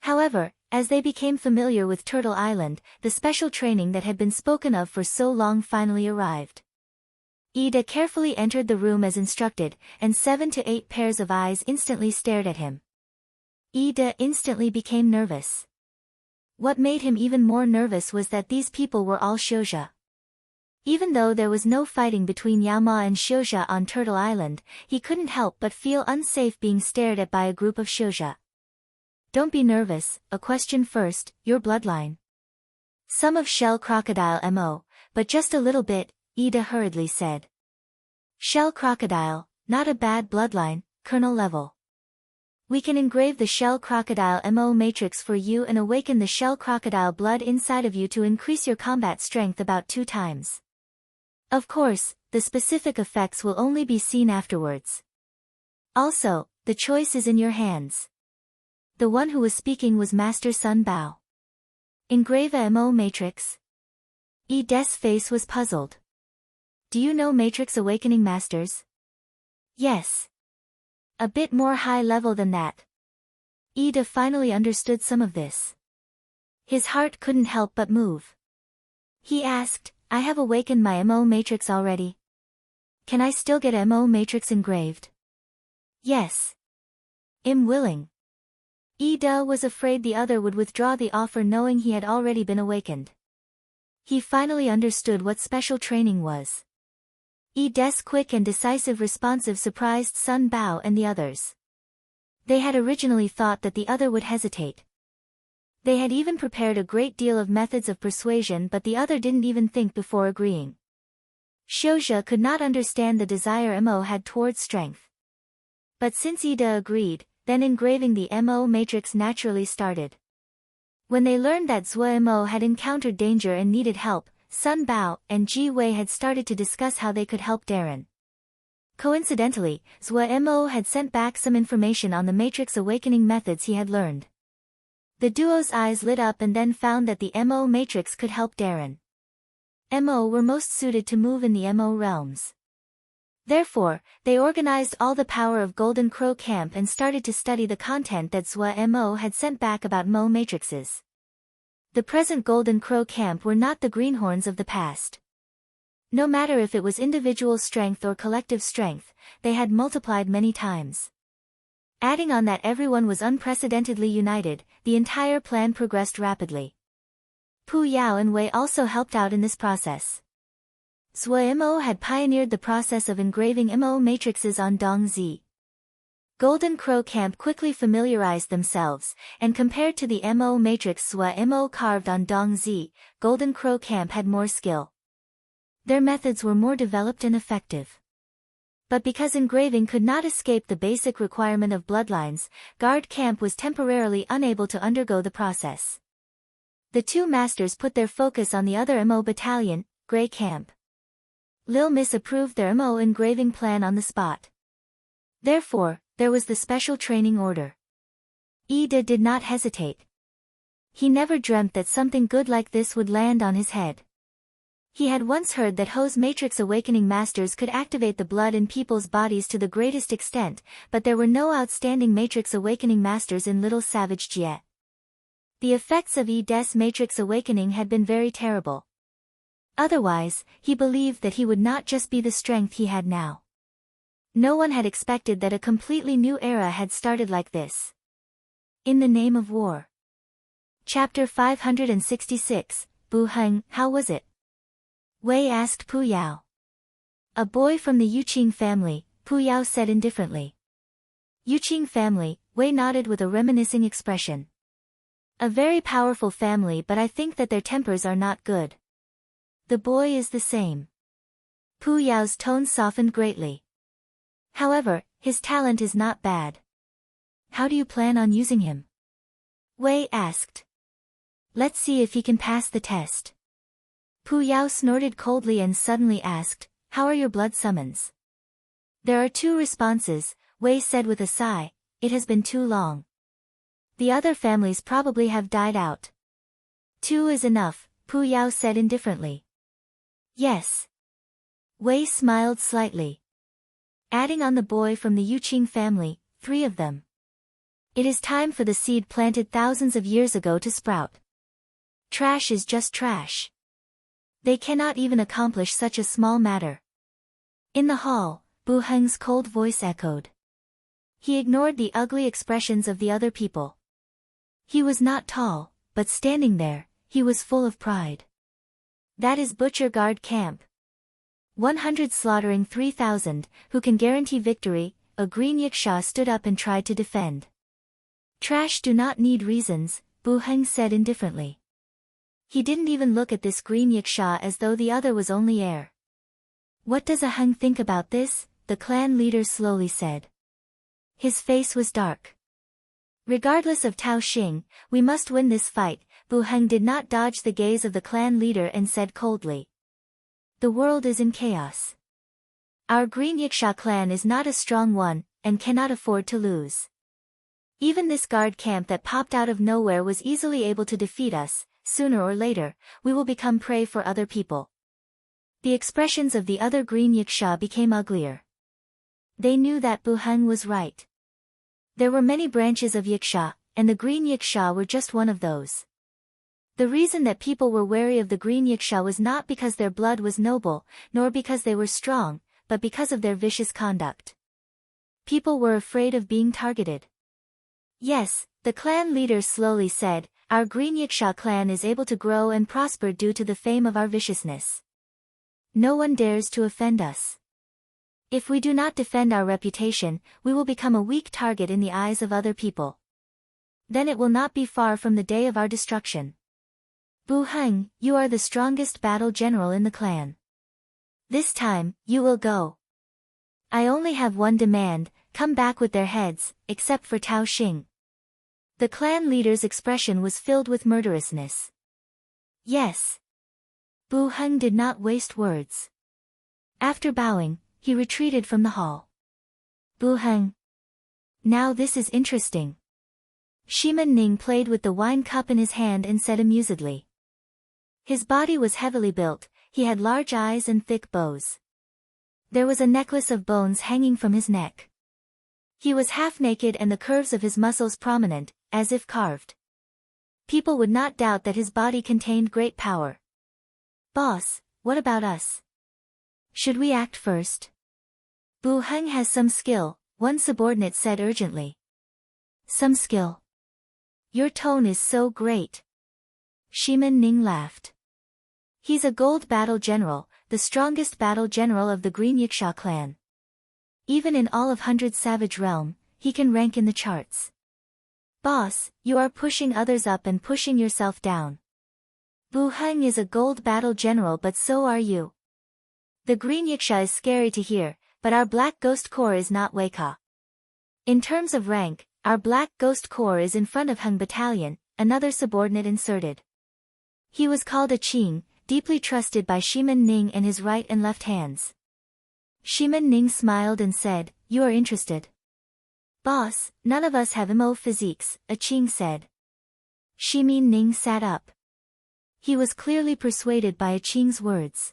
However, as they became familiar with Turtle Island, the special training that had been spoken of for so long finally arrived. Ida carefully entered the room as instructed, and 7 to 8 pairs of eyes instantly stared at him. Ida instantly became nervous. What made him even more nervous was that these people were all Shouja. Even though there was no fighting between Yao Ma and Shouja on Turtle Island, he couldn't help but feel unsafe being stared at by a group of Shouja. Don't be nervous, a question first, your bloodline. Some of Shell Crocodile MO, but just a little bit, Ida hurriedly said. Shell Crocodile, not a bad bloodline, Colonel level. We can engrave the Shell Crocodile MO matrix for you and awaken the Shell Crocodile blood inside of you to increase your combat strength about 2 times. Of course, the specific effects will only be seen afterwards. Also, the choice is in your hands. The one who was speaking was Master Sun Bao. Engrave a MO matrix? Ida's face was puzzled. Do you know Matrix Awakening Masters? Yes. A bit more high level than that. Ida finally understood some of this. His heart couldn't help but move. He asked, I have awakened my MO matrix already. Can I still get MO matrix engraved? Yes. I'm willing. Ida was afraid the other would withdraw the offer knowing he had already been awakened. He finally understood what special training was. Ida's quick and decisive responsive surprised Sun Bao and the others. They had originally thought that the other would hesitate. They had even prepared a great deal of methods of persuasion, but the other didn't even think before agreeing. Shouja could not understand the desire Mo had towards strength. But since Ida agreed, then engraving the Mo matrix naturally started. When they learned that Zhuo Mo had encountered danger and needed help, Sun Bao, and Ji Wei had started to discuss how they could help Darren. Coincidentally, Zhou Mo had sent back some information on the Matrix awakening methods he had learned. The duo's eyes lit up and then found that the Mo Matrix could help Darren. Mo were most suited to move in the Mo realms. Therefore, they organized all the power of Golden Crow Camp and started to study the content that Zhou Mo had sent back about Mo matrices. The present Golden Crow Camp were not the greenhorns of the past. No matter if it was individual strength or collective strength, they had multiplied many times. Adding on that everyone was unprecedentedly united, the entire plan progressed rapidly. Pu Yao and Wei also helped out in this process. Zhou Mo had pioneered the process of engraving Mo matrices on Dongzi. Golden Crow Camp quickly familiarized themselves, and compared to the Mo matrix Zhou Mo carved on Dongzi, Golden Crow Camp had more skill. Their methods were more developed and effective. But because engraving could not escape the basic requirement of bloodlines, Guard Camp was temporarily unable to undergo the process. The two masters put their focus on the other Mo battalion, Grey Camp. Lil Miss approved their Mo engraving plan on the spot. Therefore, there was the special training order. Ida did not hesitate. He never dreamt that something good like this would land on his head. He had once heard that Ho's Matrix Awakening Masters could activate the blood in people's bodies to the greatest extent, but there were no outstanding Matrix Awakening Masters in Little Savage Jie. The effects of Ides Matrix Awakening had been very terrible. Otherwise, he believed that he would not just be the strength he had now. No one had expected that a completely new era had started like this. In the name of war. Chapter 566, Bu Heng, how was it? Wei asked Pu Yao. A boy from the Yuqing family, Pu Yao said indifferently. Yuqing family, Wei nodded with a reminiscing expression. A very powerful family, but I think that their tempers are not good. The boy is the same. Pu Yao's tone softened greatly. However, his talent is not bad. How do you plan on using him? Wei asked. Let's see if he can pass the test. Pu Yao snorted coldly and suddenly asked, how are your blood summons? There are 2 responses, Wei said with a sigh, it has been too long. The other families probably have died out. 2 is enough, Pu Yao said indifferently. Yes. Wei smiled slightly. Adding on the boy from the Yuqing family, 3 of them. It is time for the seed planted thousands of years ago to sprout. Trash is just trash. They cannot even accomplish such a small matter. In the hall, Bu Heng's cold voice echoed. He ignored the ugly expressions of the other people. He was not tall, but standing there, he was full of pride. That is Butcher Guard Camp. 100 slaughtering 3,000, who can guarantee victory, a green Yiksha stood up and tried to defend. Trash do not need reasons, Bu Heng said indifferently. He didn't even look at this green Yiksha as though the other was only air. What does a Heng think about this? The clan leader slowly said. His face was dark. Regardless of Tao Xing, we must win this fight, Bu Heng did not dodge the gaze of the clan leader and said coldly. The world is in chaos. Our Green Yiksha clan is not a strong one, and cannot afford to lose. Even this guard camp that popped out of nowhere was easily able to defeat us, sooner or later, we will become prey for other people. The expressions of the other Green Yiksha became uglier. They knew that Bu Heng was right. There were many branches of Yiksha, and the Green Yiksha were just one of those. The reason that people were wary of the Green Yiksha was not because their blood was noble, nor because they were strong, but because of their vicious conduct. People were afraid of being targeted. Yes, the clan leader slowly said, our Green Yiksha clan is able to grow and prosper due to the fame of our viciousness. No one dares to offend us. If we do not defend our reputation, we will become a weak target in the eyes of other people. Then it will not be far from the day of our destruction. Bu Heng, you are the strongest battle general in the clan. This time, you will go. I only have one demand, come back with their heads, except for Tao Xing. The clan leader's expression was filled with murderousness. Yes. Bu Heng did not waste words. After bowing, he retreated from the hall. Bu Heng. Now this is interesting. Shimen Ning played with the wine cup in his hand and said amusedly. His body was heavily built, he had large eyes and thick bows. There was a necklace of bones hanging from his neck. He was half naked and the curves of his muscles prominent, as if carved. People would not doubt that his body contained great power. Boss, what about us? Should we act first? Bu Heng has some skill, one subordinate said urgently. Some skill? Your tone is so great. Shimen Ning laughed. He's a gold battle general, the strongest battle general of the Green Yiksha clan. Even in all of 100 Savage Realm, he can rank in the charts. Boss, you are pushing others up and pushing yourself down. Bu Heng is a gold battle general but so are you. The Green Yiksha is scary to hear, but our Black Ghost Corps is not Weika. In terms of rank, our Black Ghost Corps is in front of Heng Battalion, another subordinate inserted. He was called a Qing, deeply trusted by Shimen Ning and his right and left hands. Shimen Ning smiled and said, you are interested. Boss, none of us have MO physiques, a Qing said. Shimen Ning sat up. He was clearly persuaded by a Qing's words.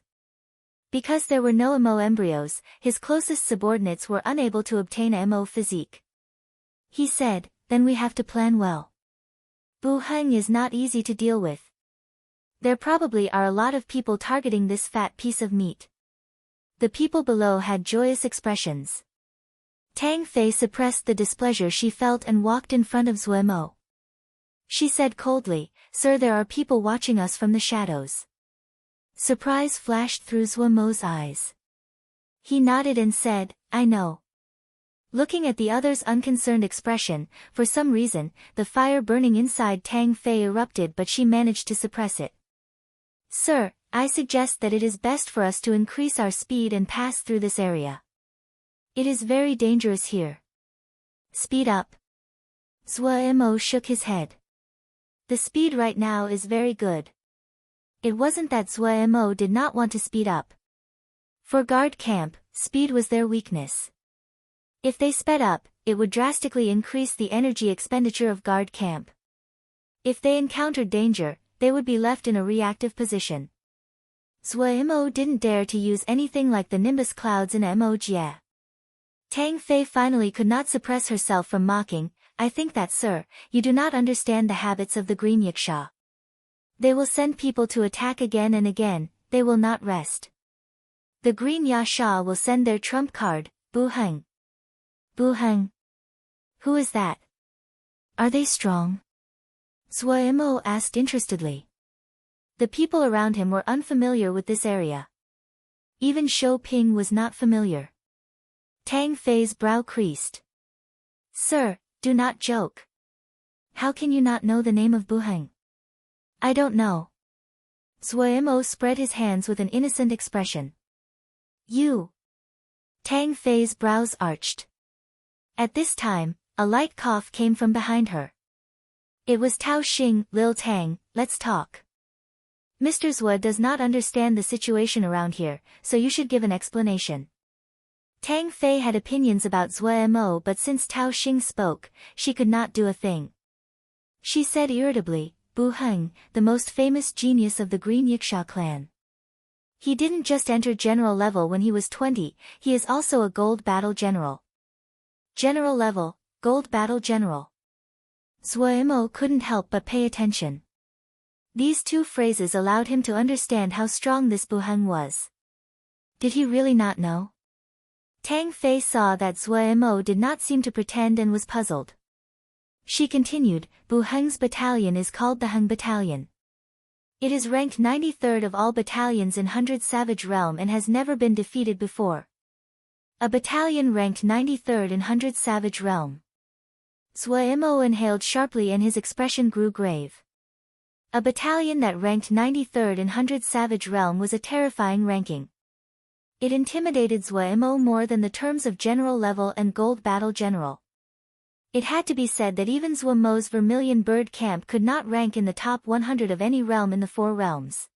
Because there were no MO embryos, his closest subordinates were unable to obtain a MO physique. He said, then we have to plan well. Bu Heng is not easy to deal with. There probably are a lot of people targeting this fat piece of meat. The people below had joyous expressions. Tang Fei suppressed the displeasure she felt and walked in front of Zuemo. She said coldly, Sir, there are people watching us from the shadows. Surprise flashed through Zuemo's eyes. He nodded and said, I know. Looking at the other's unconcerned expression, for some reason, the fire burning inside Tang Fei erupted but she managed to suppress it. Sir, I suggest that it is best for us to increase our speed and pass through this area. It is very dangerous here. Speed up. Zuemo shook his head. The speed right now is very good. It wasn't that Zuemo did not want to speed up. For guard camp, speed was their weakness. If they sped up, it would drastically increase the energy expenditure of guard camp. If they encountered danger, they would be left in a reactive position. Zuemo didn't dare to use anything like the nimbus clouds in Mo-Jie. Tang Fei finally could not suppress herself from mocking, I think that sir, you do not understand the habits of the Green Yiksha. They will send people to attack again and again, they will not rest. The Green Yasha will send their trump card, Bu Heng. Bu Heng. Who is that? Are they strong? Zuemo asked interestedly. The people around him were unfamiliar with this area. Even Shou Ping was not familiar. Tang Fei's brow creased. Sir, do not joke. How can you not know the name of Bu Heng? I don't know. Zuemo spread his hands with an innocent expression. You. Tang Fei's brows arched. At this time, a light cough came from behind her. It was Tao Xing. Lil Tang, let's talk. Mr. Zua does not understand the situation around here, so you should give an explanation. Tang Fei had opinions about Zuemo but since Tao Xing spoke, she could not do a thing. She said irritably, Bu Heng, the most famous genius of the Green Yiksha clan. He didn't just enter general level when he was 20, he is also a gold battle general. General level, gold battle general. Zuemo couldn't help but pay attention. These two phrases allowed him to understand how strong this Bu Heng was. Did he really not know? Tang Fei saw that Zuemo did not seem to pretend and was puzzled. She continued, Bu Heng's battalion is called the Heng Battalion. It is ranked 93rd of all battalions in 100 Savage Realm and has never been defeated before. A battalion ranked 93rd in 100 Savage Realm. Zuemo inhaled sharply and his expression grew grave. A battalion that ranked 93rd in 100 Savage Realm was a terrifying ranking. It intimidated Zuemo more than the terms of general level and gold battle general. It had to be said that even Zuemo's Vermilion Bird Camp could not rank in the top 100 of any realm in the 4 realms.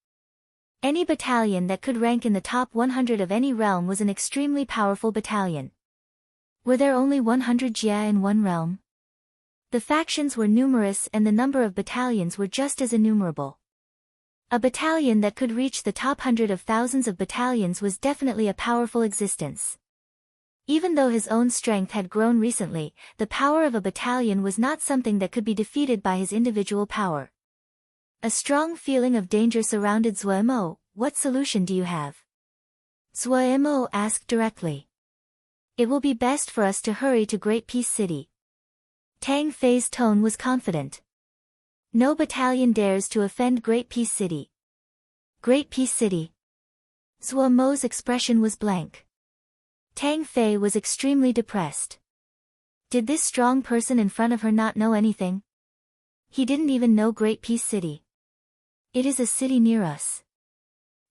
Any battalion that could rank in the top 100 of any realm was an extremely powerful battalion. Were there only 100 Jia in one realm? The factions were numerous and the number of battalions were just as innumerable. A battalion that could reach the top 100 of thousands of battalions was definitely a powerful existence. Even though his own strength had grown recently, the power of a battalion was not something that could be defeated by his individual power. A strong feeling of danger surrounded Zuo. What solution do you have? Zuo asked directly. It will be best for us to hurry to Great Peace City. Tang Fei's tone was confident. No battalion dares to offend Great Peace City. Great Peace City. Zuo's expression was blank. Tang Fei was extremely depressed. Did this strong person in front of her not know anything? He didn't even know Great Peace City. It is a city near us.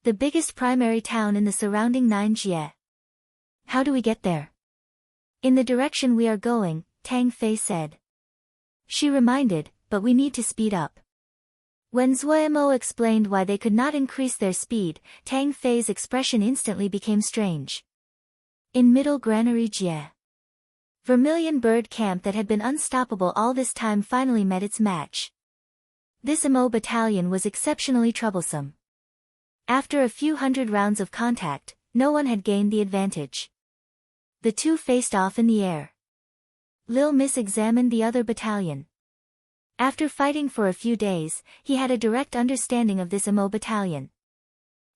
The biggest primary town in the surrounding 9 Jie. How do we get there? In the direction we are going, Tang Fei said. She reminded, but we need to speed up. When Zuo explained why they could not increase their speed, Tang Fei's expression instantly became strange. In Middle Granary Jie. Vermilion bird camp that had been unstoppable all this time finally met its match. This Mo battalion was exceptionally troublesome. After a few hundred rounds of contact, no one had gained the advantage. The two faced off in the air. Lil Miss examined the other battalion. After fighting for a few days, he had a direct understanding of this Mo battalion.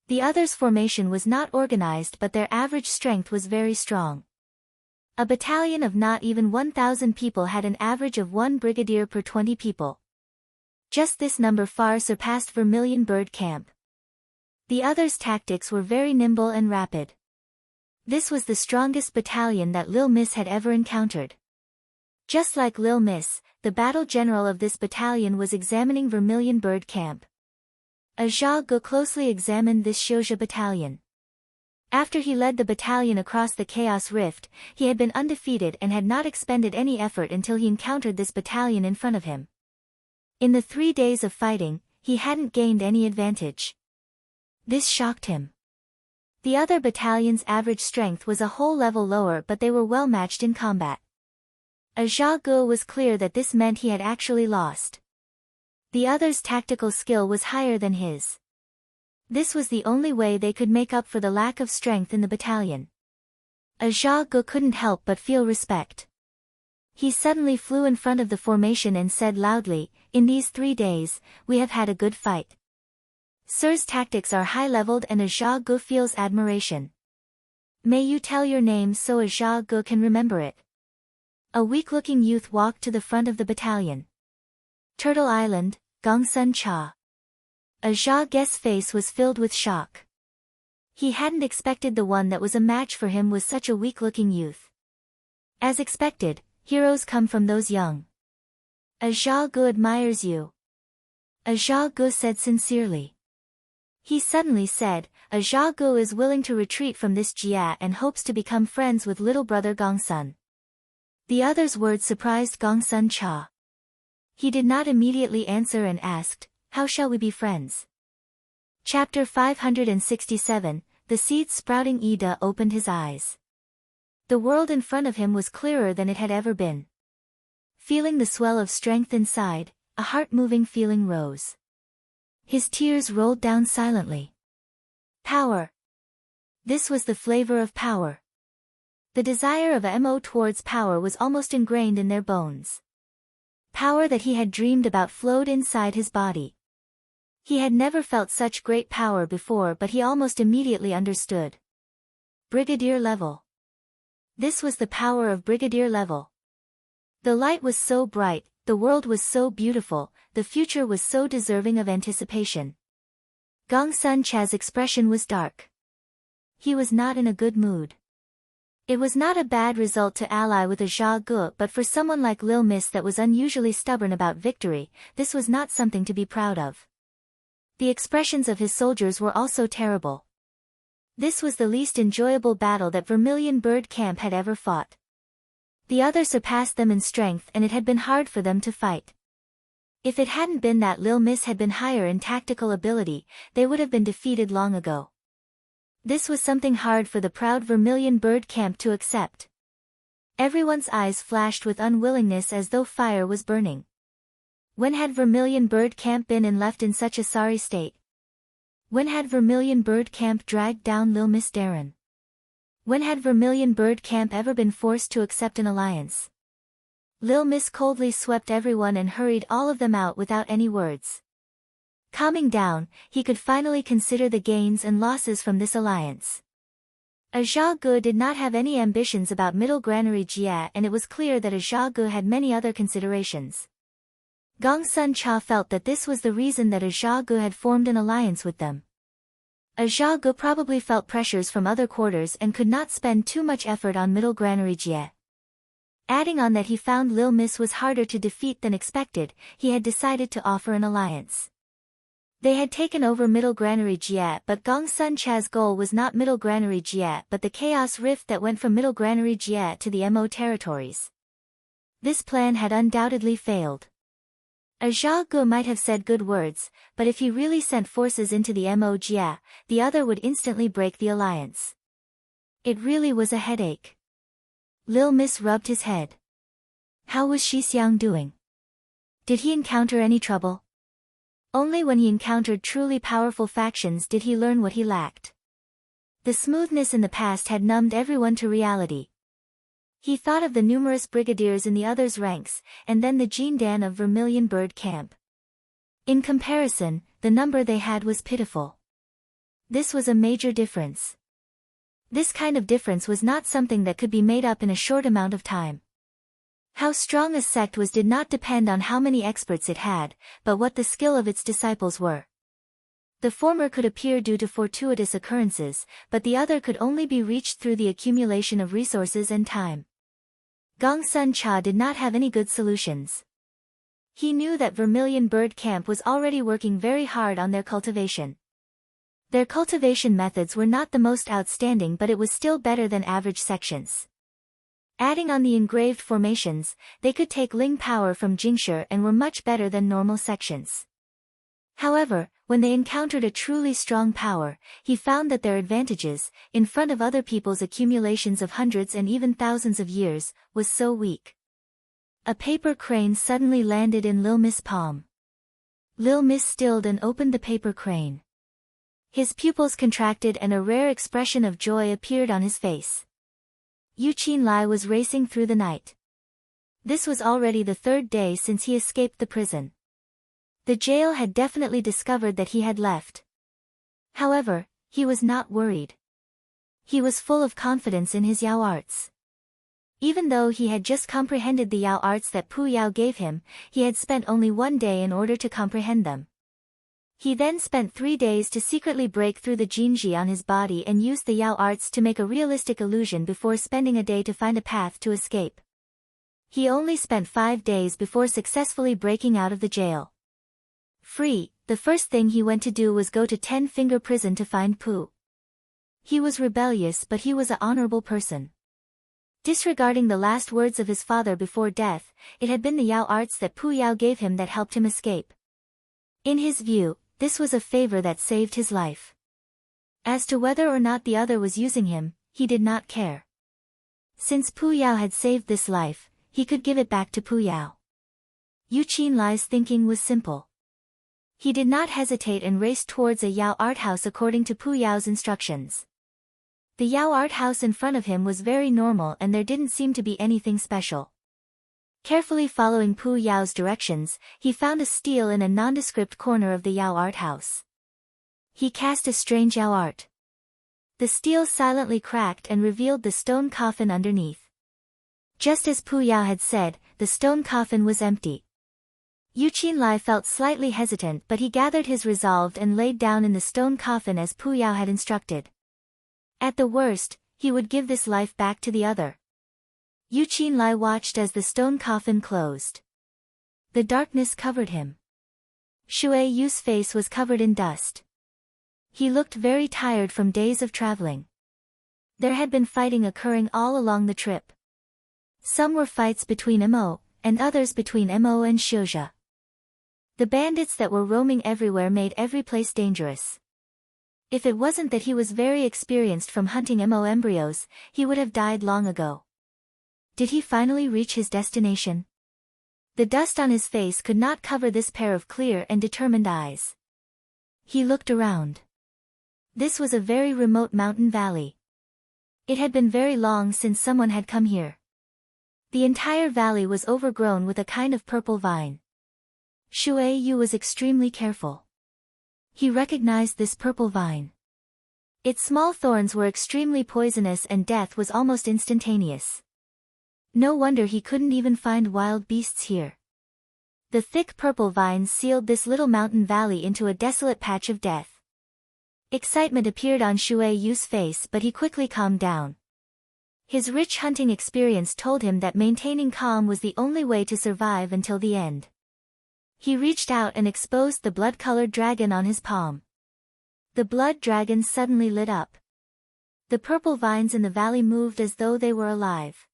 The others' formation was not organized but their average strength was very strong. A battalion of not even 1,000 people had an average of 1 brigadier per 20 people. Just this number far surpassed Vermilion Bird Camp. The others' tactics were very nimble and rapid. This was the strongest battalion that Lil Miss had ever encountered. Just like Lil Miss, the battle general of this battalion was examining Vermilion Bird Camp. Zha Gu closely examined this Xiuzha battalion. After he led the battalion across the Chaos Rift, he had been undefeated and had not expended any effort until he encountered this battalion in front of him. In the 3 days of fighting, he hadn't gained any advantage. This shocked him. The other battalion's average strength was a whole level lower but they were well matched in combat. Zha Gu was clear that this meant he had actually lost. The other's tactical skill was higher than his. This was the only way they could make up for the lack of strength in the battalion. Zha Gu couldn't help but feel respect. He suddenly flew in front of the formation and said loudly, "In these 3 days, we have had a good fight. Sir's tactics are high-leveled and Zha Gu feels admiration. May you tell your name so Zha Gu can remember it." A weak-looking youth walked to the front of the battalion. Turtle Island, Gongsun Cha. Zha Gu's face was filled with shock. He hadn't expected the one that was a match for him was such a weak-looking youth. As expected, heroes come from those young. Zha Gu admires you. Zha Gu said sincerely. He suddenly said, Zha Gu is willing to retreat from this Jia and hopes to become friends with little brother Gongsun. The other's words surprised Gongsun Cha. He did not immediately answer and asked, "How shall we be friends?" Chapter 567, The Seeds Sprouting. Ida opened his eyes. The world in front of him was clearer than it had ever been. Feeling the swell of strength inside, a heart-moving feeling rose. His tears rolled down silently. Power. This was the flavor of power. The desire of Mo towards power was almost ingrained in their bones. Power that he had dreamed about flowed inside his body. He had never felt such great power before but he almost immediately understood. Brigadier level. This was the power of brigadier level. The light was so bright, the world was so beautiful, the future was so deserving of anticipation. Gongsun Cha's expression was dark. He was not in a good mood. It was not a bad result to ally with Zha Gu but for someone like Lil Miss that was unusually stubborn about victory, this was not something to be proud of. The expressions of his soldiers were also terrible. This was the least enjoyable battle that Vermilion Bird Camp had ever fought. The other surpassed them in strength and it had been hard for them to fight. If it hadn't been that Lil Miss had been higher in tactical ability, they would have been defeated long ago. This was something hard for the proud Vermilion Bird Camp to accept. Everyone's eyes flashed with unwillingness as though fire was burning. When had Vermilion Bird Camp been and left in such a sorry state? When had Vermilion Bird Camp dragged down Lil Miss Darren? When had Vermilion Bird Camp ever been forced to accept an alliance? Lil Miss coldly swept everyone and hurried all of them out without any words. Calming down, he could finally consider the gains and losses from this alliance. Ajia Gu did not have any ambitions about Middle Granary Jia, and it was clear that Ajia Gu had many other considerations. Gong Sun Cha felt that this was the reason that Ajia Gu had formed an alliance with them. Ajia Gu probably felt pressures from other quarters and could not spend too much effort on Middle Granary Jia. Adding on that he found Lil Miss was harder to defeat than expected, he had decided to offer an alliance. They had taken over Middle Granary Jia, but Gong Sun Cha's goal was not Middle Granary Jia but the chaos rift that went from Middle Granary Jia to the Mo territories. This plan had undoubtedly failed. Ajia Gu might have said good words, but if he really sent forces into the Mo Jia, the other would instantly break the alliance. It really was a headache. Lil Miss rubbed his head. How was Shi Xiang doing? Did he encounter any trouble? Only when he encountered truly powerful factions did he learn what he lacked. The smoothness in the past had numbed everyone to reality. He thought of the numerous brigadiers in the others' ranks, and then the Jean Dan of Vermilion Bird Camp. In comparison, the number they had was pitiful. This was a major difference. This kind of difference was not something that could be made up in a short amount of time. How strong a sect was did not depend on how many experts it had, but what the skill of its disciples were. The former could appear due to fortuitous occurrences, but the other could only be reached through the accumulation of resources and time. Gong Sun Cha did not have any good solutions. He knew that Vermilion Bird Camp was already working very hard on their cultivation. Their cultivation methods were not the most outstanding, but it was still better than average sections. Adding on the engraved formations, they could take Ling power from Jingshi and were much better than normal sections. However, when they encountered a truly strong power, he found that their advantages, in front of other people's accumulations of hundreds and even thousands of years, was so weak. A paper crane suddenly landed in Lil Miss' palm. Lil Miss stilled and opened the paper crane. His pupils contracted and a rare expression of joy appeared on his face. Yu Qinlai was racing through the night. This was already the third day since he escaped the prison. The jail had definitely discovered that he had left. However, he was not worried. He was full of confidence in his Yao arts. Even though he had just comprehended the Yao arts that Pu Yao gave him, he had spent only one day in order to comprehend them. He then spent 3 days to secretly break through the Jinji on his body and used the Yao arts to make a realistic illusion before spending a day to find a path to escape. He only spent 5 days before successfully breaking out of the jail. Free, the first thing he went to do was go to 10-Finger Prison to find Pu. He was rebellious, but he was an honorable person. Disregarding the last words of his father before death, it had been the Yao arts that Pu Yao gave him that helped him escape. In his view, this was a favor that saved his life. As to whether or not the other was using him, he did not care. Since Pu Yao had saved this life, he could give it back to Pu Yao. Yu Qinlai's thinking was simple. He did not hesitate and raced towards a Yao art house according to Pu Yao's instructions. The Yao art house in front of him was very normal and there didn't seem to be anything special. Carefully following Pu Yao's directions, he found a stele in a nondescript corner of the Yao art house. He cast a strange Yao art. The stele silently cracked and revealed the stone coffin underneath. Just as Pu Yao had said, the stone coffin was empty. Yu Qinlai felt slightly hesitant, but he gathered his resolve and laid down in the stone coffin as Pu Yao had instructed. At the worst, he would give this life back to the other. Yu Qinlai watched as the stone coffin closed. The darkness covered him. Shui Yu's face was covered in dust. He looked very tired from days of traveling. There had been fighting occurring all along the trip. Some were fights between Mo, and others between Mo and Xiuzhe. The bandits that were roaming everywhere made every place dangerous. If it wasn't that he was very experienced from hunting embryos, he would have died long ago. Did he finally reach his destination? The dust on his face could not cover this pair of clear and determined eyes. He looked around. This was a very remote mountain valley. It had been very long since someone had come here. The entire valley was overgrown with a kind of purple vine. Shui Yu was extremely careful. He recognized this purple vine. Its small thorns were extremely poisonous and death was almost instantaneous. No wonder he couldn't even find wild beasts here. The thick purple vines sealed this little mountain valley into a desolate patch of death. Excitement appeared on Shui Yu's face, but he quickly calmed down. His rich hunting experience told him that maintaining calm was the only way to survive until the end. He reached out and exposed the blood-colored dragon on his palm. The blood dragon suddenly lit up. The purple vines in the valley moved as though they were alive.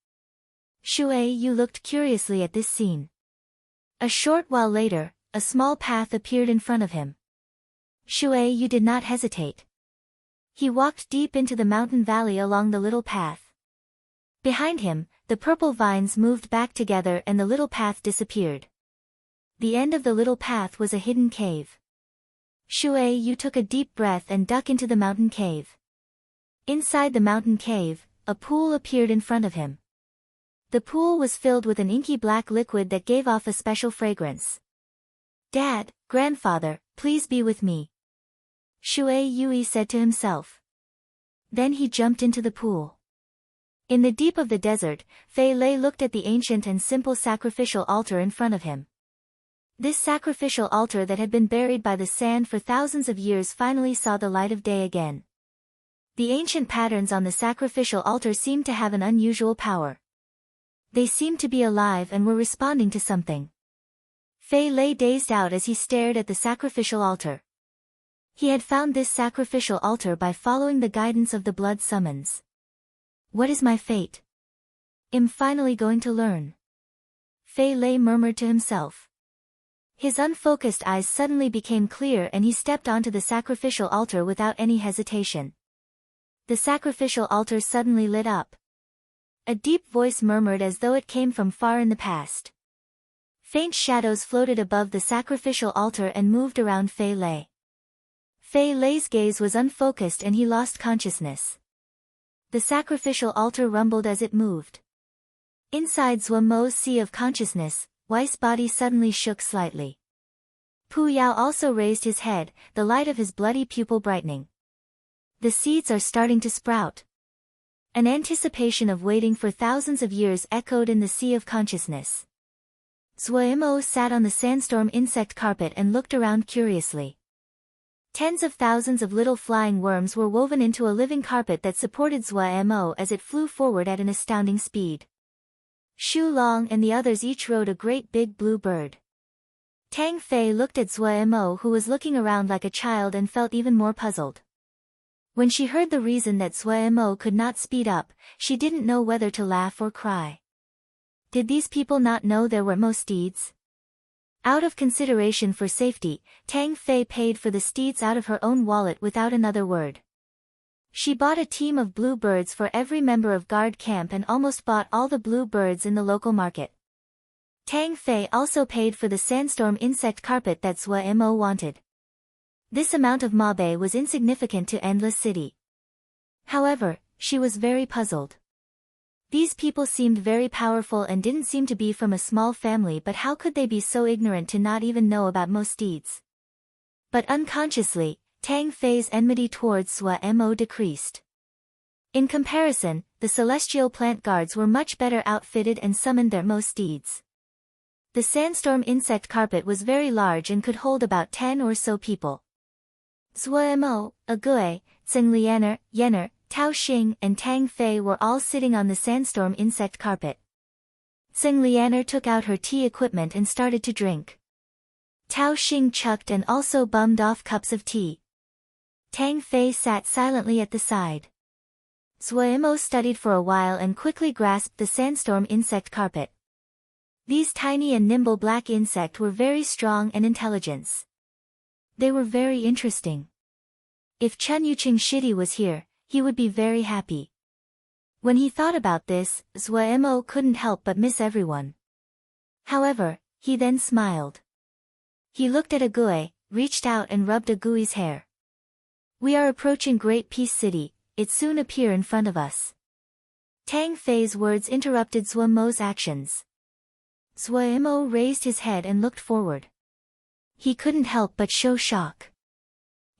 Shui Yu looked curiously at this scene. A short while later, a small path appeared in front of him. Shui Yu did not hesitate. He walked deep into the mountain valley along the little path. Behind him, the purple vines moved back together and the little path disappeared. The end of the little path was a hidden cave. Shui Yu took a deep breath and dug into the mountain cave. Inside the mountain cave, a pool appeared in front of him. The pool was filled with an inky black liquid that gave off a special fragrance. "Dad, grandfather, please be with me," Shui Yu said to himself. Then he jumped into the pool. In the deep of the desert, Fei Lei looked at the ancient and simple sacrificial altar in front of him. This sacrificial altar that had been buried by the sand for thousands of years finally saw the light of day again. The ancient patterns on the sacrificial altar seemed to have an unusual power. They seemed to be alive and were responding to something. Fei lay dazed out as he stared at the sacrificial altar. He had found this sacrificial altar by following the guidance of the blood summons. What is my fate? I'm finally going to learn. Fei lay murmured to himself. His unfocused eyes suddenly became clear and he stepped onto the sacrificial altar without any hesitation. The sacrificial altar suddenly lit up. A deep voice murmured as though it came from far in the past. Faint shadows floated above the sacrificial altar and moved around Fei Lei. Fei Lei's gaze was unfocused and he lost consciousness. The sacrificial altar rumbled as it moved. Inside Zhuo Mo's sea of consciousness, Wei's body suddenly shook slightly. Pu Yao also raised his head, the light of his bloody pupil brightening. The seeds are starting to sprout. An anticipation of waiting for thousands of years echoed in the sea of consciousness. Zhuo Mo sat on the sandstorm insect carpet and looked around curiously. Tens of thousands of little flying worms were woven into a living carpet that supported Zhuo Mo as it flew forward at an astounding speed. Xu Long and the others each rode a great big blue bird. Tang Fei looked at Zhuo Mo, who was looking around like a child, and felt even more puzzled. When she heard the reason that Zhuo Mo could not speed up, she didn't know whether to laugh or cry. Did these people not know there were Mo steeds? Out of consideration for safety, Tang Fei paid for the steeds out of her own wallet without another word. She bought a team of blue birds for every member of guard camp and almost bought all the blue birds in the local market. Tang Fei also paid for the sandstorm insect carpet that Zhuo Mo wanted. This amount of mabe was insignificant to Endless City. However, she was very puzzled. These people seemed very powerful and didn't seem to be from a small family, but how could they be so ignorant to not even know about Mo steeds? But unconsciously, Tang Fei's enmity towards Zhuo Mo decreased. In comparison, the celestial plant guards were much better outfitted and summoned their Mo steeds. The sandstorm insect carpet was very large and could hold about 10 or so people. Zhuo Mo, Agui, Tseng Yener, Tao Xing and Tang Fei were all sitting on the sandstorm insect carpet. Tseng Yener took out her tea equipment and started to drink. Tao Xing chucked and also bummed off cups of tea. Tang Fei sat silently at the side. Zhuo Mo studied for a while and quickly grasped the sandstorm insect carpet. These tiny and nimble black insects were very strong and intelligent. They were very interesting. If Chun Yuching Shidi was here, he would be very happy. When he thought about this, Zhou Mo couldn't help but miss everyone. However, he then smiled. He looked at Agui, reached out and rubbed Agui's hair. We are approaching Great Peace City, it soon appear in front of us. Tang Fei's words interrupted Zhou Mo's actions. Zhou Mo raised his head and looked forward. He couldn't help but show shock.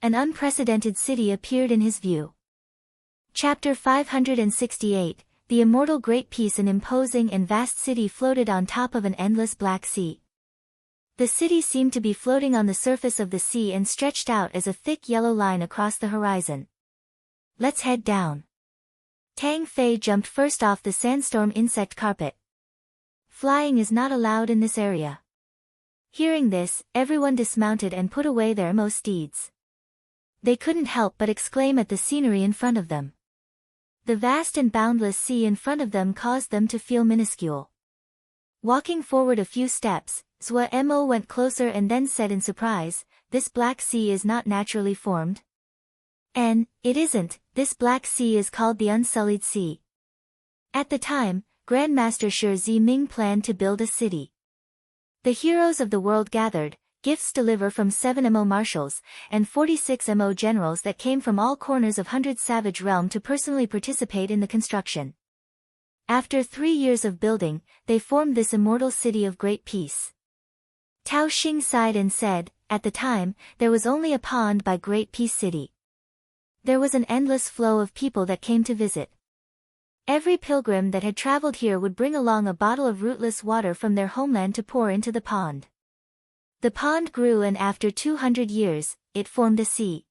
An unprecedented city appeared in his view. Chapter 568, The Immortal Great Peace. An imposing and vast city floated on top of an endless black sea. The city seemed to be floating on the surface of the sea and stretched out as a thick yellow line across the horizon. Let's head down. Tang Fei jumped first off the sandstorm insect carpet. Flying is not allowed in this area. Hearing this, everyone dismounted and put away their Mo steeds. They couldn't help but exclaim at the scenery in front of them. The vast and boundless sea in front of them caused them to feel minuscule. Walking forward a few steps, Zhou Mo went closer and then said in surprise, "This black sea is not naturally formed?" "It isn't, this black sea is called the Unsullied Sea." At the time, Grandmaster Shi Ziming planned to build a city. The heroes of the world gathered, gifts delivered from 7 Mo marshals, and 46 Mo generals that came from all corners of 100 Savage Realm to personally participate in the construction. After 3 years of building, they formed this immortal city of great peace. Tao Xing sighed and said, "At the time, there was only a pond by Great Peace City. There was an endless flow of people that came to visit. Every pilgrim that had traveled here would bring along a bottle of rootless water from their homeland to pour into the pond. The pond grew and after 200 years, it formed a sea.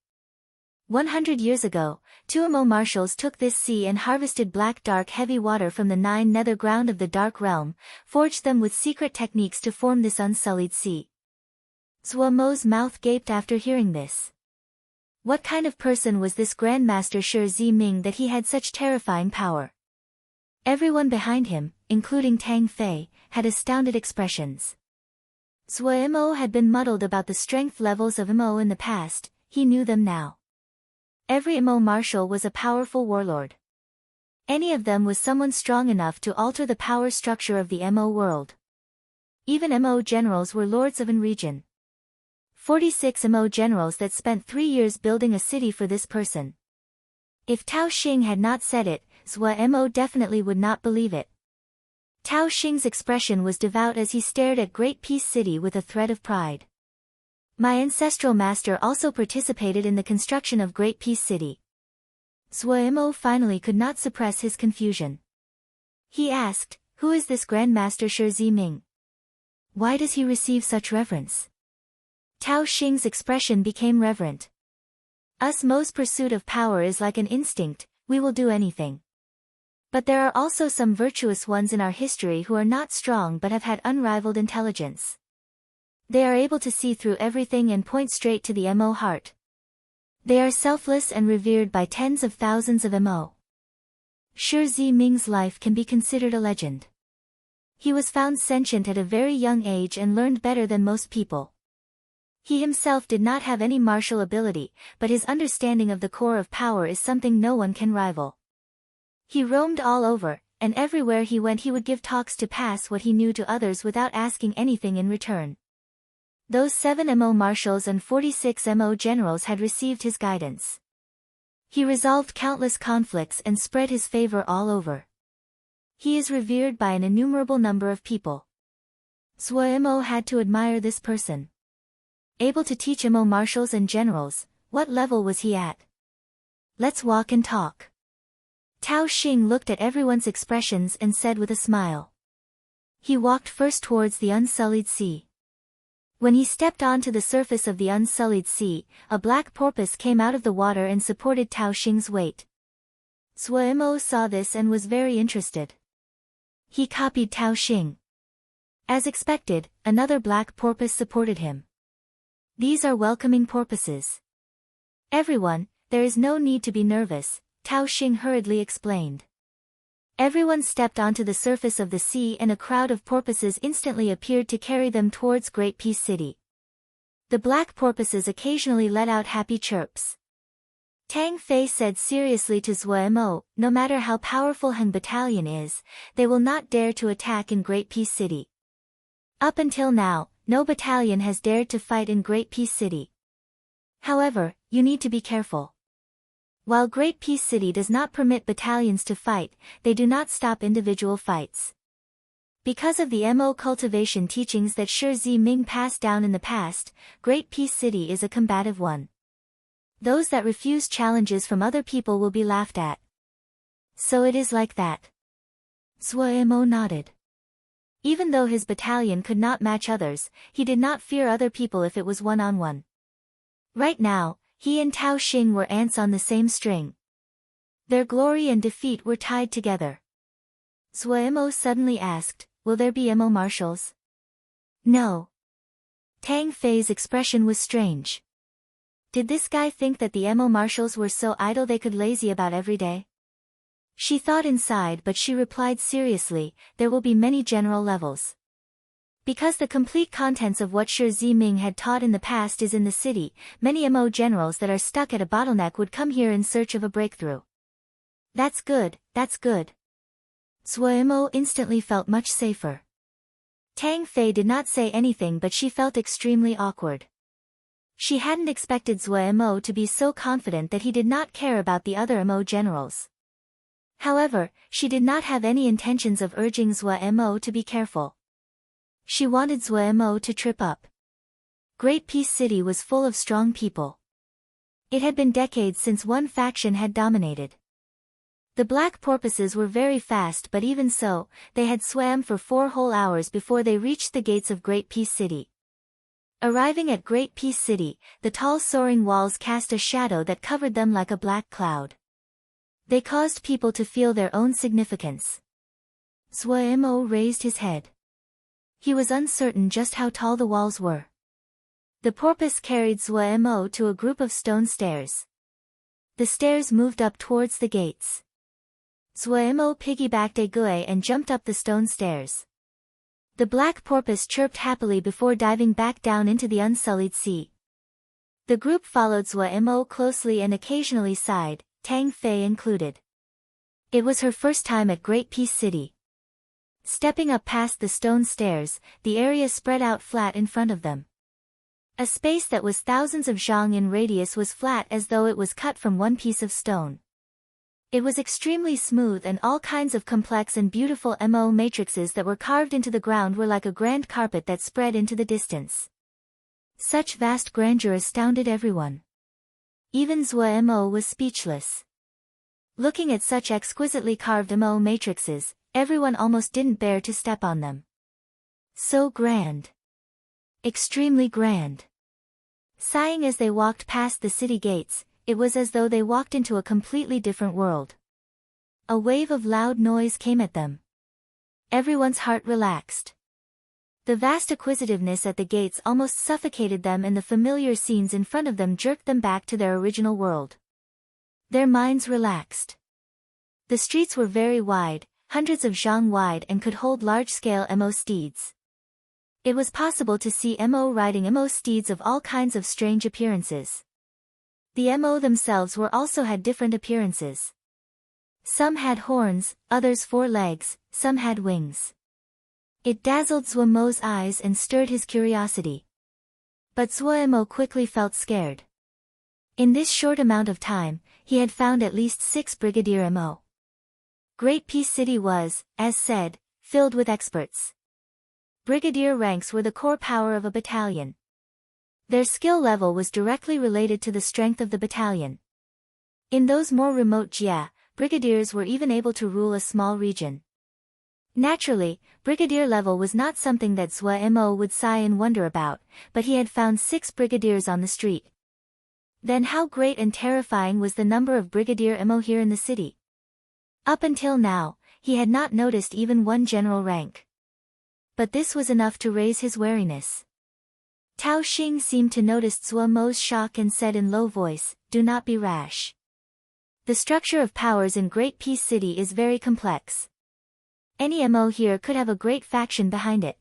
100 years ago, 2 Mo marshals took this sea and harvested black dark heavy water from the 9 nether ground of the Dark Realm, forged them with secret techniques to form this unsullied sea." Zhou Mo's mouth gaped after hearing this. What kind of person was this Grandmaster Shi Ziming that he had such terrifying power? Everyone behind him, including Tang Fei, had astounded expressions. Zhou Mo had been muddled about the strength levels of Mo in the past, he knew them now. Every Mo marshal was a powerful warlord. Any of them was someone strong enough to alter the power structure of the Mo world. Even Mo generals were lords of an region. 46 Mo generals that spent 3 years building a city for this person. If Tao Xing had not said it, Zhou Mo definitely would not believe it. Tao Xing's expression was devout as he stared at Great Peace City with a thread of pride. My ancestral master also participated in the construction of Great Peace City. Zhou Mo finally could not suppress his confusion. He asked, "Who is this Grandmaster Shi Ziming? Why does he receive such reverence?" Tao Xing's expression became reverent. "Us Mo's pursuit of power is like an instinct, we will do anything. But there are also some virtuous ones in our history who are not strong but have had unrivaled intelligence. They are able to see through everything and point straight to the Mo heart. They are selfless and revered by tens of thousands of Mo. Shi Ziming's life can be considered a legend. He was found sentient at a very young age and learned better than most people. He himself did not have any martial ability, but his understanding of the core of power is something no one can rival. He roamed all over, and everywhere he went he would give talks to pass what he knew to others without asking anything in return. Those 7 Mo marshals and 46 Mo generals had received his guidance. He resolved countless conflicts and spread his favor all over. He is revered by an innumerable number of people. Zhou Mo had to admire this person. Able to teach Mo marshals and generals, what level was he at? Let's walk and talk. Tao Xing looked at everyone's expressions and said with a smile. He walked first towards the Unsullied Sea. When he stepped onto the surface of the Unsullied Sea, a black porpoise came out of the water and supported Tao Xing's weight. Zhou Mo saw this and was very interested. He copied Tao Xing. As expected, another black porpoise supported him. These are welcoming porpoises. Everyone, there is no need to be nervous, Tao Xing hurriedly explained. Everyone stepped onto the surface of the sea and a crowd of porpoises instantly appeared to carry them towards Great Peace City. The black porpoises occasionally let out happy chirps. Tang Fei said seriously to Zuo, no matter how powerful Heng Battalion is, they will not dare to attack in Great Peace City. Up until now, no battalion has dared to fight in Great Peace City. However, you need to be careful. While Great Peace City does not permit battalions to fight, they do not stop individual fights. Because of the Mo cultivation teachings that Shi Ziming passed down in the past, Great Peace City is a combative one. Those that refuse challenges from other people will be laughed at. So it is like that. Zuo nodded. Even though his battalion could not match others, he did not fear other people if it was one-on-one. Right now, he and Tao Xing were ants on the same string. Their glory and defeat were tied together. Zuo suddenly asked, will there be Mo marshals? No. Tang Fei's expression was strange. Did this guy think that the Mo marshals were so idle they could lazy about every day? She thought inside but she replied seriously, there will be many general levels. Because the complete contents of what Shi Ziming had taught in the past is in the city, many Mo generals that are stuck at a bottleneck would come here in search of a breakthrough. That's good, that's good. Zuo instantly felt much safer. Tang Fei did not say anything but she felt extremely awkward. She hadn't expected Zuo to be so confident that he did not care about the other Mo generals. However, she did not have any intentions of urging Zuo to be careful. She wanted Zuo to trip up. Great Peace City was full of strong people. It had been decades since one faction had dominated. The black porpoises were very fast but even so, they had swam for 4 whole hours before they reached the gates of Great Peace City. Arriving at Great Peace City, the tall soaring walls cast a shadow that covered them like a black cloud. They caused people to feel their own significance. Zuo raised his head. He was uncertain just how tall the walls were. The porpoise carried Zuo to a group of stone stairs. The stairs moved up towards the gates. Zuo piggybacked a gui and jumped up the stone stairs. The black porpoise chirped happily before diving back down into the unsullied sea. The group followed Zuo closely and occasionally sighed, Tang Fei included. It was her first time at Great Peace City. Stepping up past the stone stairs, the area spread out flat in front of them. A space that was thousands of zhang in radius was flat as though it was cut from one piece of stone. It was extremely smooth and all kinds of complex and beautiful Mo matrices that were carved into the ground were like a grand carpet that spread into the distance. Such vast grandeur astounded everyone. Even Zuo was speechless. Looking at such exquisitely carved Mo matrices, everyone almost didn't bear to step on them. So grand. Extremely grand. Sighing as they walked past the city gates, it was as though they walked into a completely different world. A wave of loud noise came at them. Everyone's heart relaxed. The vast acquisitiveness at the gates almost suffocated them and the familiar scenes in front of them jerked them back to their original world. Their minds relaxed. The streets were very wide, hundreds of zhang wide and could hold large-scale Mo steeds. It was possible to see Mo riding Mo steeds of all kinds of strange appearances. The Mo themselves also had different appearances. Some had horns, others 4 legs, some had wings. It dazzled Zuo's eyes and stirred his curiosity. But Zuo quickly felt scared. In this short amount of time, he had found at least 6 Brigadier Mo. Great Peace City was, as said, filled with experts. Brigadier ranks were the core power of a battalion. Their skill level was directly related to the strength of the battalion. In those more remote jia, brigadiers were even able to rule a small region. Naturally, brigadier level was not something that Zuo would sigh and wonder about, but he had found 6 brigadiers on the street. Then how great and terrifying was the number of Brigadier Mo here in the city? Up until now, he had not noticed even one general rank. But this was enough to raise his wariness. Tao Xing seemed to notice Zuo's shock and said in low voice, "Do not be rash." The structure of powers in Great Peace City is very complex. Any MO here could have a great faction behind it.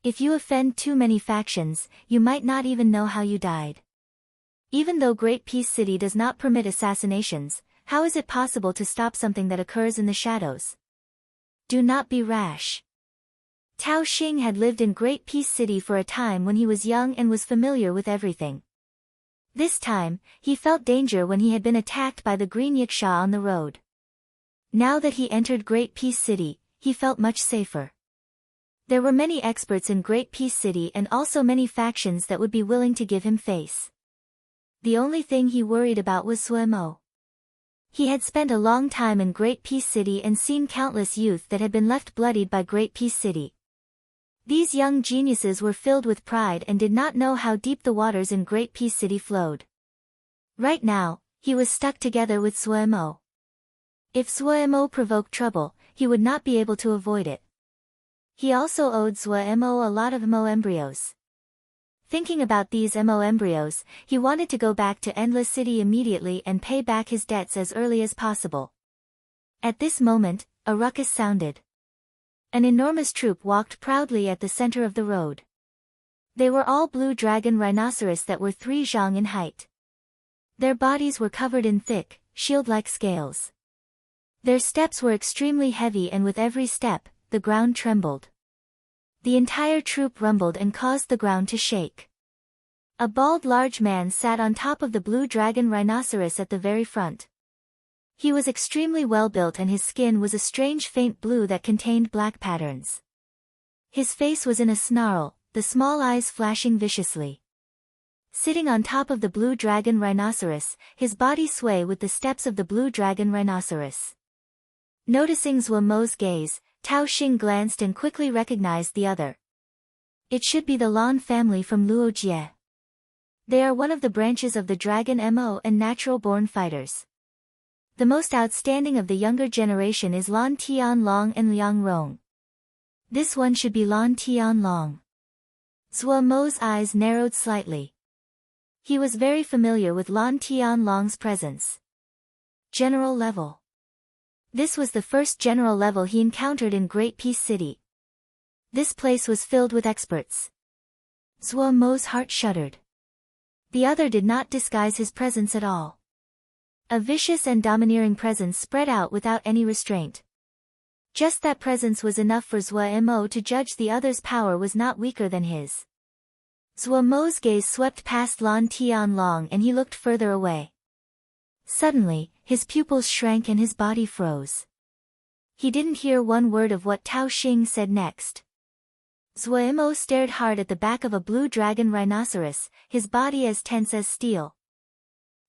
If you offend too many factions, you might not even know how you died. Even though Great Peace City does not permit assassinations, how is it possible to stop something that occurs in the shadows? Do not be rash. Tao Xing had lived in Great Peace City for a time when he was young and was familiar with everything. This time, he felt danger when he had been attacked by the green rickshaw on the road. Now that he entered Great Peace City, he felt much safer. There were many experts in Great Peace City and also many factions that would be willing to give him face. The only thing he worried about was Suemo. He had spent a long time in Great Peace City and seen countless youth that had been left bloodied by Great Peace City. These young geniuses were filled with pride and did not know how deep the waters in Great Peace City flowed. Right now, he was stuck together with Suemo. If Suemo provoked trouble, he would not be able to avoid it. He also owed Suemo a lot of MO embryos. Thinking about these MO embryos, he wanted to go back to Endless City immediately and pay back his debts as early as possible. At this moment, a ruckus sounded. An enormous troop walked proudly at the center of the road. They were all blue dragon rhinoceros that were 3 zhang in height. Their bodies were covered in thick, shield-like scales. Their steps were extremely heavy and with every step, the ground trembled. The entire troop rumbled and caused the ground to shake. A bald large man sat on top of the blue dragon rhinoceros at the very front. He was extremely well built and his skin was a strange faint blue that contained black patterns. His face was in a snarl, the small eyes flashing viciously. Sitting on top of the blue dragon rhinoceros, his body sway with the steps of the blue dragon rhinoceros. Noticing Zuomo's gaze, Tao Xing glanced and quickly recognized the other. It should be the Lan family from Luojie. They are one of the branches of the Dragon MO and natural-born fighters. The most outstanding of the younger generation is Lan Tianlong and Liang Rong. This one should be Lan Tianlong. Zuomo's eyes narrowed slightly. He was very familiar with Lan Tianlong's presence. General level. This was the first general level he encountered in Great Peace City. This place was filled with experts. Zuomo's heart shuddered. The other did not disguise his presence at all. A vicious and domineering presence spread out without any restraint. Just that presence was enough for Zuomo to judge the other's power was not weaker than his. Zuomo's gaze swept past Lan Tianlong and he looked further away. Suddenly, his pupils shrank and his body froze. He didn't hear one word of what Tao Xing said next. Zuomo stared hard at the back of a blue dragon rhinoceros, his body as tense as steel.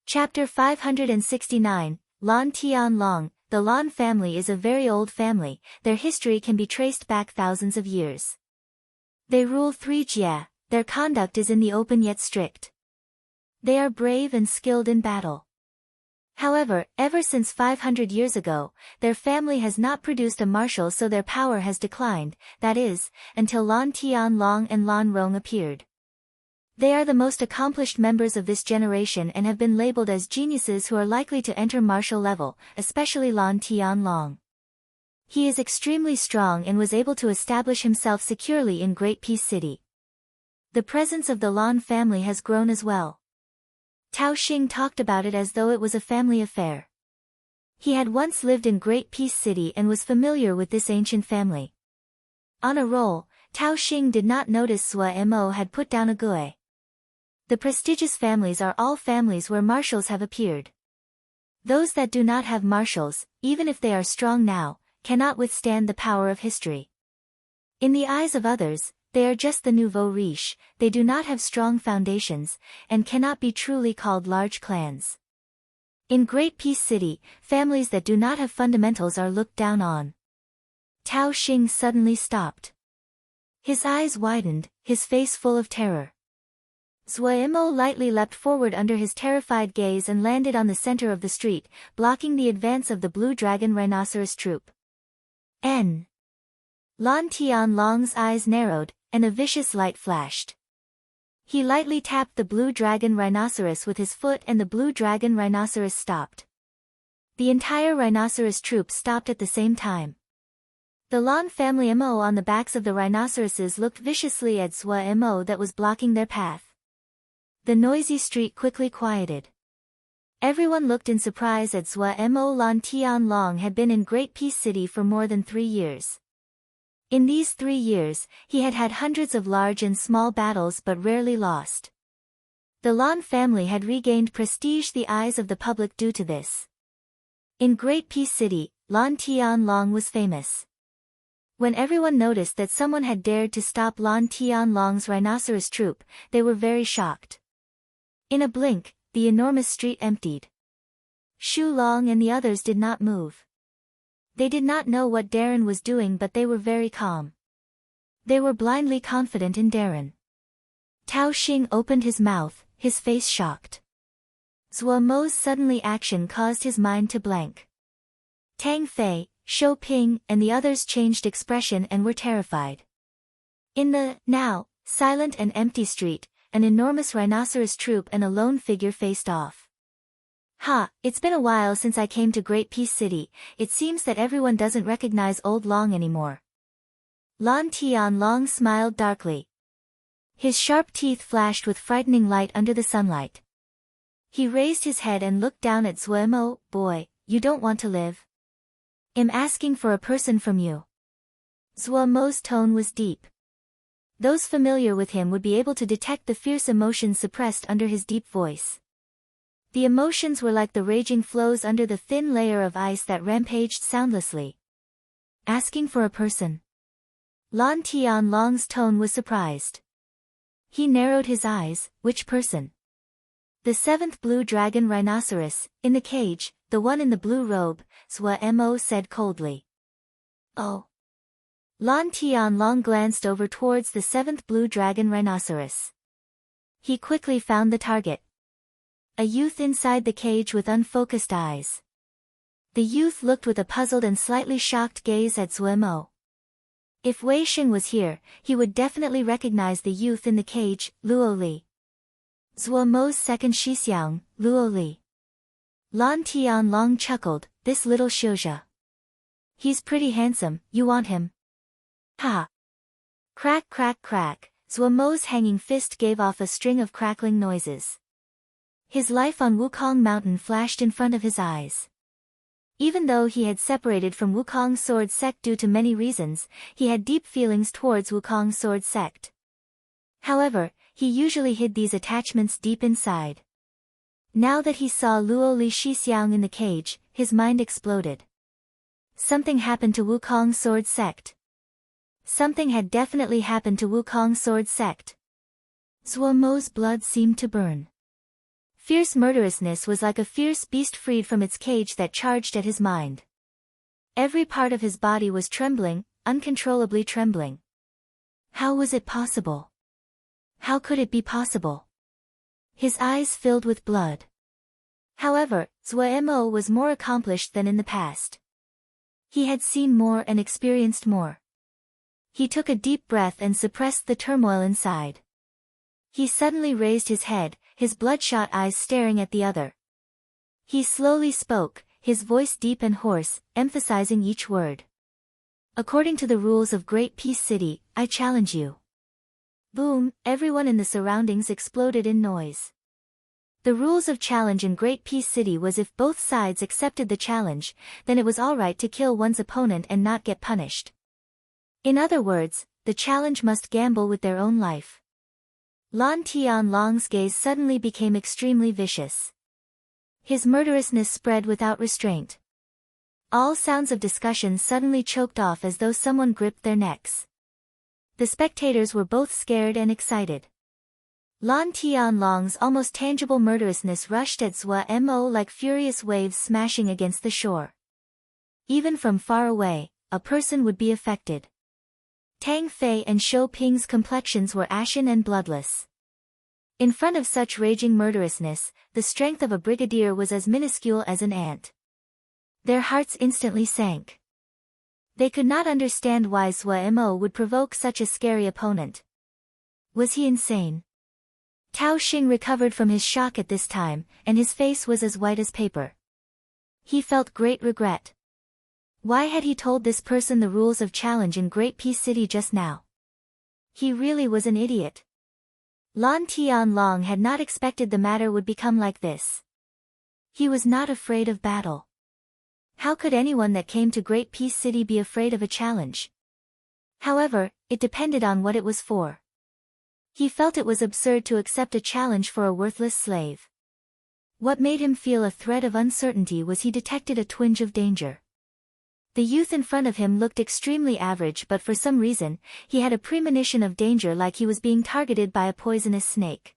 Chapter 569, Lan Tianlong. The Lan family is a very old family, their history can be traced back thousands of years. They rule 3 jia, their conduct is in the open yet strict. They are brave and skilled in battle. However, ever since 500 years ago, their family has not produced a marshal, so their power has declined, that is, until Lan Tianlong and Lan Rong appeared. They are the most accomplished members of this generation and have been labeled as geniuses who are likely to enter martial level, especially Lan Tianlong. He is extremely strong and was able to establish himself securely in Great Peace City. The presence of the Lan family has grown as well. Tao Xing talked about it as though it was a family affair. He had once lived in Great Peace City and was familiar with this ancient family. On a roll, Tao Xing did not notice Zuomo had put down a gui. The prestigious families are all families where marshals have appeared. Those that do not have marshals, even if they are strong now, cannot withstand the power of history. In the eyes of others, they are just the nouveau riche, they do not have strong foundations, and cannot be truly called large clans. In Great Peace City, families that do not have fundamentals are looked down on. Tao Xing suddenly stopped. His eyes widened, his face full of terror. Zuomo lightly leapt forward under his terrified gaze and landed on the center of the street, blocking the advance of the blue dragon rhinoceros troop. Lan Tianlong's eyes narrowed, and a vicious light flashed. He lightly tapped the blue dragon rhinoceros with his foot and the blue dragon rhinoceros stopped. The entire rhinoceros troop stopped at the same time. The Lan family Mo on the backs of the rhinoceroses looked viciously at Zhua Mo that was blocking their path. The noisy street quickly quieted. Everyone looked in surprise at Zhua Mo. Lan Tianlong had been in Great Peace City for more than 3 years. In these 3 years, he had had hundreds of large and small battles but rarely lost. The Lan family had regained prestige in the eyes of the public due to this. In Great Peace City, Lan Tianlong was famous. When everyone noticed that someone had dared to stop Lan Tianlong's rhinoceros troop, they were very shocked. In a blink, the enormous street emptied. Shu Long and the others did not move. They did not know what Darren was doing, but they were very calm. They were blindly confident in Darren. Tao Xing opened his mouth, his face shocked. Zhua Mo's suddenly action caused his mind to blank. Tang Fei, Shou Ping, and the others changed expression and were terrified. In the, now, silent and empty street, an enormous rhinoceros troop and a lone figure faced off. Ha, it's been a while since I came to Great Peace City, it seems that everyone doesn't recognize Old Long anymore. Lan Tianlong smiled darkly. His sharp teeth flashed with frightening light under the sunlight. He raised his head and looked down at Zhua Mo. Boy, you don't want to live? I'm asking for a person from you. Zhua Mo's tone was deep. Those familiar with him would be able to detect the fierce emotions suppressed under his deep voice. The emotions were like the raging flows under the thin layer of ice that rampaged soundlessly. Asking for a person. Lan Tianlong's tone was surprised. He narrowed his eyes. Which person? The 7th blue dragon rhinoceros, in the cage, the one in the blue robe, Zhua Mo said coldly. Oh. Lan Tianlong glanced over towards the 7th blue dragon rhinoceros. He quickly found the target. A youth inside the cage with unfocused eyes. The youth looked with a puzzled and slightly shocked gaze at Zhua Mo. If Wei Xing was here, he would definitely recognize the youth in the cage, Luo Li. Zhua Mo's second Shixiang, Luo Li. Lan Tianlong chuckled, this little Xiuzha. He's pretty handsome, you want him? Ha! Crack crack crack, Zhua Mo's hanging fist gave off a string of crackling noises. His life on Wukong Mountain flashed in front of his eyes. Even though he had separated from Wukong Sword Sect due to many reasons, he had deep feelings towards Wukong Sword Sect. However, he usually hid these attachments deep inside. Now that he saw Luo Li Shixiang in the cage, his mind exploded. Something happened to Wukong Sword Sect. Something had definitely happened to Wukong Sword Sect. Zhua Mo's blood seemed to burn. Fierce murderousness was like a fierce beast freed from its cage that charged at his mind. Every part of his body was trembling, uncontrollably trembling. How was it possible? How could it be possible? His eyes filled with blood. However, Zhua Mo was more accomplished than in the past. He had seen more and experienced more. He took a deep breath and suppressed the turmoil inside. He suddenly raised his head, his bloodshot eyes staring at the other. He slowly spoke, his voice deep and hoarse, emphasizing each word. According to the rules of Great Peace City, I challenge you. Boom, everyone in the surroundings exploded in noise. The rules of challenge in Great Peace City was if both sides accepted the challenge, then it was alright to kill one's opponent and not get punished. In other words, the challenge must gamble with their own life. Lan Tianlong's gaze suddenly became extremely vicious. His murderousness spread without restraint. All sounds of discussion suddenly choked off as though someone gripped their necks. The spectators were both scared and excited. Lan Tianlong's almost tangible murderousness rushed at Zhua Mo like furious waves smashing against the shore. Even from far away, a person would be affected. Tang Fei and Shou Ping's complexions were ashen and bloodless. In front of such raging murderousness, the strength of a brigadier was as minuscule as an ant. Their hearts instantly sank. They could not understand why Zhua Mo would provoke such a scary opponent. Was he insane? Tao Xing recovered from his shock at this time, and his face was as white as paper. He felt great regret. Why had he told this person the rules of challenge in Great Peace City just now? He really was an idiot. Lan Tianlong had not expected the matter would become like this. He was not afraid of battle. How could anyone that came to Great Peace City be afraid of a challenge? However, it depended on what it was for. He felt it was absurd to accept a challenge for a worthless slave. What made him feel a threat of uncertainty was he detected a twinge of danger. The youth in front of him looked extremely average, but for some reason, he had a premonition of danger, like he was being targeted by a poisonous snake.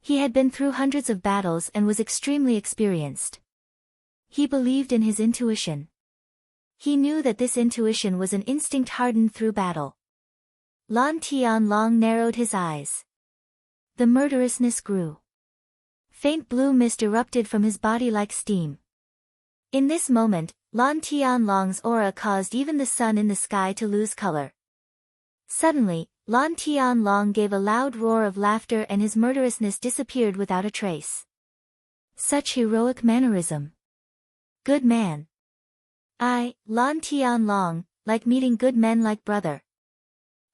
He had been through hundreds of battles and was extremely experienced. He believed in his intuition. He knew that this intuition was an instinct hardened through battle. Lan Tianlong narrowed his eyes. The murderousness grew. Faint blue mist erupted from his body like steam. In this moment, Lan Tianlong's aura caused even the sun in the sky to lose color. Suddenly, Lan Tianlong gave a loud roar of laughter and his murderousness disappeared without a trace. Such heroic mannerism. Good man. Lan Tianlong, like meeting good men like brother.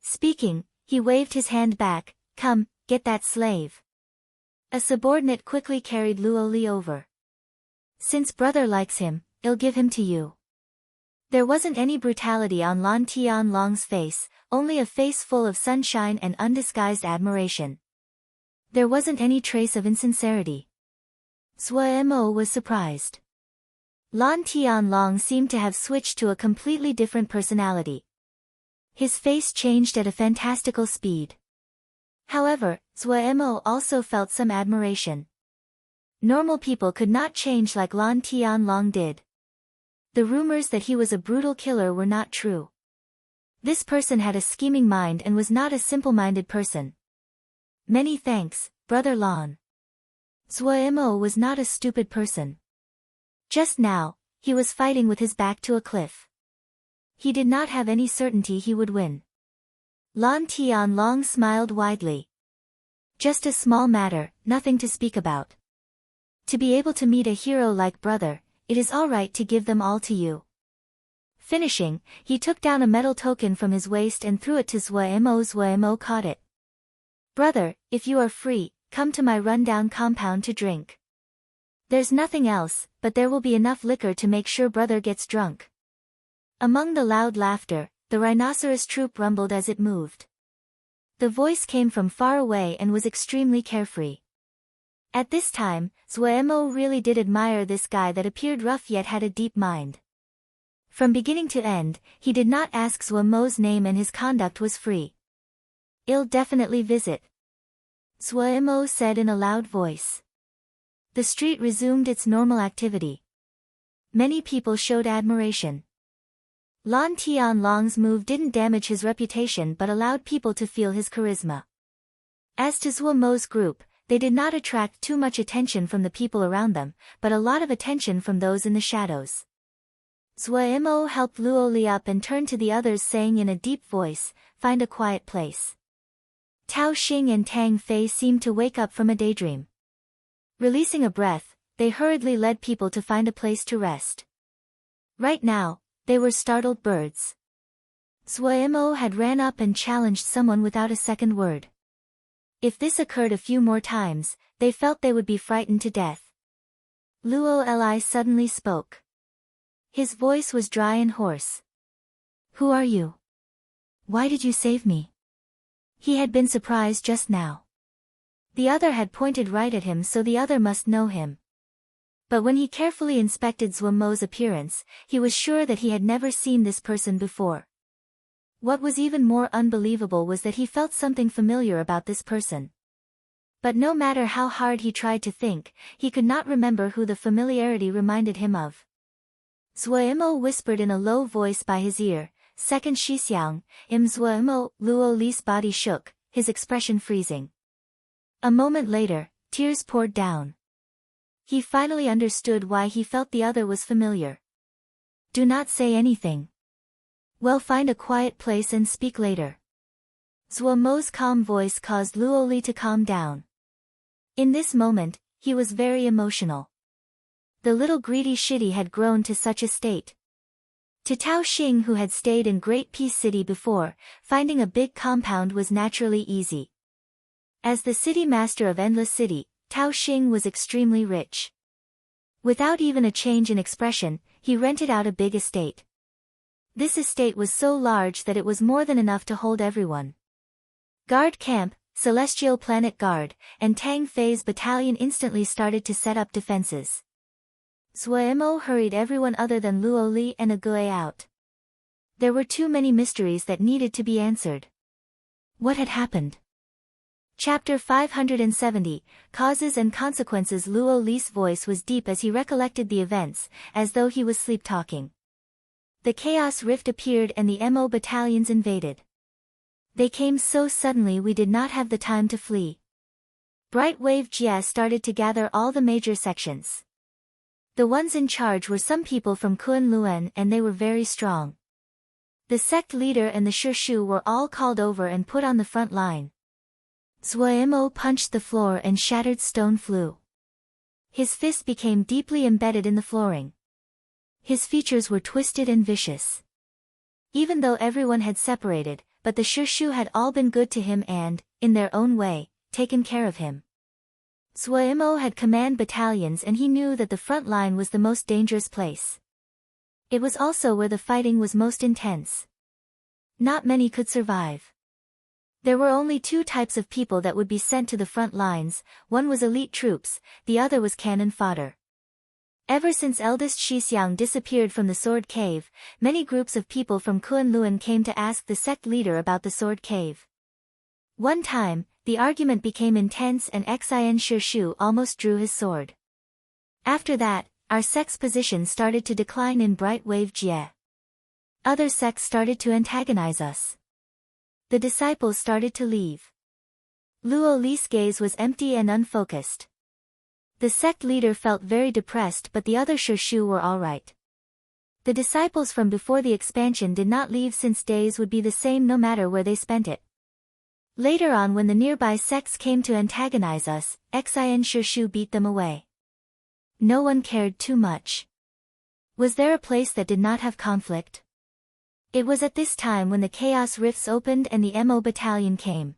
Speaking, he waved his hand back. Come, get that slave. A subordinate quickly carried Luo Li over. Since brother likes him, I'll give him to you. There wasn't any brutality on Lan Tianlong's face, only a face full of sunshine and undisguised admiration. There wasn't any trace of insincerity. Zhuo Mo was surprised. Lan Tianlong seemed to have switched to a completely different personality. His face changed at a fantastical speed. However, Zhuo Mo also felt some admiration. Normal people could not change like Lan Tianlong did. The rumors that he was a brutal killer were not true. This person had a scheming mind and was not a simple-minded person. Many thanks, Brother Lan. Zhuo Mo was not a stupid person. Just now, he was fighting with his back to a cliff. He did not have any certainty he would win. Lan Tianlong smiled widely. Just a small matter, nothing to speak about. To be able to meet a hero like brother, it is all right to give them all to you. Finishing, he took down a metal token from his waist and threw it to Zhuo Mo. Zhuo Mo caught it. Brother, if you are free, come to my rundown compound to drink. There's nothing else, but there will be enough liquor to make sure brother gets drunk. Among the loud laughter, the rhinoceros troop rumbled as it moved. The voice came from far away and was extremely carefree. At this time, Zhuo Mo really did admire this guy that appeared rough yet had a deep mind. From beginning to end, he did not ask Zhuo Mo's name and his conduct was free. I'll definitely visit, Zhuo Mo said in a loud voice. The street resumed its normal activity. Many people showed admiration. Lan Tianlong's move didn't damage his reputation but allowed people to feel his charisma. As to Zhuo Mo's group, they did not attract too much attention from the people around them, but a lot of attention from those in the shadows. Zhuo Mo helped Luo Li up and turned to the others saying in a deep voice, "Find a quiet place." Tao Xing and Tang Fei seemed to wake up from a daydream. Releasing a breath, they hurriedly led people to find a place to rest. Right now, they were startled birds. Zhuo Mo had ran up and challenged someone without a second word. If this occurred a few more times, they felt they would be frightened to death. Luo Li suddenly spoke. His voice was dry and hoarse. "Who are you? Why did you save me?" He had been surprised just now. The other had pointed right at him, so the other must know him. But when he carefully inspected Zhuo Mo's appearance, he was sure that he had never seen this person before. What was even more unbelievable was that he felt something familiar about this person. But no matter how hard he tried to think, he could not remember who the familiarity reminded him of. Zhuo Mo whispered in a low voice by his ear, "Second Shixiang, Zhuo Mo." Luo Li's body shook, his expression freezing. A moment later, tears poured down. He finally understood why he felt the other was familiar. "Do not say anything. Well, find a quiet place and speak later." Zhuo Mo's calm voice caused Luo Li to calm down. In this moment, he was very emotional. The little greedy shitty had grown to such a state. To Tao Xing, who had stayed in Great Peace City before, finding a big compound was naturally easy. As the city master of Endless City, Tao Xing was extremely rich. Without even a change in expression, he rented out a big estate. This estate was so large that it was more than enough to hold everyone. Guard Camp, Celestial Planet Guard, and Tang Fei's battalion instantly started to set up defenses. Zuo hurried everyone other than Luo Li and Ague out. There were too many mysteries that needed to be answered. What had happened? Chapter 570, Causes and Consequences. Luo Li's voice was deep as he recollected the events, as though he was sleep-talking. The Chaos Rift appeared and the Mo battalions invaded. They came so suddenly we did not have the time to flee. Bright Wave Jia started to gather all the major sections. The ones in charge were some people from Kunlun and they were very strong. The sect leader and the Shishu were all called over and put on the front line. Zuo punched the floor and shattered stone flew. His fist became deeply embedded in the flooring. His features were twisted and vicious. Even though everyone had separated, but the Shishu had all been good to him and, in their own way, taken care of him. Zuo had command battalions and he knew that the front line was the most dangerous place. It was also where the fighting was most intense. Not many could survive. There were only two types of people that would be sent to the front lines, one was elite troops, the other was cannon fodder. Ever since eldest Shixiang disappeared from the Sword Cave, many groups of people from Kunlun came to ask the sect leader about the Sword Cave. One time, the argument became intense and Xin Shishu almost drew his sword. After that, our sect's position started to decline in Bright Wave Jie. Other sects started to antagonize us. The disciples started to leave. Luo Li's gaze was empty and unfocused. The sect leader felt very depressed but the other Shishu were alright. The disciples from before the expansion did not leave since days would be the same no matter where they spent it. Later on when the nearby sects came to antagonize us, Xin Shishu beat them away. No one cared too much. Was there a place that did not have conflict? It was at this time when the Chaos Rifts opened and the Mo battalion came.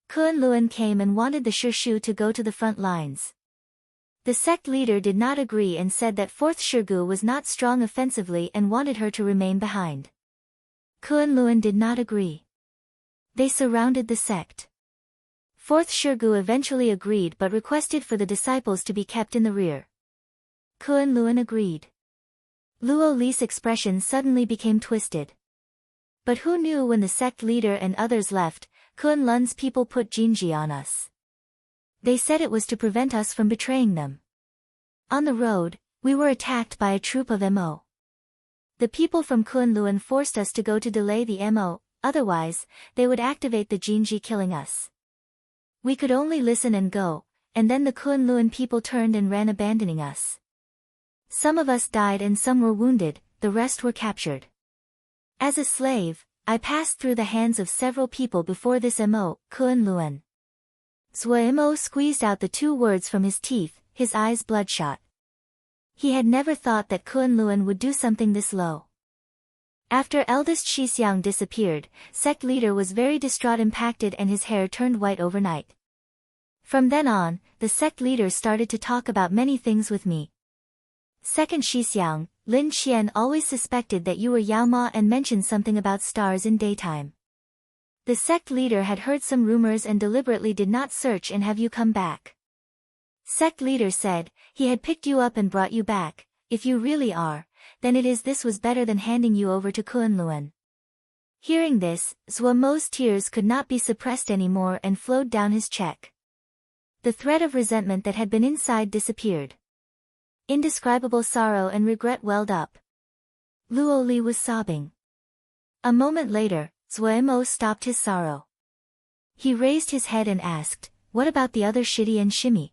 Kunlun came and wanted the Shishu to go to the front lines. The sect leader did not agree and said that 4th Shirgu was not strong offensively and wanted her to remain behind. Kunlun did not agree. They surrounded the sect. 4th Shirgu eventually agreed but requested for the disciples to be kept in the rear. Kunlun agreed. Luo Li's expression suddenly became twisted. But who knew when the sect leader and others left, Kunlun's people put Jinji on us. They said it was to prevent us from betraying them. On the road, we were attacked by a troop of Mo. The people from Kunlun forced us to go to delay the Mo, otherwise, they would activate the Jinji killing us. We could only listen and go, and then the Kunlun people turned and ran abandoning us. Some of us died and some were wounded, the rest were captured. As a slave, I passed through the hands of several people before this Mo, Kunlun. Zuo squeezed out the two words from his teeth, his eyes bloodshot. He had never thought that Kunlun would do something this low. After eldest Shixiang disappeared, sect leader was very distraught, impacted, and his hair turned white overnight. From then on, the sect leader started to talk about many things with me. Second Shixiang, Lin Qian always suspected that you were Yao Ma and mentioned something about stars in daytime. The sect leader had heard some rumors and deliberately did not search and have you come back. Sect leader said, he had picked you up and brought you back. If you really are, then this was better than handing you over to Kunlun. Hearing this, Zuomo's tears could not be suppressed anymore and flowed down his cheek. The thread of resentment that had been inside disappeared. Indescribable sorrow and regret welled up. Luo Li was sobbing. A moment later, Zuo stopped his sorrow. He raised his head and asked, what about the other Shidi and Shimi?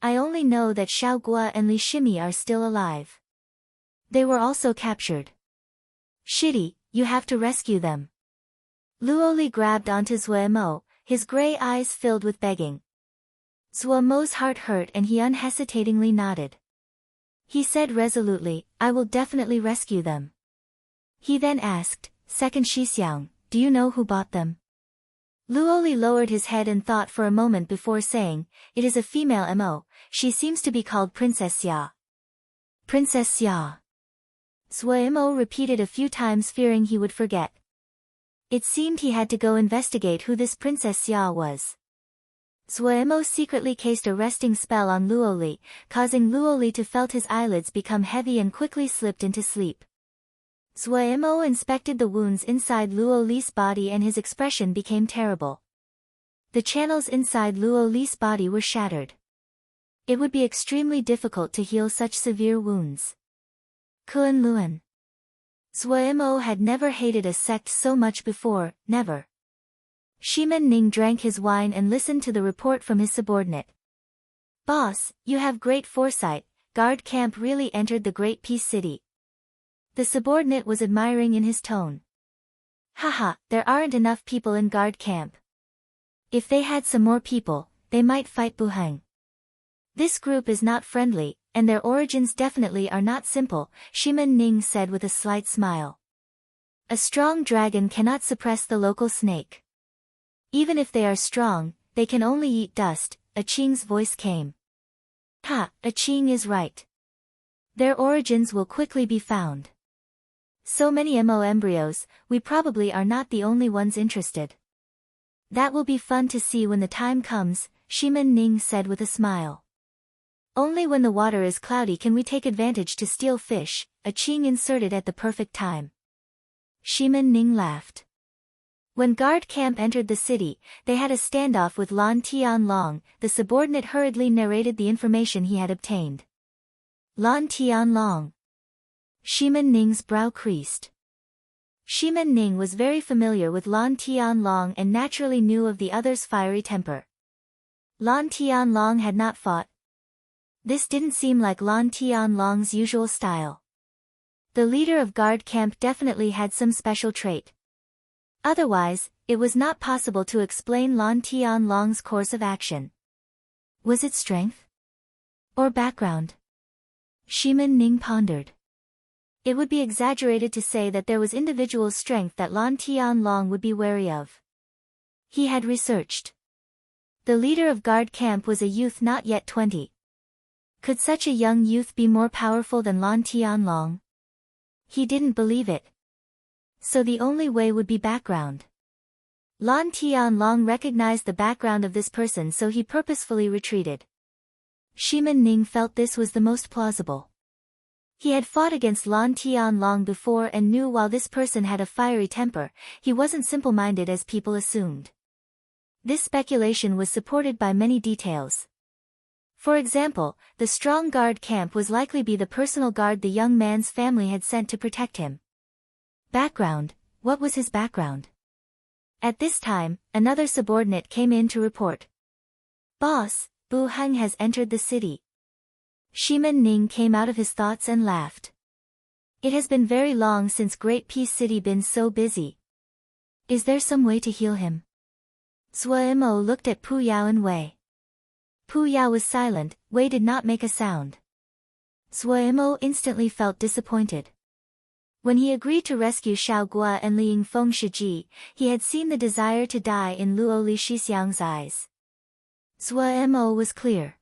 I only know that Xiao Gua and Li Shimi are still alive. They were also captured. Shidi, you have to rescue them. Luo Li grabbed onto Zuo, his gray eyes filled with begging. Zuo's heart hurt and he unhesitatingly nodded. He said resolutely, I will definitely rescue them. He then asked, Second Shixiang, do you know who bought them? Luoli lowered his head and thought for a moment before saying, it is a female Mo, she seems to be called Princess Xia. Princess Xia. Zhuo Mo repeated a few times fearing he would forget. It seemed he had to go investigate who this Princess Xia was. Zhuo Mo secretly cast a resting spell on Luoli, causing Luoli to felt his eyelids become heavy and quickly slipped into sleep. Zhuo Mo inspected the wounds inside Luoli's body and his expression became terrible. The channels inside Luoli's body were shattered. It would be extremely difficult to heal such severe wounds. Kuan Luan. Zhuo Mo had never hated a sect so much before, never. Shimen Ning drank his wine and listened to the report from his subordinate. Boss, you have great foresight, guard camp really entered the Great Peace City. The subordinate was admiring in his tone. Haha, there aren't enough people in guard camp. If they had some more people, they might fight Buheng. This group is not friendly, and their origins definitely are not simple, Shimen Ning said with a slight smile. A strong dragon cannot suppress the local snake. Even if they are strong, they can only eat dust, A Qing's voice came. Ha, A Qing is right. Their origins will quickly be found. So many Mo embryos, we probably are not the only ones interested. That will be fun to see when the time comes, Shimen Ning said with a smile. Only when the water is cloudy can we take advantage to steal fish, A Qing inserted at the perfect time. Shimen Ning laughed. When guard camp entered the city, they had a standoff with Lan Tianlong, the subordinate hurriedly narrated the information he had obtained. Lan Tianlong. Shimen Ning's brow creased. Shimen Ning was very familiar with Lan Tianlong and naturally knew of the other's fiery temper. Lan Tianlong had not fought. This didn't seem like Lan Tianlong's usual style. The leader of guard camp definitely had some special trait. Otherwise, it was not possible to explain Lan Tianlong's course of action. Was it strength? Or background? Shimen Ning pondered. It would be exaggerated to say that there was individual strength that Lan Tianlong would be wary of. He had researched. The leader of guard camp was a youth not yet 20. Could such a young youth be more powerful than Lan Tianlong? He didn't believe it. So the only way would be background. Lan Tianlong recognized the background of this person, so he purposefully retreated. Shimen Ning felt this was the most plausible. He had fought against Lan Tianlong before and knew while this person had a fiery temper, he wasn't simple-minded as people assumed. This speculation was supported by many details. For example, the strong guard camp was likely be the personal guard the young man's family had sent to protect him. Background, what was his background? At this time, another subordinate came in to report. Boss, Bu Heng has entered the city. Shimen Ning came out of his thoughts and laughed. It has been very long since Great Peace City been so busy. Is there some way to heal him? Zhuo Mo looked at Pu Yao and Wei. Pu Yao was silent, Wei did not make a sound. Zhuo Mo instantly felt disappointed. When he agreed to rescue Xiao Gua and Liang Feng Shiji, he had seen the desire to die in Luo Li Shixiang's eyes. Zhuo Mo was clear.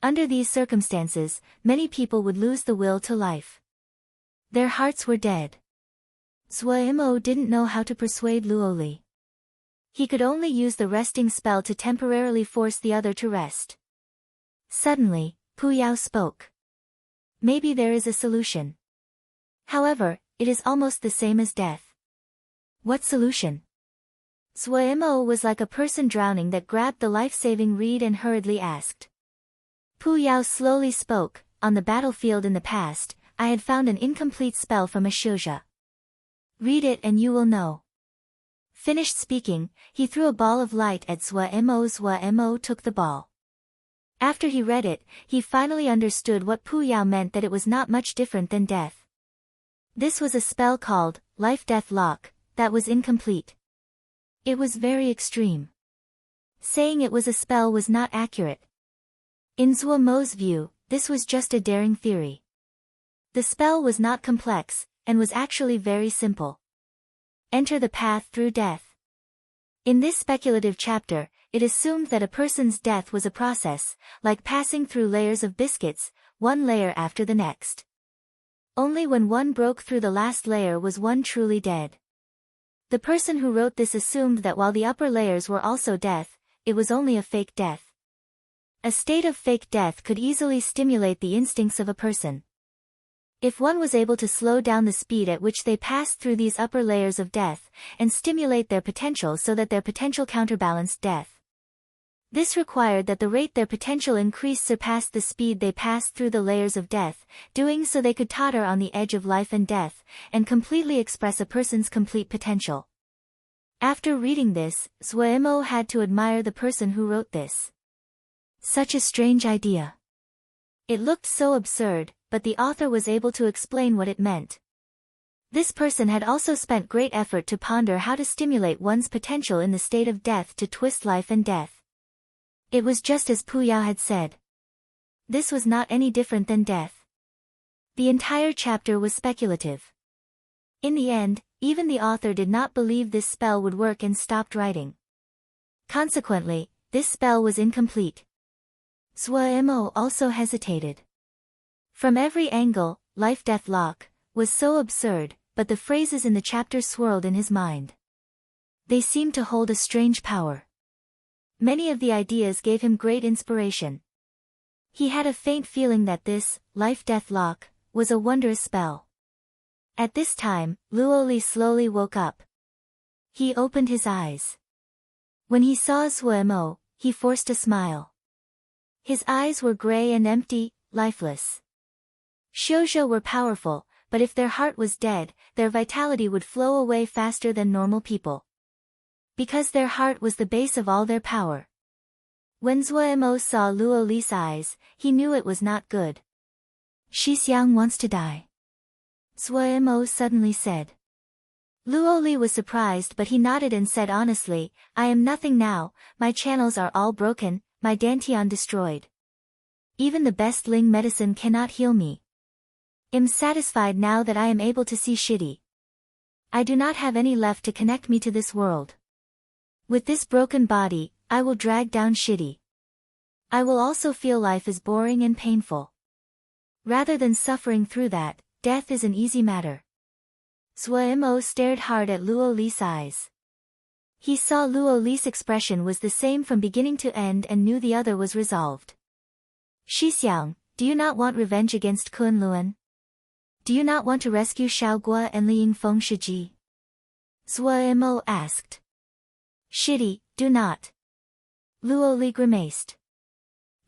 Under these circumstances, many people would lose the will to life. Their hearts were dead. Zhuo Mo didn't know how to persuade Luo Li. He could only use the resting spell to temporarily force the other to rest. Suddenly, Pu Yao spoke. Maybe there is a solution. However, it is almost the same as death. What solution? Zhuo Mo was like a person drowning that grabbed the life-saving reed and hurriedly asked. Pu Yao slowly spoke, on the battlefield in the past, I had found an incomplete spell from a shouja. Read it and you will know. Finished speaking, he threw a ball of light at Zhuo Mo. Zhuo Mo took the ball. After he read it, he finally understood what Pu Yao meant, that it was not much different than death. This was a spell called Life-Death Lock, that was incomplete. It was very extreme. Saying it was a spell was not accurate. In Zhuo Mo's view, this was just a daring theory. The spell was not complex, and was actually very simple. Enter the path through death. In this speculative chapter, it assumed that a person's death was a process, like passing through layers of biscuits, one layer after the next. Only when one broke through the last layer was one truly dead. The person who wrote this assumed that while the upper layers were also death, it was only a fake death. A state of fake death could easily stimulate the instincts of a person. If one was able to slow down the speed at which they passed through these upper layers of death, and stimulate their potential so that their potential counterbalanced death. This required that the rate their potential increased surpassed the speed they passed through the layers of death, doing so they could totter on the edge of life and death, and completely express a person's complete potential. After reading this, Suemo had to admire the person who wrote this. Such a strange idea. It looked so absurd, but the author was able to explain what it meant. This person had also spent great effort to ponder how to stimulate one's potential in the state of death to twist life and death. It was just as Puyao had said. This was not any different than death. The entire chapter was speculative. In the end, even the author did not believe this spell would work and stopped writing. Consequently, this spell was incomplete. Suemo also hesitated. From every angle, life-death lock, was so absurd, but the phrases in the chapter swirled in his mind. They seemed to hold a strange power. Many of the ideas gave him great inspiration. He had a faint feeling that this, life-death lock, was a wondrous spell. At this time, Luoli slowly woke up. He opened his eyes. When he saw Suemo, he forced a smile. His eyes were gray and empty, lifeless. Shoujo were powerful, but if their heart was dead, their vitality would flow away faster than normal people. Because their heart was the base of all their power. When Suemo saw Luoli's eyes, he knew it was not good. Shixiang wants to die. Suemo suddenly said. Luoli was surprised but he nodded and said honestly, I am nothing now, my channels are all broken, my dantian destroyed. Even the best Ling medicine cannot heal me. I'm satisfied now that I am able to see Shidi. I do not have any left to connect me to this world. With this broken body, I will drag down Shidi. I will also feel life is boring and painful. Rather than suffering through that, death is an easy matter. Suemo stared hard at Luoli's eyes. He saw Luoli's expression was the same from beginning to end and knew the other was resolved. Shixiang, do you not want revenge against Kunlun? Do you not want to rescue Xiaoguo and Liang Feng Shiji? Suemo asked. Shidi, do not. Luoli grimaced.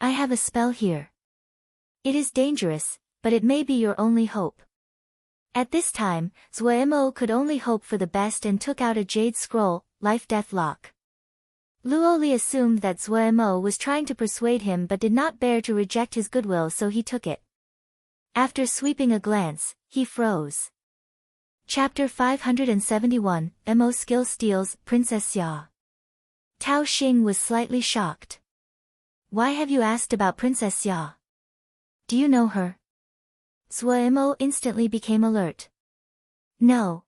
I have a spell here. It is dangerous, but it may be your only hope. At this time, Suemo could only hope for the best and took out a jade scroll, life-death lock. Luoli assumed that Suemo was trying to persuade him but did not bear to reject his goodwill so he took it. After sweeping a glance, he froze. Chapter 571, Mo Skill Steals, Princess Xia. Tao Xing was slightly shocked. Why have you asked about Princess Xia? Do you know her? Suemo instantly became alert. No.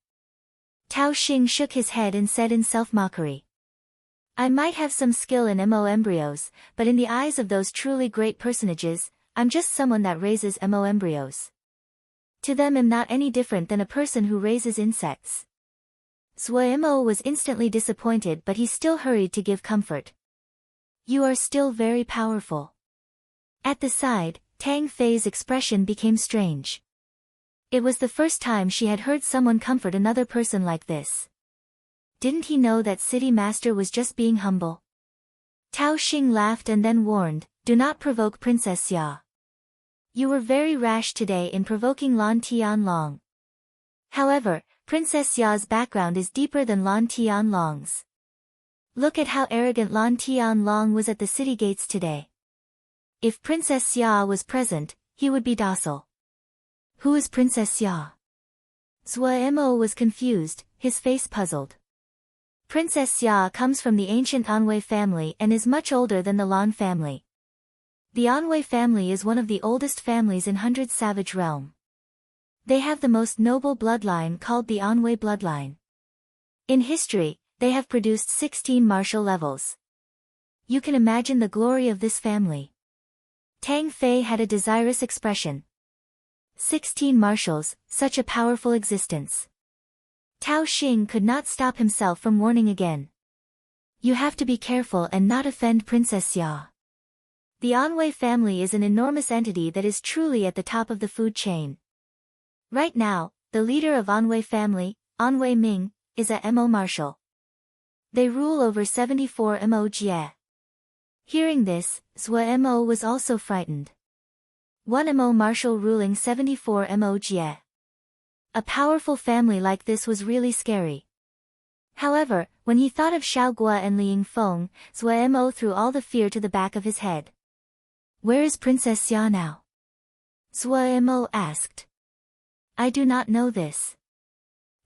Tao Xing shook his head and said in self-mockery. I might have some skill in Mo embryos, but in the eyes of those truly great personages, I'm just someone that raises Mo embryos. To them I'm not any different than a person who raises insects. Suemo was instantly disappointed but he still hurried to give comfort. You are still very powerful. At the side, Tang Fei's expression became strange. It was the first time she had heard someone comfort another person like this. Didn't he know that City Master was just being humble? Tao Xing laughed and then warned, do not provoke Princess Xia. You were very rash today in provoking Lan Tianlong. However, Princess Xia's background is deeper than Lan Tianlong's. Look at how arrogant Lan Tianlong was at the city gates today. If Princess Xia was present, he would be docile. Who is Princess Xia? Suemo was confused, his face puzzled. Princess Xia comes from the ancient Anwei family and is much older than the Lan family. The Anhui family is one of the oldest families in Hundred Savage Realm. They have the most noble bloodline called the Anhui bloodline. In history, they have produced 16 martial levels. You can imagine the glory of this family. Tang Fei had a desirous expression. 16 martials, such a powerful existence. Tao Xing could not stop himself from warning again. You have to be careful and not offend Princess Xia. The Anhui family is an enormous entity that is truly at the top of the food chain. Right now, the leader of Anhui family, Anhui Ming, is a Mo marshal. They rule over 74 Mo Jie. Hearing this, Zhua Mo was also frightened. One Mo marshal ruling 74 Mo Jie. A powerful family like this was really scary. However, when he thought of Xiao Guo and Li Yingfeng, Zhua Mo threw all the fear to the back of his head. Where is Princess Xia now? Zhua Mo asked. I do not know this.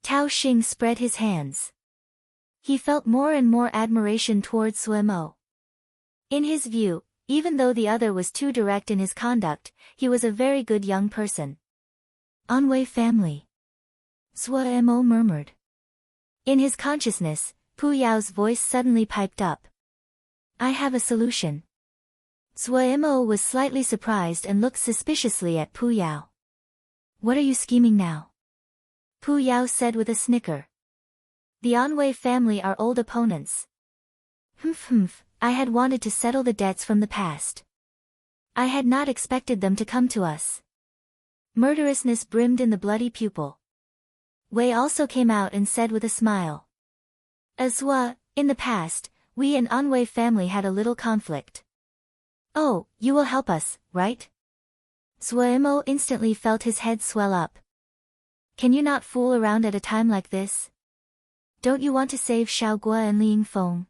Tao Xing spread his hands. He felt more and more admiration towards Zhua Mo. In his view, even though the other was too direct in his conduct, he was a very good young person. Anhui family. Zhua Mo murmured. In his consciousness, Pu Yao's voice suddenly piped up. I have a solution. Zhua Mo was slightly surprised and looked suspiciously at Pu Yao. What are you scheming now? Pu Yao said with a snicker. The Anhui family are old opponents. I had wanted to settle the debts from the past. I had not expected them to come to us. Murderousness brimmed in the bloody pupil. Wei also came out and said with a smile. Azwa, in the past, we and Anhui family had a little conflict. Oh, you will help us, right? Zhua Mo instantly felt his head swell up. Can you not fool around at a time like this? Don't you want to save Xiao Guo and Li Yingfeng?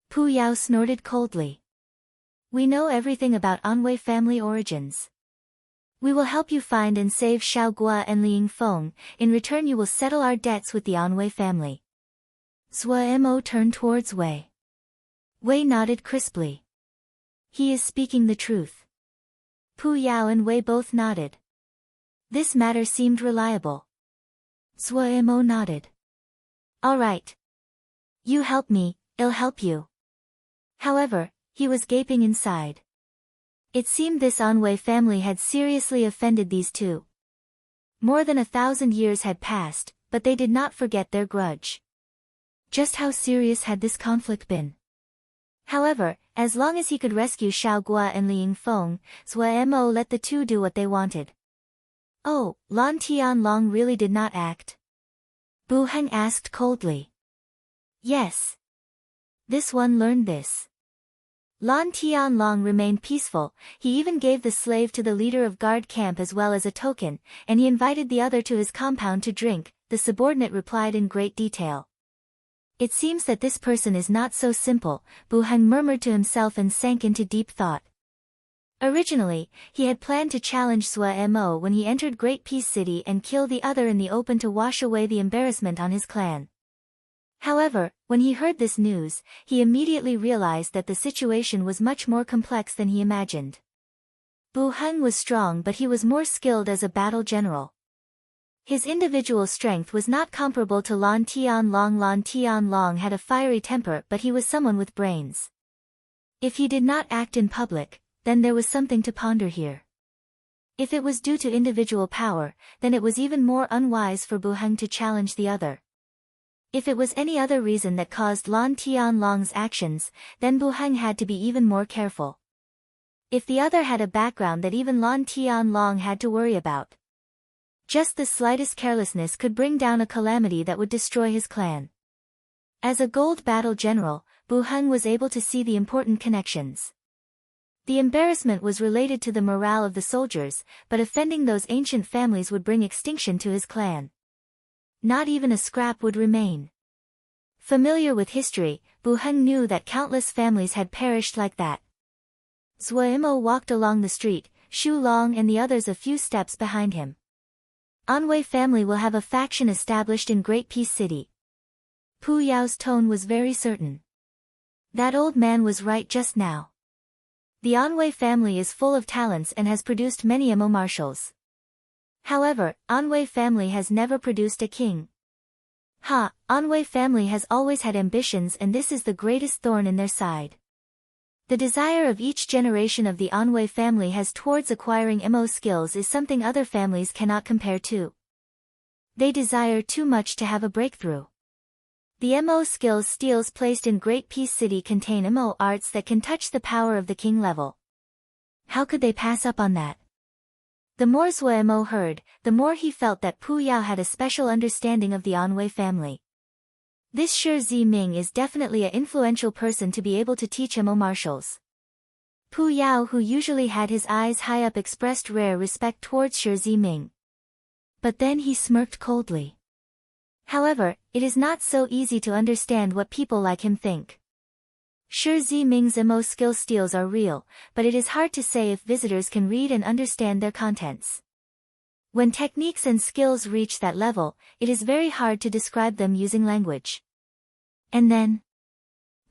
Pu Yao snorted coldly. We know everything about Anhui family origins. We will help you find and save Xiao Guo and Li Yingfeng. In return you will settle our debts with the Anhui family. Zhua Mo turned towards Wei. Wei nodded crisply. He is speaking the truth. Pu Yao and Wei both nodded. This matter seemed reliable. Zhua Mo nodded. All right. You help me, I'll help you. However, he was gaping inside. It seemed this Anhui family had seriously offended these two. More than 1,000 years had passed, but they did not forget their grudge. Just how serious had this conflict been? However, as long as he could rescue Xiao Guo and Li Yingfeng, Zhua Mo let the two do what they wanted. Oh, Lan Tianlong really did not act? Bu Heng asked coldly. Yes. This one learned this. Lan Tianlong remained peaceful, he even gave the slave to the leader of guard camp as well as a token, and he invited the other to his compound to drink, the subordinate replied in great detail. It seems that this person is not so simple, Bu Heng murmured to himself and sank into deep thought. Originally, he had planned to challenge Zhua Mo when he entered Great Peace City and kill the other in the open to wash away the embarrassment on his clan. However, when he heard this news, he immediately realized that the situation was much more complex than he imagined. Bu Heng was strong but he was more skilled as a battle general. His individual strength was not comparable to Lan Tianlong. Lan Tianlong had a fiery temper but he was someone with brains. If he did not act in public, then there was something to ponder here. If it was due to individual power, then it was even more unwise for Bu Heng to challenge the other. If it was any other reason that caused Lan Tianlong's actions, then Bu Heng had to be even more careful. If the other had a background that even Lan Tianlong had to worry about, just the slightest carelessness could bring down a calamity that would destroy his clan. As a gold battle general, Bu Heng was able to see the important connections. The embarrassment was related to the morale of the soldiers, but offending those ancient families would bring extinction to his clan. Not even a scrap would remain. Familiar with history, Bu Heng knew that countless families had perished like that. Zhua Mo walked along the street, Shu Long and the others a few steps behind him. Anhui family will have a faction established in Great Peace City. Pu Yao's tone was very certain. That old man was right just now. The Anhui family is full of talents and has produced many Emo marshals. However, Anhui family has never produced a king. Anhui family has always had ambitions, and this is the greatest thorn in their side. The desire of each generation of the Anhui family has towards acquiring Emo skills is something other families cannot compare to. They desire too much to have a breakthrough. The Mo skills steels placed in Great Peace City contain Mo arts that can touch the power of the king level. How could they pass up on that? The more Zhuo Mo heard, the more he felt that Pu Yao had a special understanding of the Anhui family. This Shi Ziming is definitely an influential person to be able to teach Mo martials. Pu Yao, who usually had his eyes high up, expressed rare respect towards Shi Ziming. But then he smirked coldly. However, it is not so easy to understand what people like him think. Shi Ziming's Mo skill steals are real, but it is hard to say if visitors can read and understand their contents. When techniques and skills reach that level, it is very hard to describe them using language. And then?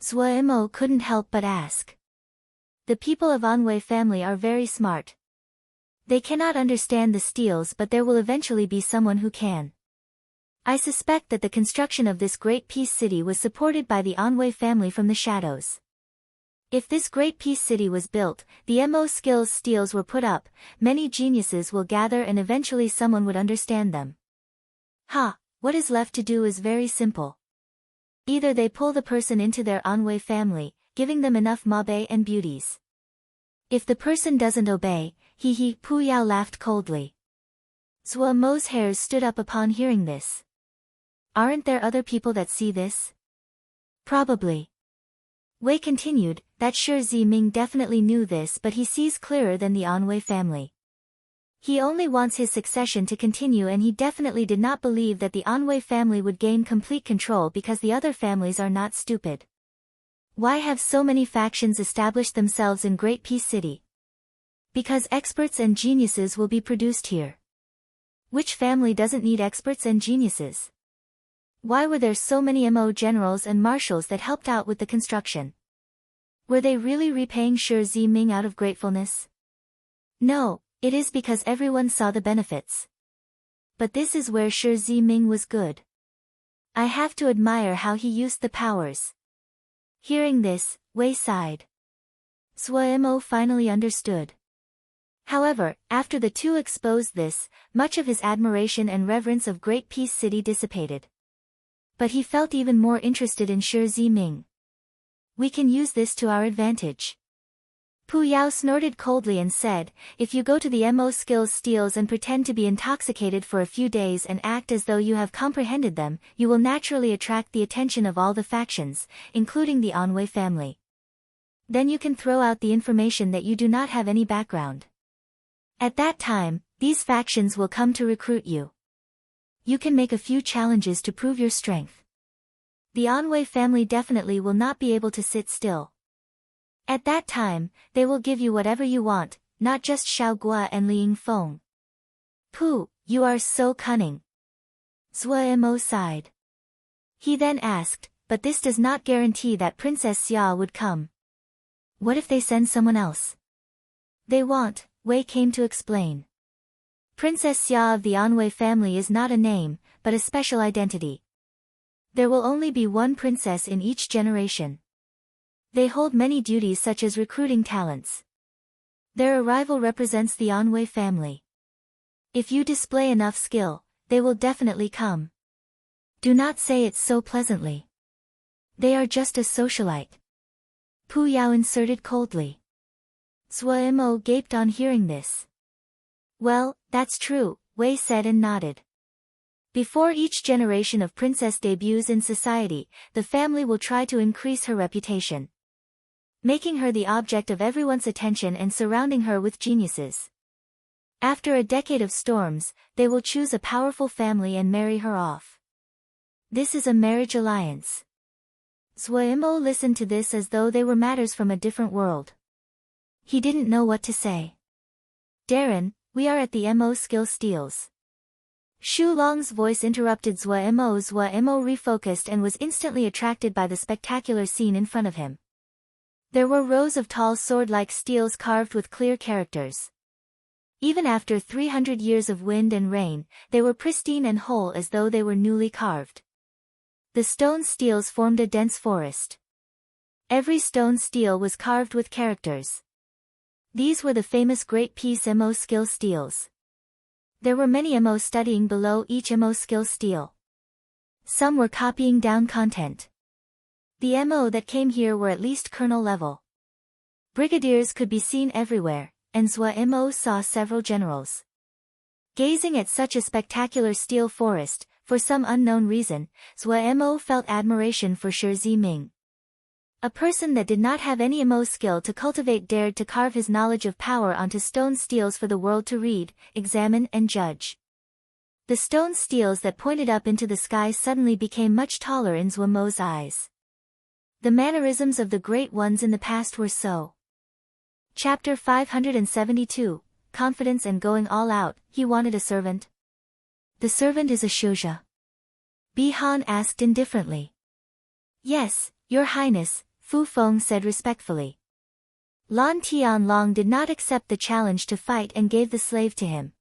Zhuo Mo couldn't help but ask. The people of Anhui family are very smart. They cannot understand the steals, but there will eventually be someone who can. I suspect that the construction of this Great Peace City was supported by the Anhui family from the shadows. If this Great Peace City was built, the Mo skills steals were put up, many geniuses will gather and eventually someone would understand them. What is left to do is very simple. Either they pull the person into their Anhui family, giving them enough mabe and beauties. If the person doesn't obey, Pu Yao laughed coldly. Zhuo Mo's hairs stood up upon hearing this. Aren't there other people that see this? Probably. Wei continued, that Shi Ziming definitely knew this, but he sees clearer than the Anhui family. He only wants his succession to continue, and he definitely did not believe that the Anhui family would gain complete control because the other families are not stupid. Why have so many factions established themselves in Great Peace City? Because experts and geniuses will be produced here. Which family doesn't need experts and geniuses? Why were there so many Mo generals and marshals that helped out with the construction? Were they really repaying Shi Ziming out of gratefulness? No, it is because everyone saw the benefits. But this is where Shi Ziming was good. I have to admire how he used the powers. Hearing this, Wei sighed. Zhuo Mo finally understood. However, after the two exposed this, much of his admiration and reverence of Great Peace City dissipated. But he felt even more interested in Shi Ziming. We can use this to our advantage. Pu Yao snorted coldly and said, if you go to the Mo skills steals and pretend to be intoxicated for a few days and act as though you have comprehended them, you will naturally attract the attention of all the factions, including the Anhui family. Then you can throw out the information that you do not have any background. At that time, these factions will come to recruit you. You can make a few challenges to prove your strength. The Anhui family definitely will not be able to sit still. At that time, they will give you whatever you want, not just Xiao Gua and Ling Feng. Pu, you are so cunning. Zhuo Mo sighed. He then asked, but this does not guarantee that Princess Xia would come. What if they send someone else? They want, Wei came to explain. Princess Xia of the Anhui family is not a name, but a special identity. There will only be one princess in each generation. They hold many duties such as recruiting talents. Their arrival represents the Anhui family. If you display enough skill, they will definitely come. Do not say it so pleasantly. They are just a socialite. Pu Yao inserted coldly. Zhuo Mo gaped on hearing this. Well, that's true, Wei said and nodded. Before each generation of princess debuts in society, the family will try to increase her reputation, making her the object of everyone's attention and surrounding her with geniuses. After a decade of storms, they will choose a powerful family and marry her off. This is a marriage alliance. Zhuo Mo listened to this as though they were matters from a different world. He didn't know what to say. Darren, we are at the Mo skill steals. Shu Long's voice interrupted Zhuo Mo. Zhuo Mo refocused and was instantly attracted by the spectacular scene in front of him. There were rows of tall sword-like steels carved with clear characters. Even after 300 years of wind and rain, they were pristine and whole as though they were newly carved. The stone steels formed a dense forest. Every stone steel was carved with characters. These were the famous Great Peace Mo skill steels. There were many Mo studying below each Mo skill steel. Some were copying down content. The Mo that came here were at least colonel level. Brigadiers could be seen everywhere, and Zwa Mo saw several generals. Gazing at such a spectacular steel forest, for some unknown reason, Zwa Mo felt admiration for Shi Ziming. A person that did not have any Mo skill to cultivate dared to carve his knowledge of power onto stone steels for the world to read, examine and judge. The stone steels that pointed up into the sky suddenly became much taller in Zwa Mo's eyes. The mannerisms of the great ones in the past were so. Chapter 572, Confidence and Going All Out. He wanted a servant. The servant is a Shouja. Bihan asked indifferently. Yes, Your Highness, Fu Feng said respectfully. Lan Tianlong did not accept the challenge to fight and gave the slave to him.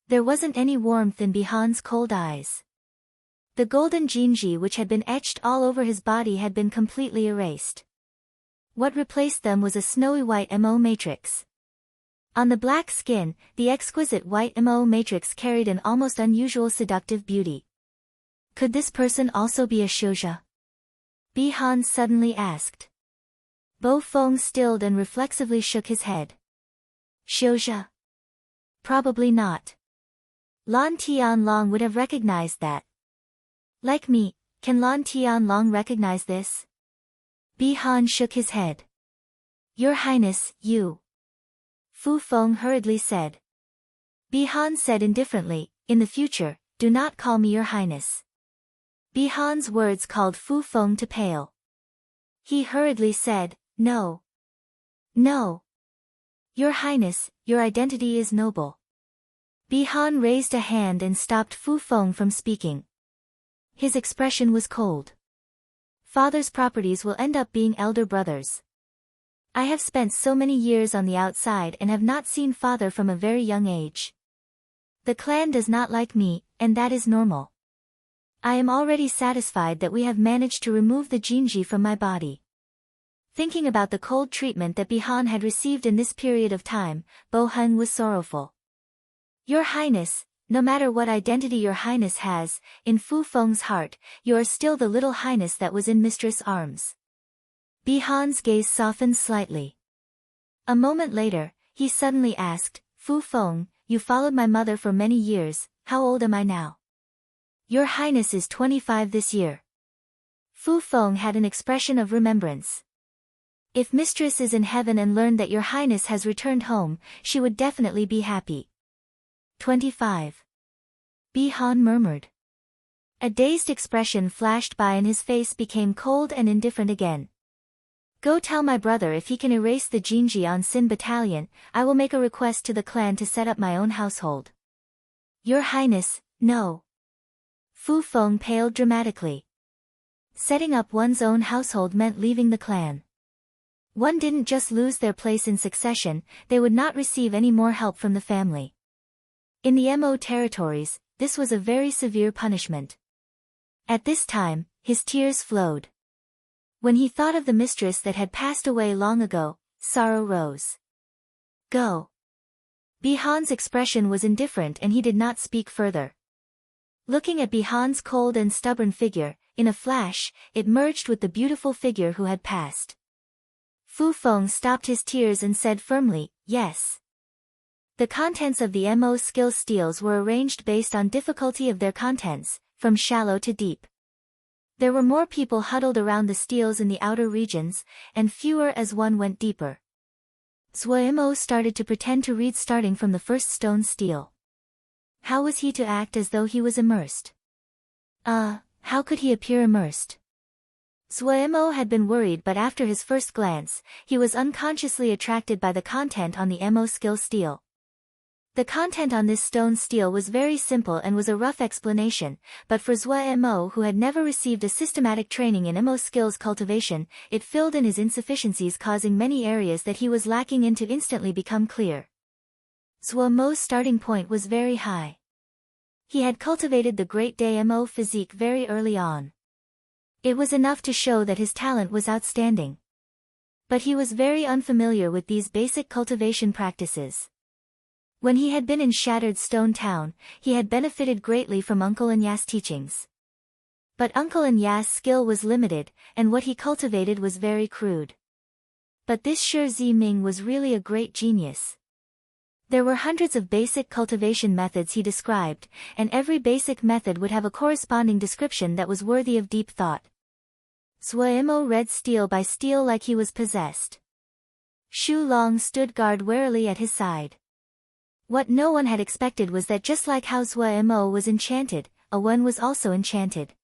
There wasn't any warmth in Bihan's cold eyes. The golden jinji which had been etched all over his body had been completely erased. What replaced them was a snowy white Mo matrix. On the black skin, the exquisite white Mo matrix carried an almost unusual seductive beauty. Could this person also be a Shouja? Bihan suddenly asked. Bo Feng stilled and reflexively shook his head. Shouja? Probably not. Lan Tianlong would have recognized that. Like me, can Lan Tianlong recognize this? Bihan shook his head. Your Highness, you. Fu Feng hurriedly said. Bihan said indifferently, in the future, do not call me Your Highness. Bihan's words called Fu Feng to pale. He hurriedly said, No. No. Your Highness, your identity is noble. Bihan raised a hand and stopped Fu Feng from speaking. His expression was cold. Father's properties will end up being elder brothers. I have spent so many years on the outside and have not seen father from a very young age. The clan does not like me, and that is normal. I am already satisfied that we have managed to remove the jinji from my body. Thinking about the cold treatment that Bihan had received in this period of time, Bo Hun was sorrowful. Your Highness, no matter what identity Your Highness has, in Fu Feng's heart, you are still the little Highness that was in Mistress' arms. Bihan's gaze softened slightly. A moment later, he suddenly asked, Fu Feng, you followed my mother for many years, how old am I now? Your Highness is 25 this year. Fu Feng had an expression of remembrance. If Mistress is in heaven and learned that Your Highness has returned home, she would definitely be happy. 25. Bihan murmured. A dazed expression flashed by and his face became cold and indifferent again. Go tell my brother if he can erase the jinji on Sin Battalion, I will make a request to the clan to set up my own household. Your Highness, no. Fu Feng paled dramatically. Setting up one's own household meant leaving the clan. One didn't just lose their place in succession, they would not receive any more help from the family. In the Mo territories, this was a very severe punishment. At this time, his tears flowed. When he thought of the mistress that had passed away long ago, sorrow rose. Go. Bihan's expression was indifferent and he did not speak further. Looking at Bihan's cold and stubborn figure, in a flash, it merged with the beautiful figure who had passed. Fu Feng stopped his tears and said firmly, yes. The contents of the Mo skill steels were arranged based on difficulty of their contents, from shallow to deep. There were more people huddled around the steels in the outer regions, and fewer as one went deeper. Zwa Mo started to pretend to read starting from the first stone steel. How was he to act as though he was immersed? How could he appear immersed? Zwa Mo had been worried, but after his first glance, he was unconsciously attracted by the content on the Mo skill steel. The content on this stone stele was very simple and was a rough explanation, but for Zhou Mo, who had never received a systematic training in Mo skills cultivation, it filled in his insufficiencies, causing many areas that he was lacking in to instantly become clear. Zhou Mo's starting point was very high. He had cultivated the Great Day Mo physique very early on. It was enough to show that his talent was outstanding. But he was very unfamiliar with these basic cultivation practices. When he had been in Shattered Stone Town, he had benefited greatly from Uncle Anya's teachings. But Uncle Anya's skill was limited, and what he cultivated was very crude. But this Shi Ziming was really a great genius. There were hundreds of basic cultivation methods he described, and every basic method would have a corresponding description that was worthy of deep thought. Zhou Mo read stele by stele like he was possessed. Shu Long stood guard warily at his side. What no one had expected was that just like how Zhou Mo was enchanted, Wen was also enchanted.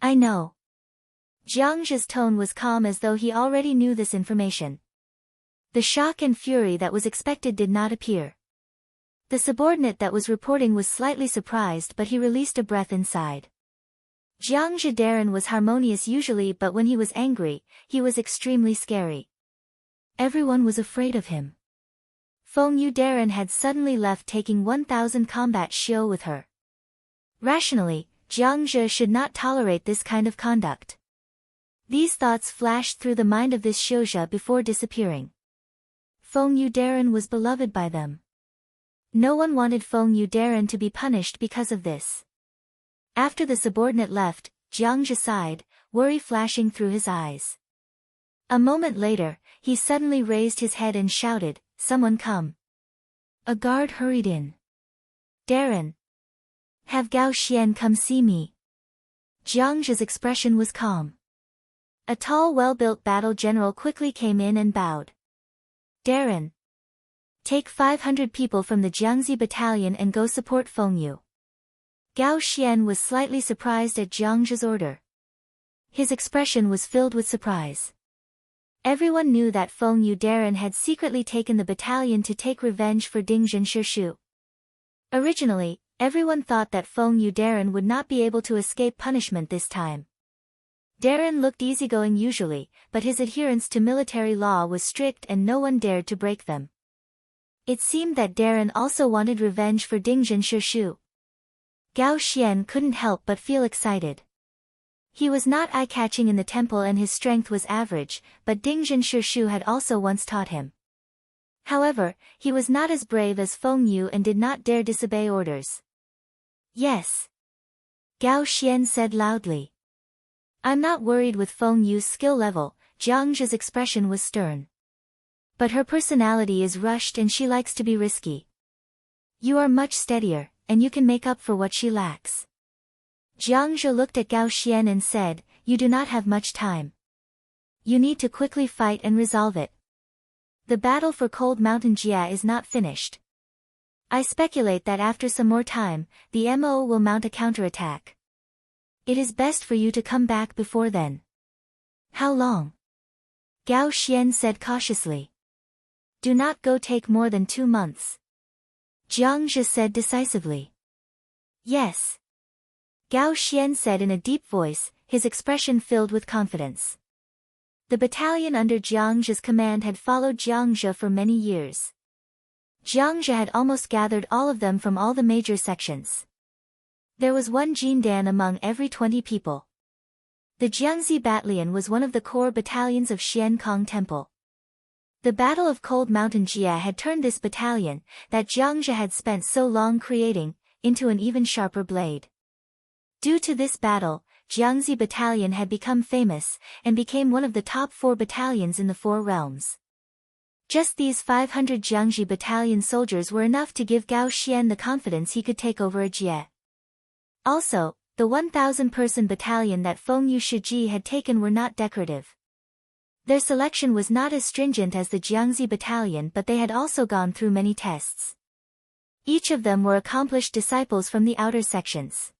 I know. Jiang Zhi's tone was calm as though he already knew this information. The shock and fury that was expected did not appear. The subordinate that was reporting was slightly surprised, but he released a breath inside. Jiang Zhi Darren was harmonious usually, but when he was angry, he was extremely scary. Everyone was afraid of him. Feng Yu Darren had suddenly left, taking 1,000 combat shio with her. Rationally, Jiang Zhi should not tolerate this kind of conduct. These thoughts flashed through the mind of this shioja before disappearing. Feng Yu Darren was beloved by them. No one wanted Feng Yu Darren to be punished because of this. After the subordinate left, Jiang Zhi sighed, worry flashing through his eyes. A moment later, he suddenly raised his head and shouted, "Someone come." A guard hurried in. "Darren. Have Gao Xian come see me." Jiang Zhi's expression was calm. A tall, well-built battle general quickly came in and bowed. "Darren. Take 500 people from the Jiangzi battalion and go support Feng Yu." Gao Xian was slightly surprised at Jiang Zhi's order. His expression was filled with surprise. Everyone knew that Feng Yu Darren had secretly taken the battalion to take revenge for Dingjin Shishu. Originally, everyone thought that Feng Yu Darren would not be able to escape punishment this time. Darren looked easygoing usually, but his adherence to military law was strict and no one dared to break them. It seemed that Darren also wanted revenge for Dingjin Shishu. Gao Xian couldn't help but feel excited. He was not eye-catching in the temple and his strength was average, but Dingjin Shishu had also once taught him. However, he was not as brave as Feng Yu and did not dare disobey orders. "Yes." Gao Xian said loudly. "I'm not worried with Feng Yu's skill level." Jiang Zhi's expression was stern. "But her personality is rushed and she likes to be risky. You are much steadier, and you can make up for what she lacks." Jiang Zhi looked at Gao Xian and said, "You do not have much time. You need to quickly fight and resolve it. The battle for Cold Mountain Jia is not finished. I speculate that after some more time, the MO will mount a counterattack. It is best for you to come back before then." "How long?" Gao Xian said cautiously. "Do not go take more than 2 months." Jiang Zhi said decisively. "Yes." Gao Xian said in a deep voice, his expression filled with confidence. The battalion under Jiang Zhi's command had followed Jiang Zhi for many years. Jiang Zhi had almost gathered all of them from all the major sections. There was one Jindan among every 20 people. The Jiangzi Battalion was one of the core battalions of Xian Kong Temple. The Battle of Cold Mountain Jia had turned this battalion, that Jiang Zhi had spent so long creating, into an even sharper blade. Due to this battle, Jiangzi Battalion had become famous, and became one of the top 4 battalions in the 4 realms. Just these 500 Jiangzi Battalion soldiers were enough to give Gao Xian the confidence he could take over a Jie. Also, the 1,000-person battalion that Feng Yu Shiji had taken were not decorative. Their selection was not as stringent as the Jiangzi Battalion, but they had also gone through many tests. Each of them were accomplished disciples from the outer sections.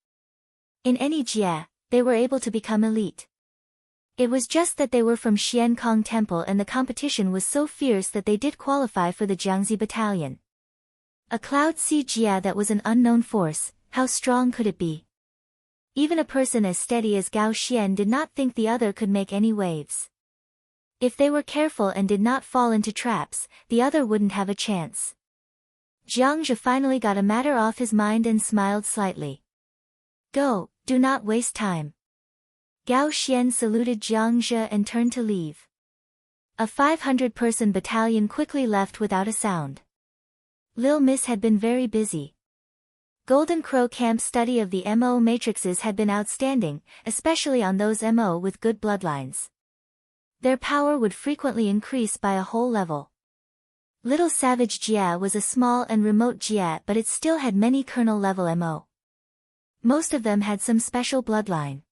In any Jia, they were able to become elite. It was just that they were from Xian Kong Temple and the competition was so fierce that they did qualify for the Jiangzi Battalion. A cloud sea jia that was an unknown force, how strong could it be? Even a person as steady as Gao Xian did not think the other could make any waves. If they were careful and did not fall into traps, the other wouldn't have a chance. Jiang Zhe finally got a matter off his mind and smiled slightly. Go, do not waste time. Gao Xian saluted Jiang Zhe and turned to leave. A 500-person battalion quickly left without a sound. Lil Miss had been very busy. Golden Crow Camp's study of the MO matrices had been outstanding, especially on those MO with good bloodlines. Their power would frequently increase by a whole level. Little Savage Jia was a small and remote Jia, but it still had many kernel-level MO. Most of them had some special bloodline.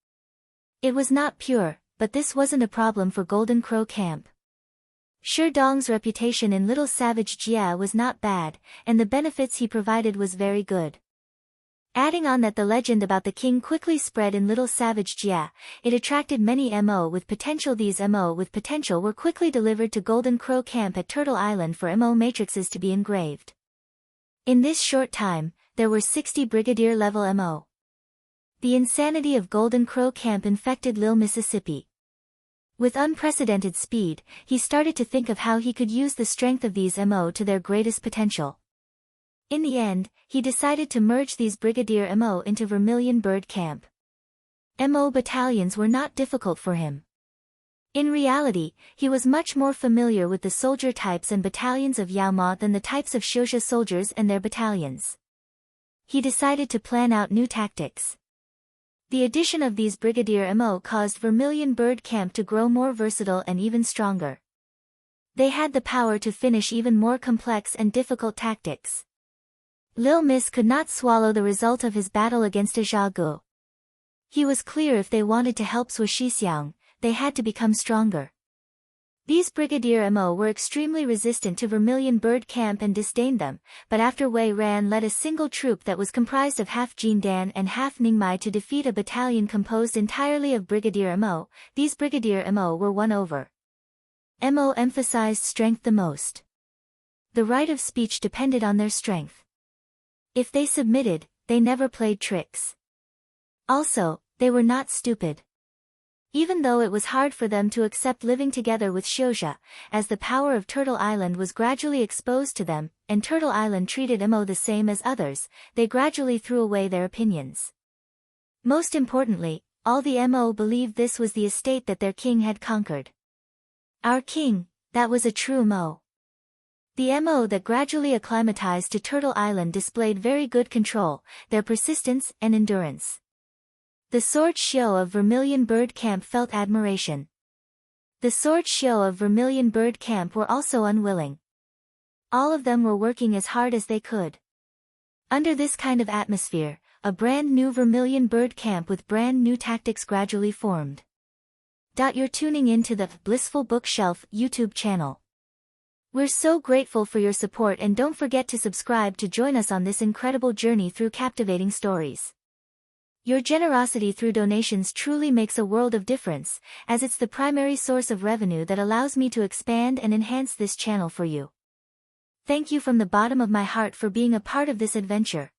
It was not pure, but this wasn't a problem for Golden Crow Camp. Shi Dong's reputation in Little Savage Jia was not bad, and the benefits he provided was very good. Adding on that the legend about the king quickly spread in Little Savage Jia, it attracted many MO with potential. These MO with potential were quickly delivered to Golden Crow Camp at Turtle Island for MO matrices to be engraved. In this short time, there were 60 brigadier-level MO. The insanity of Golden Crow Camp infected Lil Mississippi. With unprecedented speed, he started to think of how he could use the strength of these MO to their greatest potential. In the end, he decided to merge these Brigadier MO into Vermilion Bird Camp. MO battalions were not difficult for him. In reality, he was much more familiar with the soldier types and battalions of Yaoma than the types of Shosha soldiers and their battalions. He decided to plan out new tactics. The addition of these Brigadier MO caused Vermilion Bird Camp to grow more versatile and even stronger. They had the power to finish even more complex and difficult tactics. Lil Miss could not swallow the result of his battle against Ajagu. He was clear if they wanted to help Suishisiang, they had to become stronger. These Brigadier MO were extremely resistant to Vermilion Bird Camp and disdained them, but after Wei Ran led a single troop that was comprised of half Jin Dan and half Ningmai to defeat a battalion composed entirely of Brigadier MO, these Brigadier MO were won over. MO emphasized strength the most. The right of speech depended on their strength. If they submitted, they never played tricks. Also, they were not stupid. Even though it was hard for them to accept living together with Shosha, as the power of Turtle Island was gradually exposed to them, and Turtle Island treated MO the same as others, they gradually threw away their opinions. Most importantly, all the MO believed this was the estate that their king had conquered. Our king, that was a true MO. The MO that gradually acclimatized to Turtle Island displayed very good control, their persistence and endurance. The sword show of Vermilion Bird Camp felt admiration. The sword show of Vermilion Bird Camp were also unwilling. All of them were working as hard as they could. Under this kind of atmosphere, a brand new Vermilion Bird Camp with brand new tactics gradually formed. You're tuning into the Blissful Bookshelf YouTube channel. We're so grateful for your support, and don't forget to subscribe to join us on this incredible journey through captivating stories. Your generosity through donations truly makes a world of difference, as it's the primary source of revenue that allows me to expand and enhance this channel for you. Thank you from the bottom of my heart for being a part of this adventure.